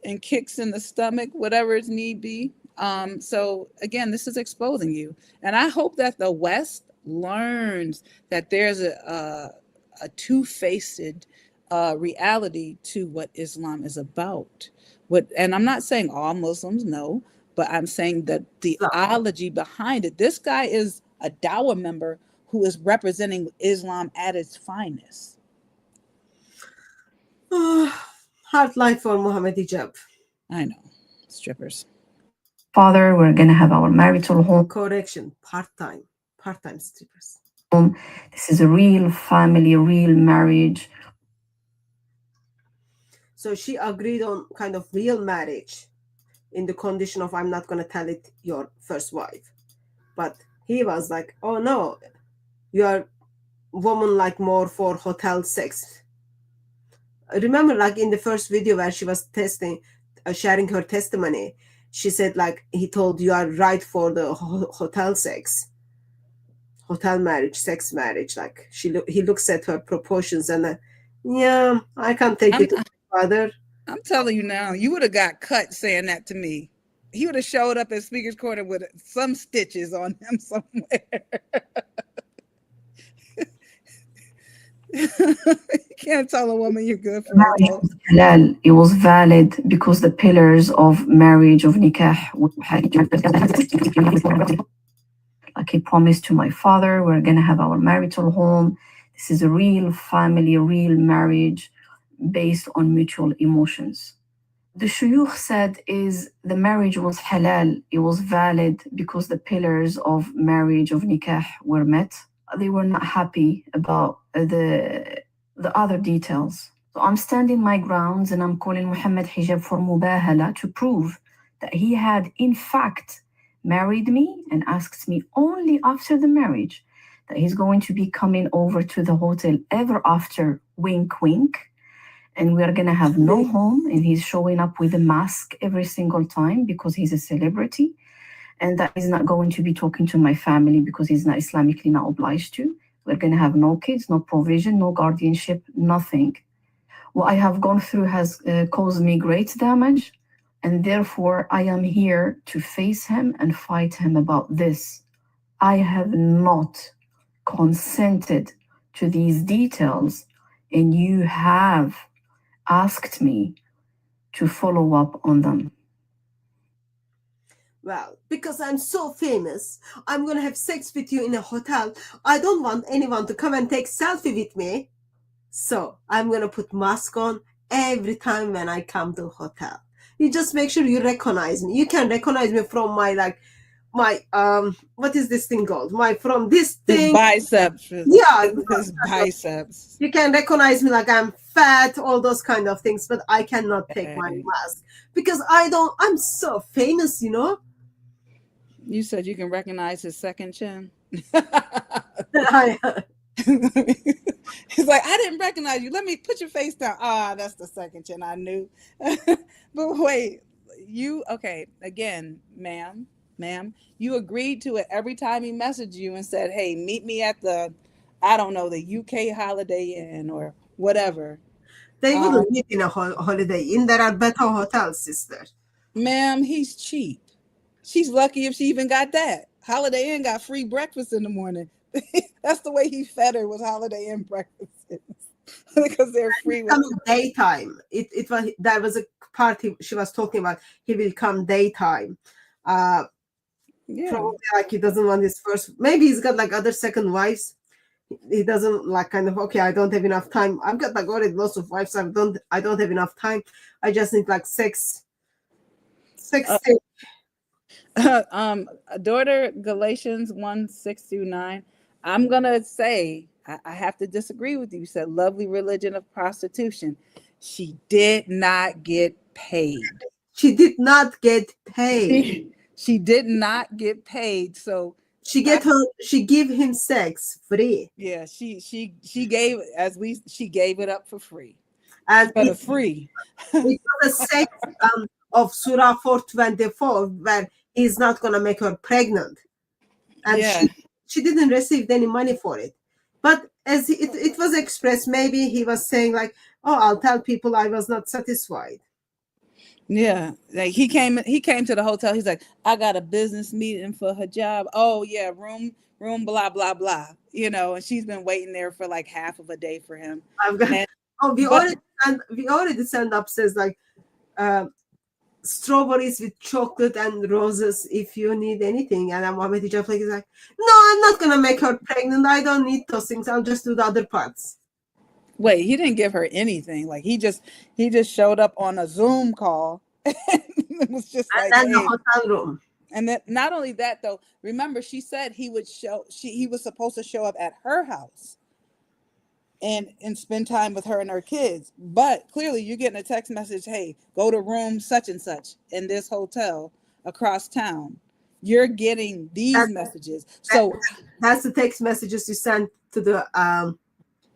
and kicks in the stomach, whatever it need be. So again, this is exposing you. And I hope that the West learns that there's a two-faced reality to what Islam is about. And I'm not saying all Muslims, no, but I'm saying the theology behind it. This guy is a Dawah member who is representing Islam at its finest. Hard life for Mohammed Hijab. I know. Strippers. Father, we're going to have our marital home. Correction, part-time strippers. This is a real family, real marriage. So she agreed on kind of real marriage in the condition of I'm not going to tell it your first wife. But he was like, oh no, you are woman like more for hotel sex. Remember, like in the first video where she was sharing her testimony, she said like he told you are right for the hotel sex, hotel marriage, sex marriage. Like he looks at her proportions and yeah, I can't take it further. I'm telling you now, you would have got cut saying that to me. He would have showed up at Speaker's Corner with some stitches on him somewhere. You can't tell a woman you're good for marriage was halal. It was valid because the pillars of marriage, of nikah, like he promised to my father, we're going to have our marital home. This is a real family, real marriage based on mutual emotions. The shuyukh said is the marriage was halal. It was valid because the pillars of marriage, of nikah, were met. They were not happy about the other details. So I'm standing my grounds and I'm calling Mohammed Hijab for mubahala to prove that he had in fact married me and asked me only after the marriage that he's going to be coming over to the hotel ever after, wink wink, and we're going to have no home, and he's showing up with a mask every single time because he's a celebrity, and that he's not going to be talking to my family because he's not Islamically not obliged to. We're going to have no kids, no provision, no guardianship, nothing. What I have gone through has caused me great damage, and therefore I am here to face him and fight him about this. I have not consented to these details, and you have asked me to follow up on them. Well, because I'm so famous, I'm going to have sex with you in a hotel. I don't want anyone to come and take selfie with me. So I'm going to put mask on every time when I come to a hotel. You just make sure you recognize me. You can recognize me from my what is this thing called? From this thing. Biceps. Yeah. His biceps. You can recognize me like I'm fat, all those kind of things, but I cannot take my mask because I'm so famous, you know. You said you can recognize his second chin. He's like, I didn't recognize you. Let me put your face down. That's the second chin I knew. But wait, again, ma'am, you agreed to it every time he messaged you and said, hey, meet me at the UK Holiday Inn or whatever. They wouldn't meet in a Holiday Inn. There are better hotels, sister. Ma'am, he's cheap. She's lucky if she even got that. Holiday Inn got free breakfast in the morning. That's the way he fed her, was Holiday Inn breakfast. Because they're free. Daytime. There was a party she was talking about. He will come daytime. Probably like he doesn't want his first. Maybe he's got like other second wives. He doesn't like kind of I don't have enough time. I've got like already lots of wives. I don't have enough time. I just need like sex. Daughter, Galatians 1:6-9. I'm gonna say I have to disagree with you. You said lovely religion of prostitution. She did not get paid. She did not get paid. She did not get paid. So she gave him sex free. Yeah, she gave she gave it up for free. And it's free. It was a sex of Surah 424 where he's not gonna make her pregnant. And she didn't receive any money for it. But as it was expressed, maybe he was saying like, oh, I'll tell people I was not satisfied. Yeah, like he came to the hotel. He's like, I got a business meeting for Hijab. Oh yeah, room, blah blah blah. You know, and she's been waiting there for like half of a day for him. We already send upstairs like strawberries with chocolate and roses if you need anything. And then Mohammed Hijab is like, no, I'm not gonna make her pregnant. I don't need those things. I'll just do the other parts. Wait, he didn't give her anything. Like he just showed up on a Zoom call. It was just And like, then the hey. hotel room. And then not only that though, remember she said he was supposed to show up at her house and spend time with her and her kids. But clearly you're getting a text message, hey, go to room such and such in this hotel across town. You're getting these messages. So that's the text messages you send to the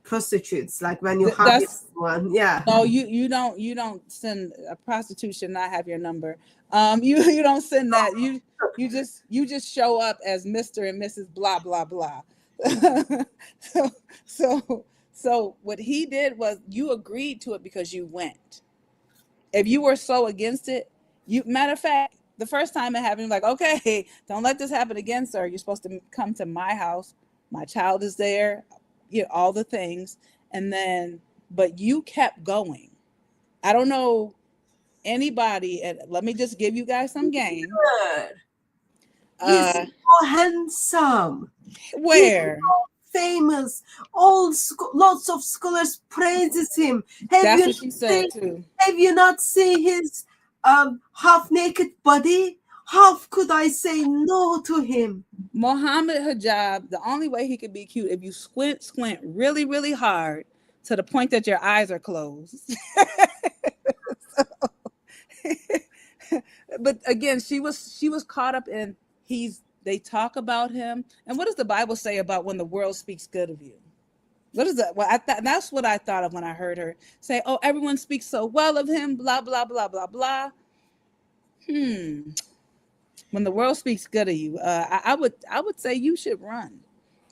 prostitutes, like when you have this one. Yeah. No, you don't send a prostitute should not have your number. You don't send that. You just show up as Mr. and Mrs. blah blah blah. So what he did was you agreed to it because you went. If you were so against it, matter of fact, the first time it happened, like, okay, don't let this happen again, sir. You're supposed to come to my house. My child is there, all the things. And then, but you kept going. I don't know anybody, and let me just give you guys some game. He's so handsome. Where? He's so famous. Lots of scholars praises him. That's what she said too. Have you not seen his half-naked body? How could I say no to him? Mohammed Hijab, the only way he could be cute if you squint really, really hard to the point that your eyes are closed. But again, she was caught up in they talk about him. And what does the Bible say about when the world speaks good of you? What is that? Well, that's what I thought of when I heard her say, oh, everyone speaks so well of him, blah, blah, blah, blah, blah. When the world speaks good of you, I would say you should run.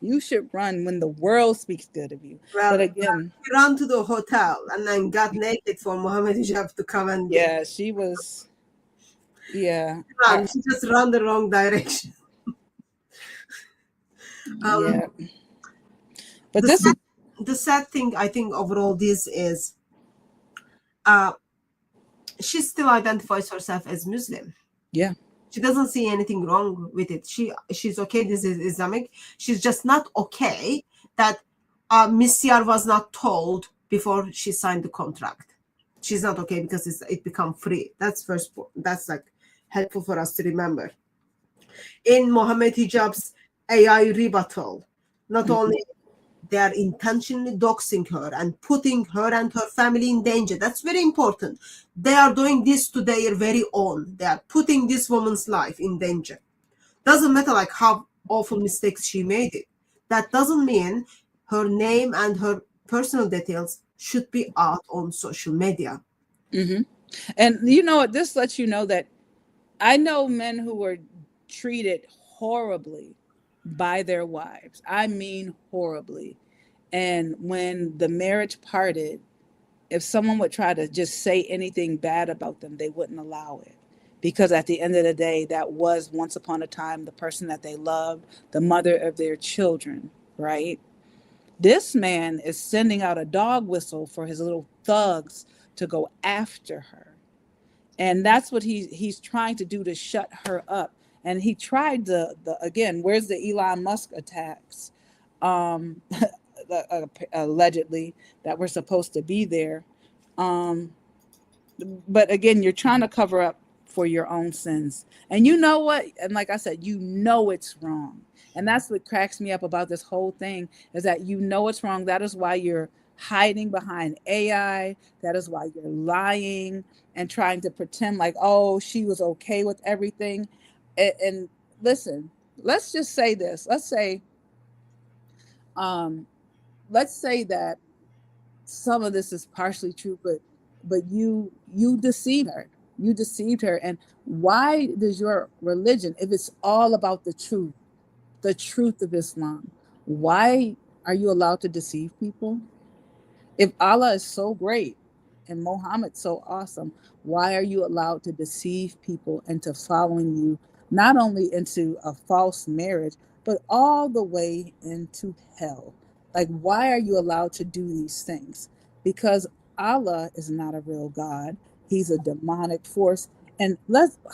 You should run when the world speaks good of you. Well, but again, he ran to the hotel and then got naked for Mohammed Hijab to come and she was. Yeah, she just ran the wrong direction. But the sad thing, I think, overall, this is she still identifies herself as Muslim. Yeah. She doesn't see anything wrong with it. She's okay. This is Islamic. She's just not okay that Misyar was not told before she signed the contract. She's not okay because it become free. That's like helpful for us to remember. In Mohammed Hijab's AI rebuttal, not only they are intentionally doxing her and putting her and her family in danger. That's very important. They are doing this to their very own. They are putting this woman's life in danger. Doesn't matter like how awful mistakes she made it. That doesn't mean her name and her personal details should be out on social media. Mm-hmm. And you know what? This lets you know that I know men who were treated horribly by their wives. I mean horribly. And when the marriage parted, if someone would try to just say anything bad about them, they wouldn't allow it. Because at the end of the day, that was once upon a time the person that they loved, the mother of their children, right? This man is sending out a dog whistle for his little thugs to go after her. And that's what he's trying to do to shut her up. And he tried again, where's the Elon Musk attacks? Allegedly that were supposed to be there. But again, you're trying to cover up for your own sins. And you know what? And like I said, it's wrong. And that's what cracks me up about this whole thing is that it's wrong. That is why you're hiding behind AI. That is why you're lying and trying to pretend like, oh, she was okay with everything. And listen, let's just say this. Let's say that some of this is partially true, but you deceived her. You deceived her. And why does your religion, if it's all about the truth of Islam, why are you allowed to deceive people? If Allah is so great and Muhammad so awesome, why are you allowed to deceive people into following you, not only into a false marriage, but all the way into hell? Like, why are you allowed to do these things? Because Allah is not a real God. He's a demonic force. And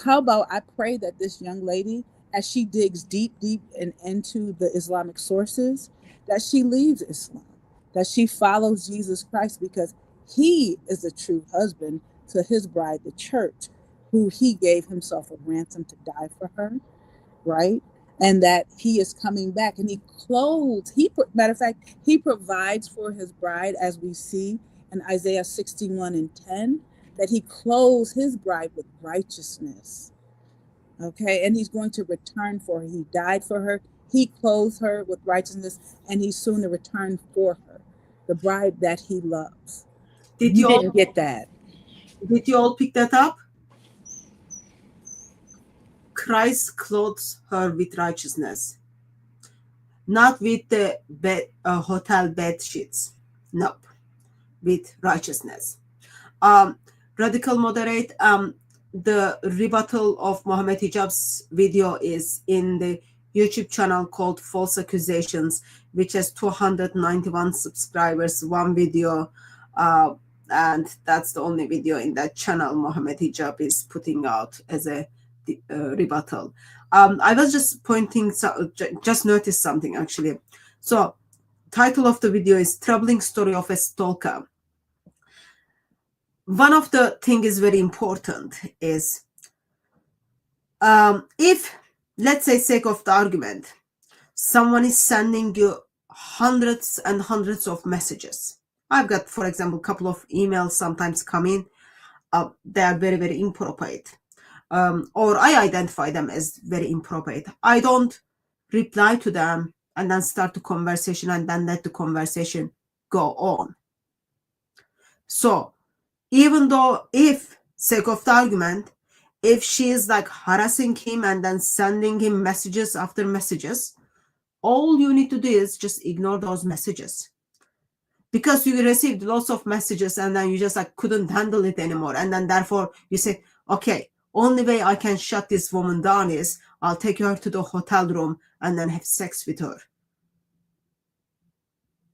how about I pray that this young lady, as she digs deep and into the Islamic sources, that she leaves Islam, that she follows Jesus Christ, because he is a true husband to his bride, the church, who he gave himself a ransom to die for her, right? And that he is coming back, and he clothes, matter of fact, he provides for his bride, as we see in Isaiah 61:10, that he clothes his bride with righteousness. Okay, and he's going to return for her. He died for her. He clothes her with righteousness, and he's soon to return for her, the bride that he loves. Did you didn't get that? Did you all pick that up? Christ clothes her with righteousness, not with the hotel bed sheets. Nope, with righteousness. Radical moderate. The rebuttal of Mohammed Hijab's video is in the YouTube channel called False Accusations, which has 291 subscribers, one video, and that's the only video in that channel Mohammed Hijab is putting out as a rebuttal. I was just just noticed something actually. So, title of the video is Troubling Story of a Stalker. One of the things is very important is if, let's say, sake of the argument, someone is sending you hundreds and hundreds of messages. I've got, for example, a couple of emails sometimes come in. They are very, very inappropriate. Or I identify them as very inappropriate. I don't reply to them and then start the conversation and then let the conversation go on. So, even though, if, sake of the argument, if she is like harassing him and then sending him messages after messages, all you need to do is just ignore those messages. Because you received lots of messages and then you just like couldn't handle it anymore. And then therefore you say, okay, only way I can shut this woman down is I'll take her to the hotel room and then have sex with her.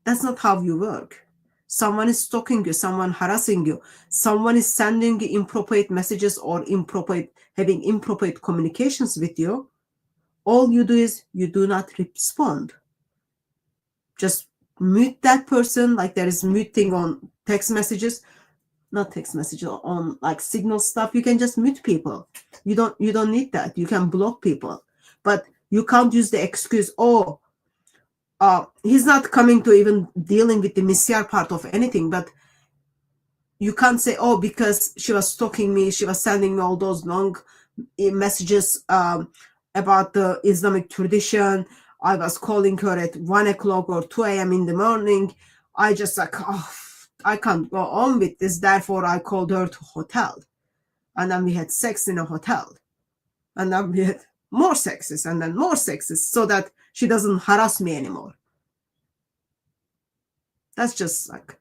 That's not how you work. Someone is stalking you, someone harassing you, someone is sending you inappropriate messages or having inappropriate communications with you. All you do is you do not respond. Just mute that person, like there is muting on text messages, not text messages, on like signal stuff. You can just mute people. You don't need that. You can block people, but you can't use the excuse, oh, he's not coming to even dealing with the Misyar part of anything, but you can't say, oh, because she was stalking me, she was sending me all those long messages about the Islamic tradition. I was calling her at 1 o'clock or 2 a.m. in the morning. I just like, oh, I can't go on with this. Therefore, I called her to hotel. And then we had sex in a hotel. And then we had more sexes and then more sexes so that she doesn't harass me anymore. That's just like.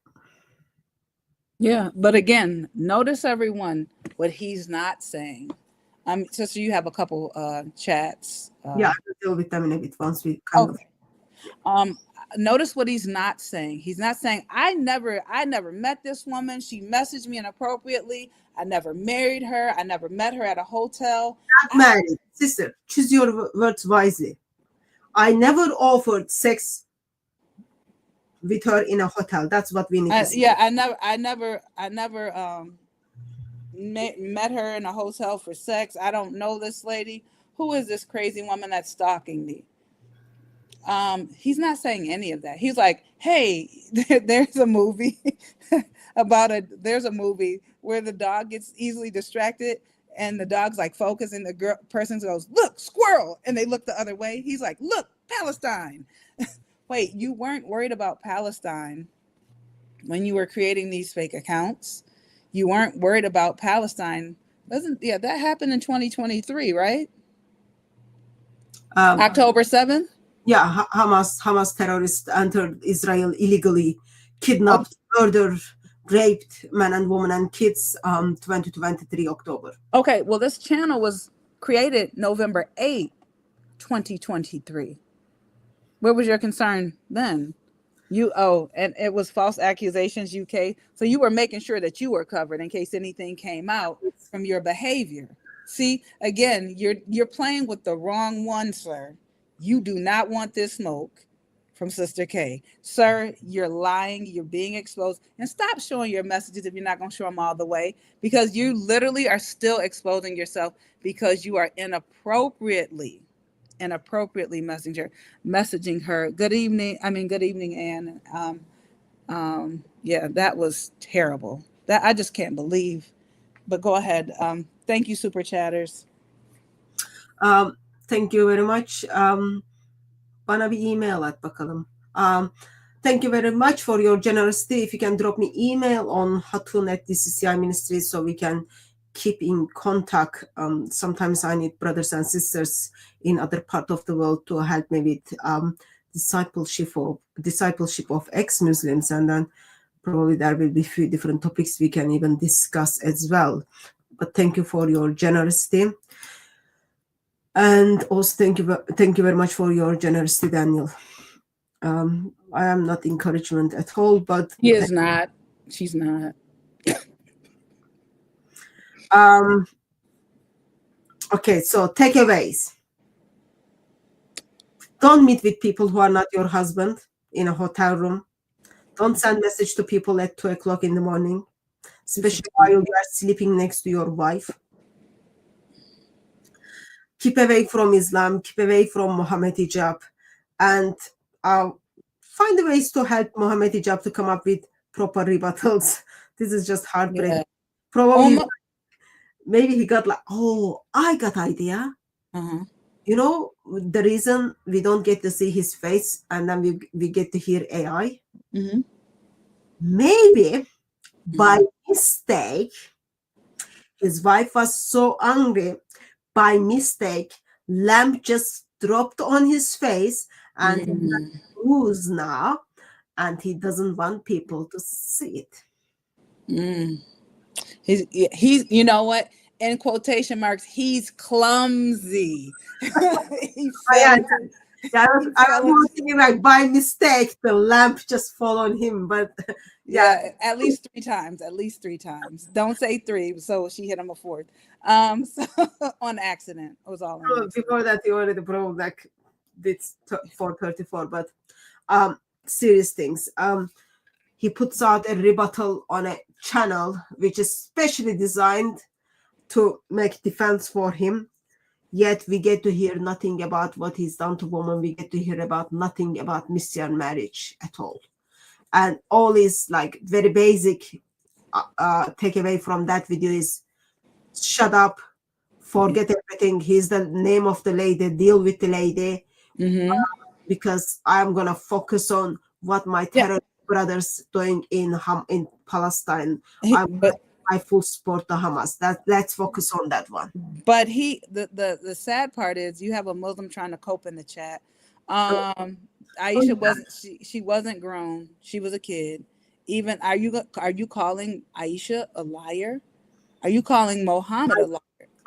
Yeah, but again, notice everyone what he's not saying. Sister, you have a couple chats. Yeah, I will deal with them in a bit once we kind of. Notice what he's not saying. He's not saying, I never met this woman. She messaged me inappropriately. I never married her. I never met her at a hotel. Not married. Sister, choose your words wisely. I never offered sex with her in a hotel. That's what we need to see. Yeah, I never met her in a hotel for sex. I don't know this lady. Who is this crazy woman that's stalking me? He's not saying any of that. He's like, hey, there's a movie there's a movie where the dog gets easily distracted and the dog's like focused and the person goes, look, squirrel. And they look the other way. He's like, look, Palestine. Wait, you weren't worried about Palestine when you were creating these fake accounts? You weren't worried about Palestine. That happened in 2023, right? October 7th? Yeah, Hamas terrorists entered Israel illegally, kidnapped, murdered, raped men and women and kids 2023 October. Okay, well, this channel was created November 8th, 2023. Where was your concern then? And it was False Accusations UK. So you were making sure that you were covered in case anything came out from your behavior. See, again, you're playing with the wrong one, sir. You do not want this smoke from Sister K. Sir, you're lying, you're being exposed, and stop showing your messages if you're not going to show them all the way, because you literally are still exposing yourself because you are inappropriately messaging her. Good evening, Ann. Yeah, that was terrible. That I just can't believe. But go ahead. Thank you, Super Chatters. Thank you very much. Bana bir email at bakalım. Thank you very much for your generosity. If you can drop me email on Hatun at DCCI Ministries so we can keep in contact. Sometimes I need brothers and sisters in other part of the world to help me with discipleship of ex-Muslims, and then probably there will be a few different topics we can even discuss as well. But thank you for your generosity. And also thank you very much for your generosity, Daniel. I am not encouragement at all, but he is not. She's not. Okay, so takeaways. Don't meet with people who are not your husband in a hotel room. Don't send message to people at 2 o'clock in the morning, especially while you are sleeping next to your wife. Keep away from Islam, keep away from Mohammed Hijab, and find ways to help Mohammed Hijab to come up with proper rebuttals. This is just heartbreaking. Yeah. Probably, maybe he got like, oh, I got idea. You know, the reason we don't get to see his face and then we get to hear AI? Maybe by mistake, his wife was so angry, by mistake, lamp just dropped on his face and he's bruised now, and he doesn't want people to see it. He's you know what? In quotation marks, he's clumsy. I was thinking like by mistake the lamp just fall on him, but yeah, at least 3 times. At least 3 times. Don't say 3, so she hit him a 4th. So on accident. It was all on accident. Before that, he already broke like it's 434, but serious things. He puts out a rebuttal on a channel which is specially designed to make defense for him, yet we get to hear nothing about what he's done to women. We get to hear about nothing about Misyar marriage at all, and all is like very basic takeaway from that video is shut up, forget everything. He's the name of the lady, deal with the lady, because I'm gonna focus on what my terrorist brothers doing in Palestine. I full support the Hamas. Let's focus on that one. But the sad part is you have a Muslim trying to cope in the chat. Aisha wasn't grown. She was a kid. Even are you calling Aisha a liar? Are you calling Mohammed a liar?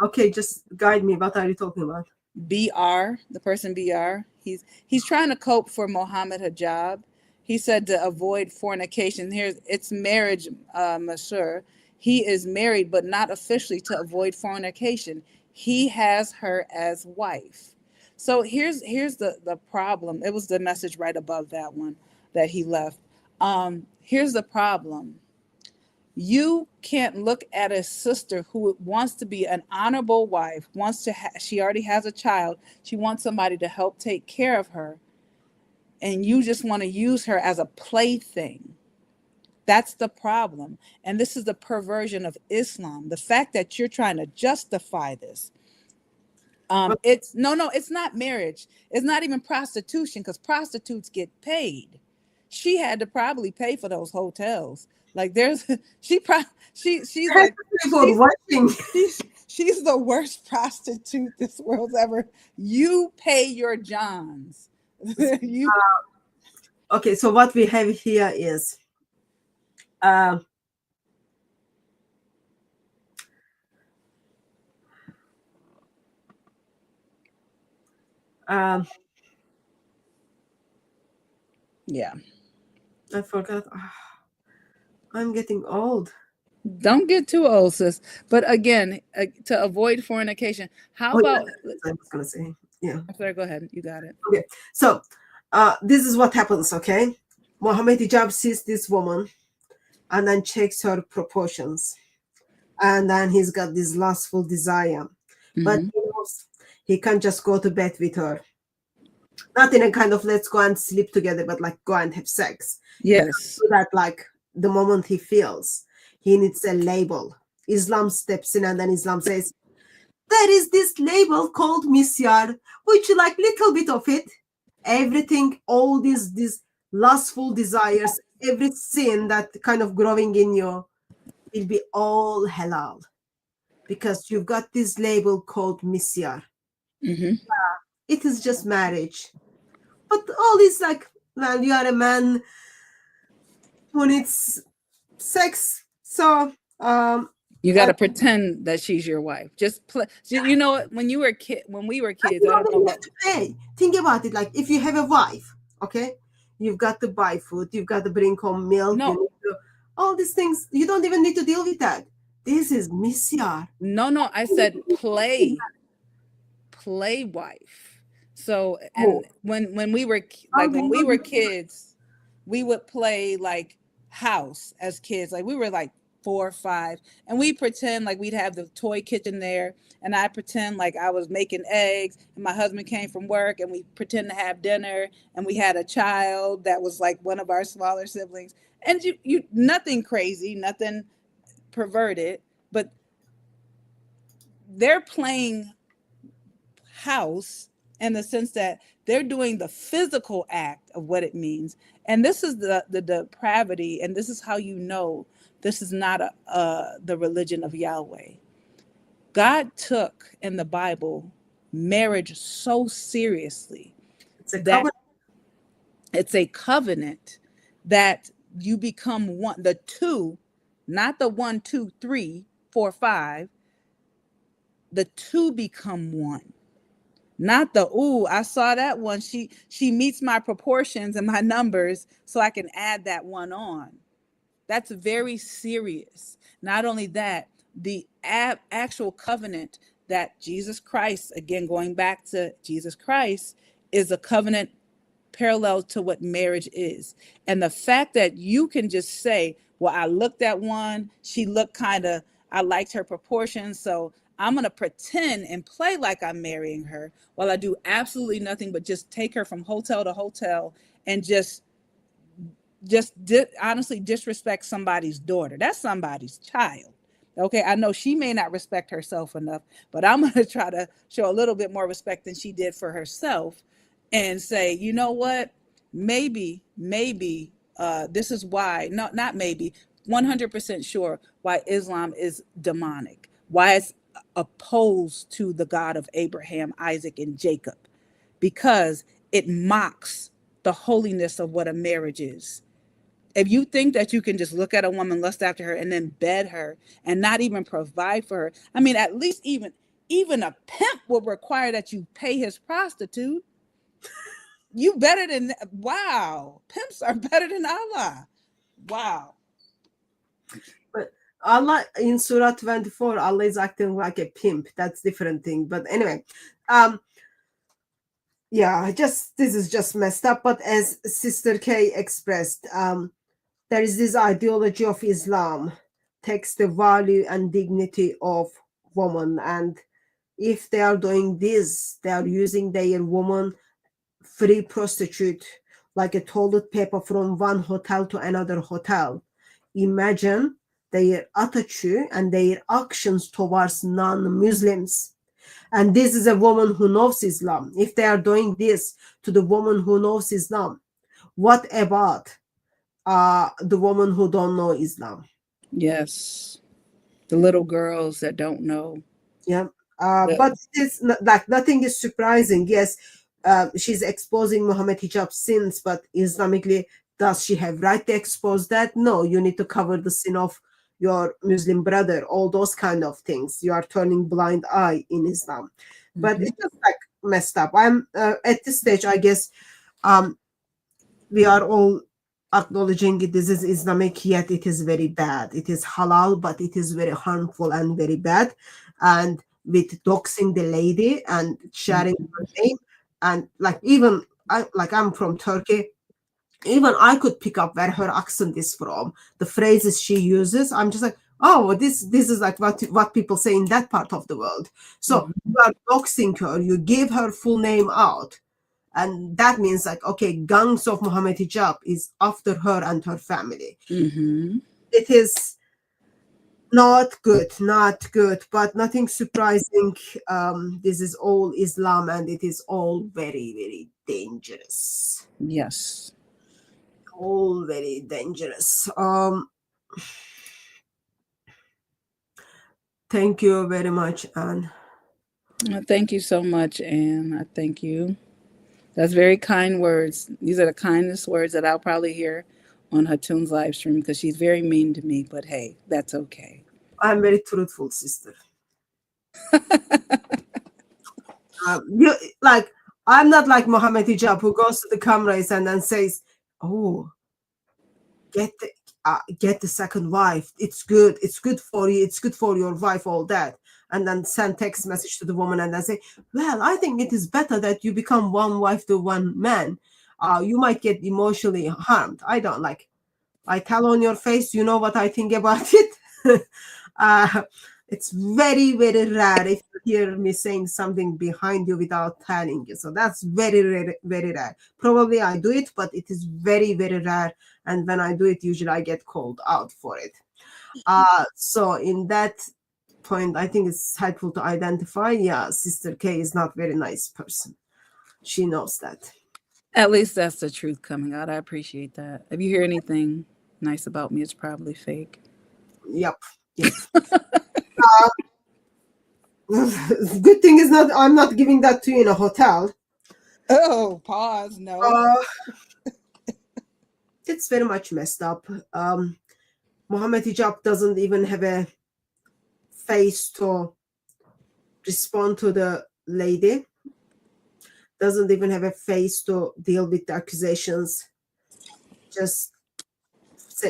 Okay, just guide me. What are you talking about? BR, the person BR. He's trying to cope for Mohammed Hijab. He said to avoid fornication. It's marriage, Misyar. He is married, but not officially, to avoid fornication. He has her as wife. So here's the problem. It was the message right above that one that he left. Here's the problem. You can't look at a sister who wants to be an honorable wife, she already has a child. She wants somebody to help take care of her. And you just want to use her as a plaything. That's the problem. And this is the perversion of Islam. The fact that you're trying to justify this. It's not marriage. It's not even prostitution, because prostitutes get paid. She had to probably pay for those hotels. Like she's the worst prostitute this world's ever. You pay your Johns. Okay, so what we have here is yeah, I forgot. I'm getting old. Don't get too old, sis. But again, to avoid fornication, how about? I was gonna say, yeah. I'm sorry. Go ahead. You got it. Okay, so this is what happens. Okay, Mohammed Hijab sees this woman, and then checks her proportions, and then he's got this lustful desire, but he knows he can't just go to bed with her. Not in a kind of let's go and sleep together, but like go and have sex. Yes. So that like the moment he feels, he needs a label. Islam steps in and then Islam says, there is this label called Misyar. Would you like little bit of it? Everything, all these lustful desires, every sin that kind of growing in you will be all halal. Because you've got this label called Misyar. It is just marriage. But all is like, well, you are a man who needs sex. So you got to pretend that she's your wife. Just play. You know what? When we were kids, I don't know what to pay. Think about it. Like if you have a wife, okay, you've got to buy food, you've got to bring home milk, all these things. You don't even need to deal with that. This is Misyar. No, I said play wife. So and when we were kids, we would play like house as kids. Like we were like 4 or 5, and we pretend like we'd have the toy kitchen there, and I pretend like I was making eggs, and my husband came from work, and we pretend to have dinner, and we had a child that was like one of our smaller siblings, and you nothing crazy, nothing perverted, but they're playing house in the sense that they're doing the physical act of what it means. And this is the depravity, and this is how you know this is not the religion of Yahweh. God took in the Bible marriage so seriously. It's a covenant that you become one, the two, not the 1, 2, 3, 4, 5. The two become one. Not the, ooh, I saw that one. She meets my proportions and my numbers, so I can add that one on. That's very serious. Not only that, the actual covenant that Jesus Christ, again, going back to Jesus Christ, is a covenant parallel to what marriage is. And the fact that you can just say, well, I looked at one, she looked I liked her proportions, so I'm going to pretend and play like I'm marrying her while I do absolutely nothing but just take her from hotel to hotel and just honestly disrespect somebody's daughter. That's somebody's child. Okay, I know she may not respect herself enough, but I'm going to try to show a little bit more respect than she did for herself and say, you know what, maybe this is why, not maybe, 100% sure why Islam is demonic, why it's opposed to the God of Abraham, Isaac, and Jacob, because it mocks the holiness of what a marriage is. If you think that you can just look at a woman, lust after her, and then bed her and not even provide for her, I mean, at least even a pimp would require that you pay his prostitute. You better than, wow, pimps are better than Allah. Wow. But Allah in Surah 24, Allah is acting like a pimp. That's different thing. But anyway, yeah, this is just messed up. But as Sister K expressed, there is this ideology of Islam takes the value and dignity of woman, and if they are doing this, they are using their woman free prostitute like a toilet paper from one hotel to another hotel. Imagine their attitude and their actions towards non-Muslims. And this is a woman who knows Islam. If they are doing this to the woman who knows Islam, what about the woman who don't know Islam? Yes, the little girls that don't know. Yeah, but it's like nothing is surprising. Yes, she's exposing Mohammed Hijab sins, but Islamically, does she have right to expose that? No, you need to cover the sin of your Muslim brother, all those kind of things. You are turning blind eye in Islam. But it's just like messed up. I'm at this stage, I guess we are all acknowledging this is Islamic, yet it is very bad. It is halal, but it is very harmful and very bad. And with doxing the lady and sharing her name, and like even I'm from Turkey, even I could pick up where her accent is from, the phrases she uses. I'm just like, oh, this is like what people say in that part of the world. So you are doxing her, you give her full name out, and that means like, okay, gangs of Mohammed Hijab is after her and her family. It is not good, but nothing surprising. This is all Islam, and it is all very, very dangerous. Yes. All very dangerous. Thank you very much, Anne. Thank you so much, Anne. I thank you. That's very kind words. These are the kindest words that I'll probably hear on Hatun's live stream, because she's very mean to me, but hey, that's okay. I'm very truthful, sister. I'm not like Mohammed Hijab, who goes to the cameras and then says, oh, get the second wife. It's good for you. It's good for your wife, all that. And then send text message to the woman and then say, well, I think it is better that you become one wife to one man. You might get emotionally harmed. I don't like. I tell on your face, you know what I think about it. It's very, very rare if you hear me saying something behind you without telling you. So that's very rare, very rare. Probably I do it, but it is very, very rare. And when I do it, usually I get called out for it. So in that point, I think it's helpful to identify, yeah, Sister K is not very nice person. She knows that. At least that's the truth coming out. I appreciate that. If you hear anything nice about me, it's probably fake. Yep. Good thing is I'm not giving that to you in a hotel. Oh, pause. No. It's very much messed up. Mohammed Hijab doesn't even have a face to respond to the lady. Doesn't even have a face to deal with the accusations. Just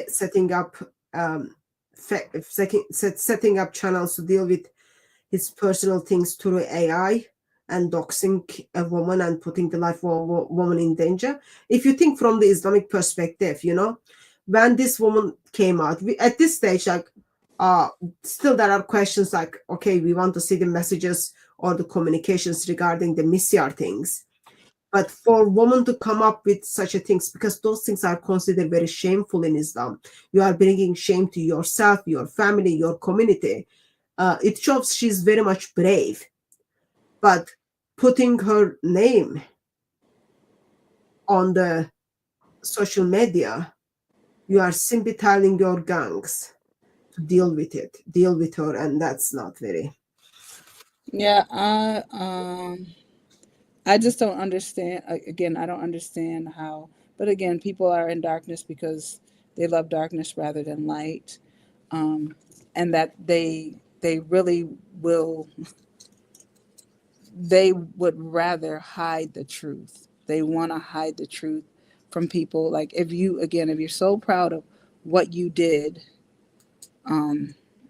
setting up setting up channels to deal with his personal things through AI and doxing a woman and putting the life of a woman in danger. If you think from the Islamic perspective, when this woman came out, at this stage, like, still there are questions like, okay, we want to see the messages or the communications regarding the Misyar things. But for women to come up with such a things, because those things are considered very shameful in Islam, you are bringing shame to yourself, your family, your community. It shows she's very much brave. But putting her name on the social media, you are simply telling your gangs to deal with it, deal with her, and that's not very. Yeah, I just don't understand. Again, I don't understand how. But again, people are in darkness because they love darkness rather than light, and that they really will. They would rather hide the truth. They want to hide the truth from people. Like if you're so proud of what you did,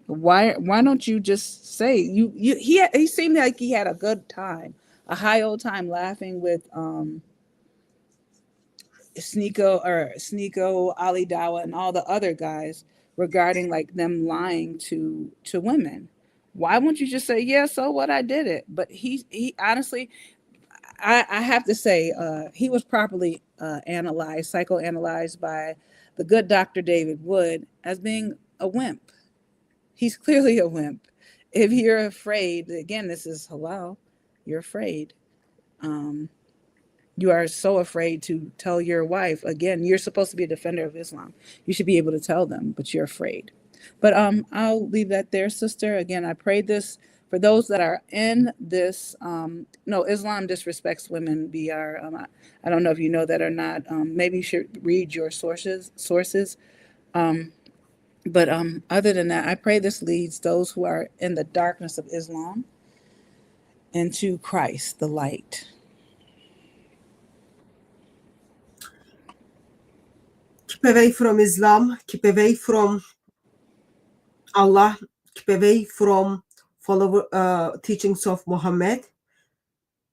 why don't you just say he seemed like he had a good time, a high old time laughing with Sneeko, Ali Dawah, and all the other guys regarding like them lying to women. Why won't you just say, yeah, so what, I did it? But he honestly, I have to say, he was properly psychoanalyzed by the good Dr. David Wood as being a wimp. He's clearly a wimp. If you're afraid, again, this is halal, you're afraid. You are so afraid to tell your wife. Again, you're supposed to be a defender of Islam. You should be able to tell them, but you're afraid. But I'll leave that there, sister. Again, I pray this for those that are in this. No, Islam disrespects women. I don't know if you know that or not. Maybe you should read your sources. But other than that, I pray this leads those who are in the darkness of Islam into Christ, the light. away from Islam, keep away from Allah, keep away from teachings of Muhammad.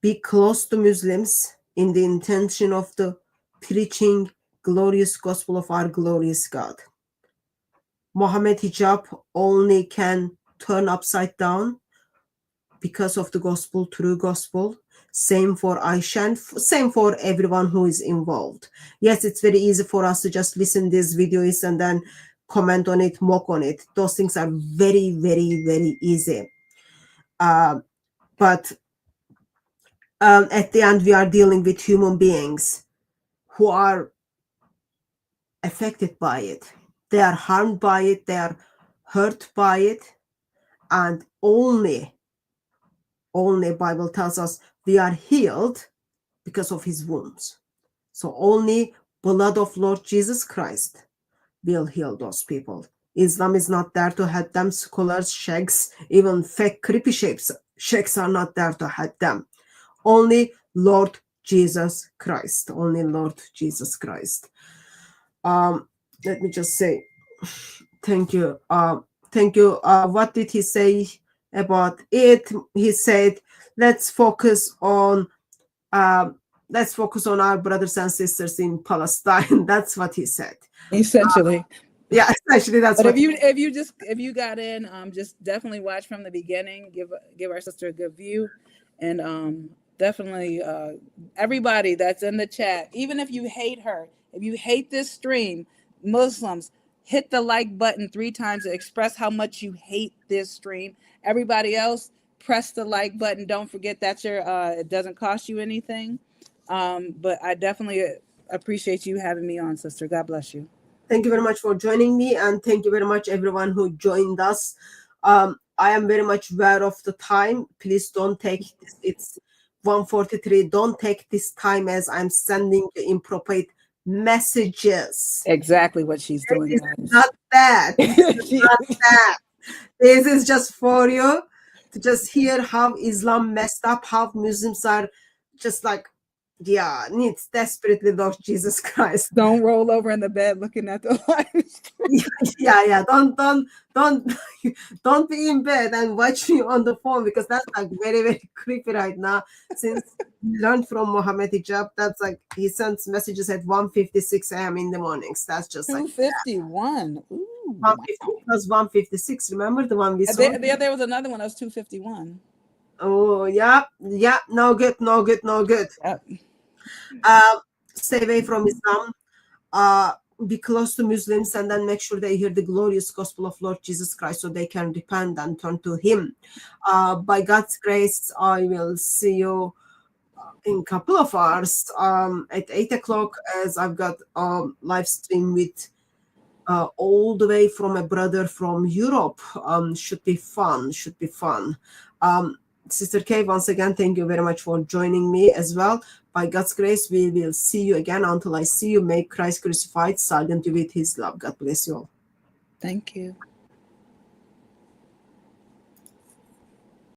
Be close to Muslims in the intention of the preaching glorious gospel of our glorious God. Mohammed Hijab only can turn upside down because of the gospel, true gospel. Same for Aisha, and same for everyone who is involved. Yes, it's very easy for us to just listen these videos and then comment on it, mock on it. Those things are very, very, very easy. But at the end, we are dealing with human beings who are affected by it. They are harmed by it. They are hurt by it. And only Bible tells us we are healed because of his wounds. So only blood of Lord Jesus Christ will heal those people. Islam is not there to help them. Scholars, sheikhs, even fake creepy sheikhs are not there to help them. Only Lord Jesus Christ. Only Lord Jesus Christ. Let me just say thank you. Thank you. What did he say about it? He said, let's focus on our brothers and sisters in Palestine. That's what he said. Essentially. Yeah, essentially that's but what if you got in, just definitely watch from the beginning, give our sister a good view. And definitely everybody that's in the chat, even if you hate her, if you hate this stream, Muslims, hit the like button 3 times to express how much you hate this stream. Everybody else, press the like button. Don't forget that's your it doesn't cost you anything. But I definitely appreciate you having me on, sister. God bless you. Thank you very much for joining me, and thank you very much everyone who joined us. I am very much aware of the time. Please don't take this. It's 1:43. Don't take this time as I'm sending you inappropriate messages. Exactly what she's doing. It's not that. It's not that. This is just for you to just hear how Islam messed up, how Muslims are just like, yeah, needs desperately Lord Jesus Christ. Don't roll over in the bed looking at the live stream. Yeah. Don't be in bed and watch me on the phone, because that's like very, very creepy right now. Since we learned from Mohammed Hijab, that's like he sends messages at 1:56 a.m. in the mornings. That's just 2:51. Like 1:50 plus 1:56. Remember the one we saw? There was another one that was 2:51. Oh yeah. No good. Yep. Stay away from Islam. Be close to Muslims, and then make sure they hear the glorious gospel of Lord Jesus Christ so they can repent and turn to him. By God's grace, I will see you in a couple of hours at 8 o'clock, as I've got live stream with all the way from a brother from Europe. Should be fun. Sister Kay, once again, thank you very much for joining me as well. By God's grace, we will see you again. Until I see you, may Christ crucified silent you with his love. God bless you all. Thank you.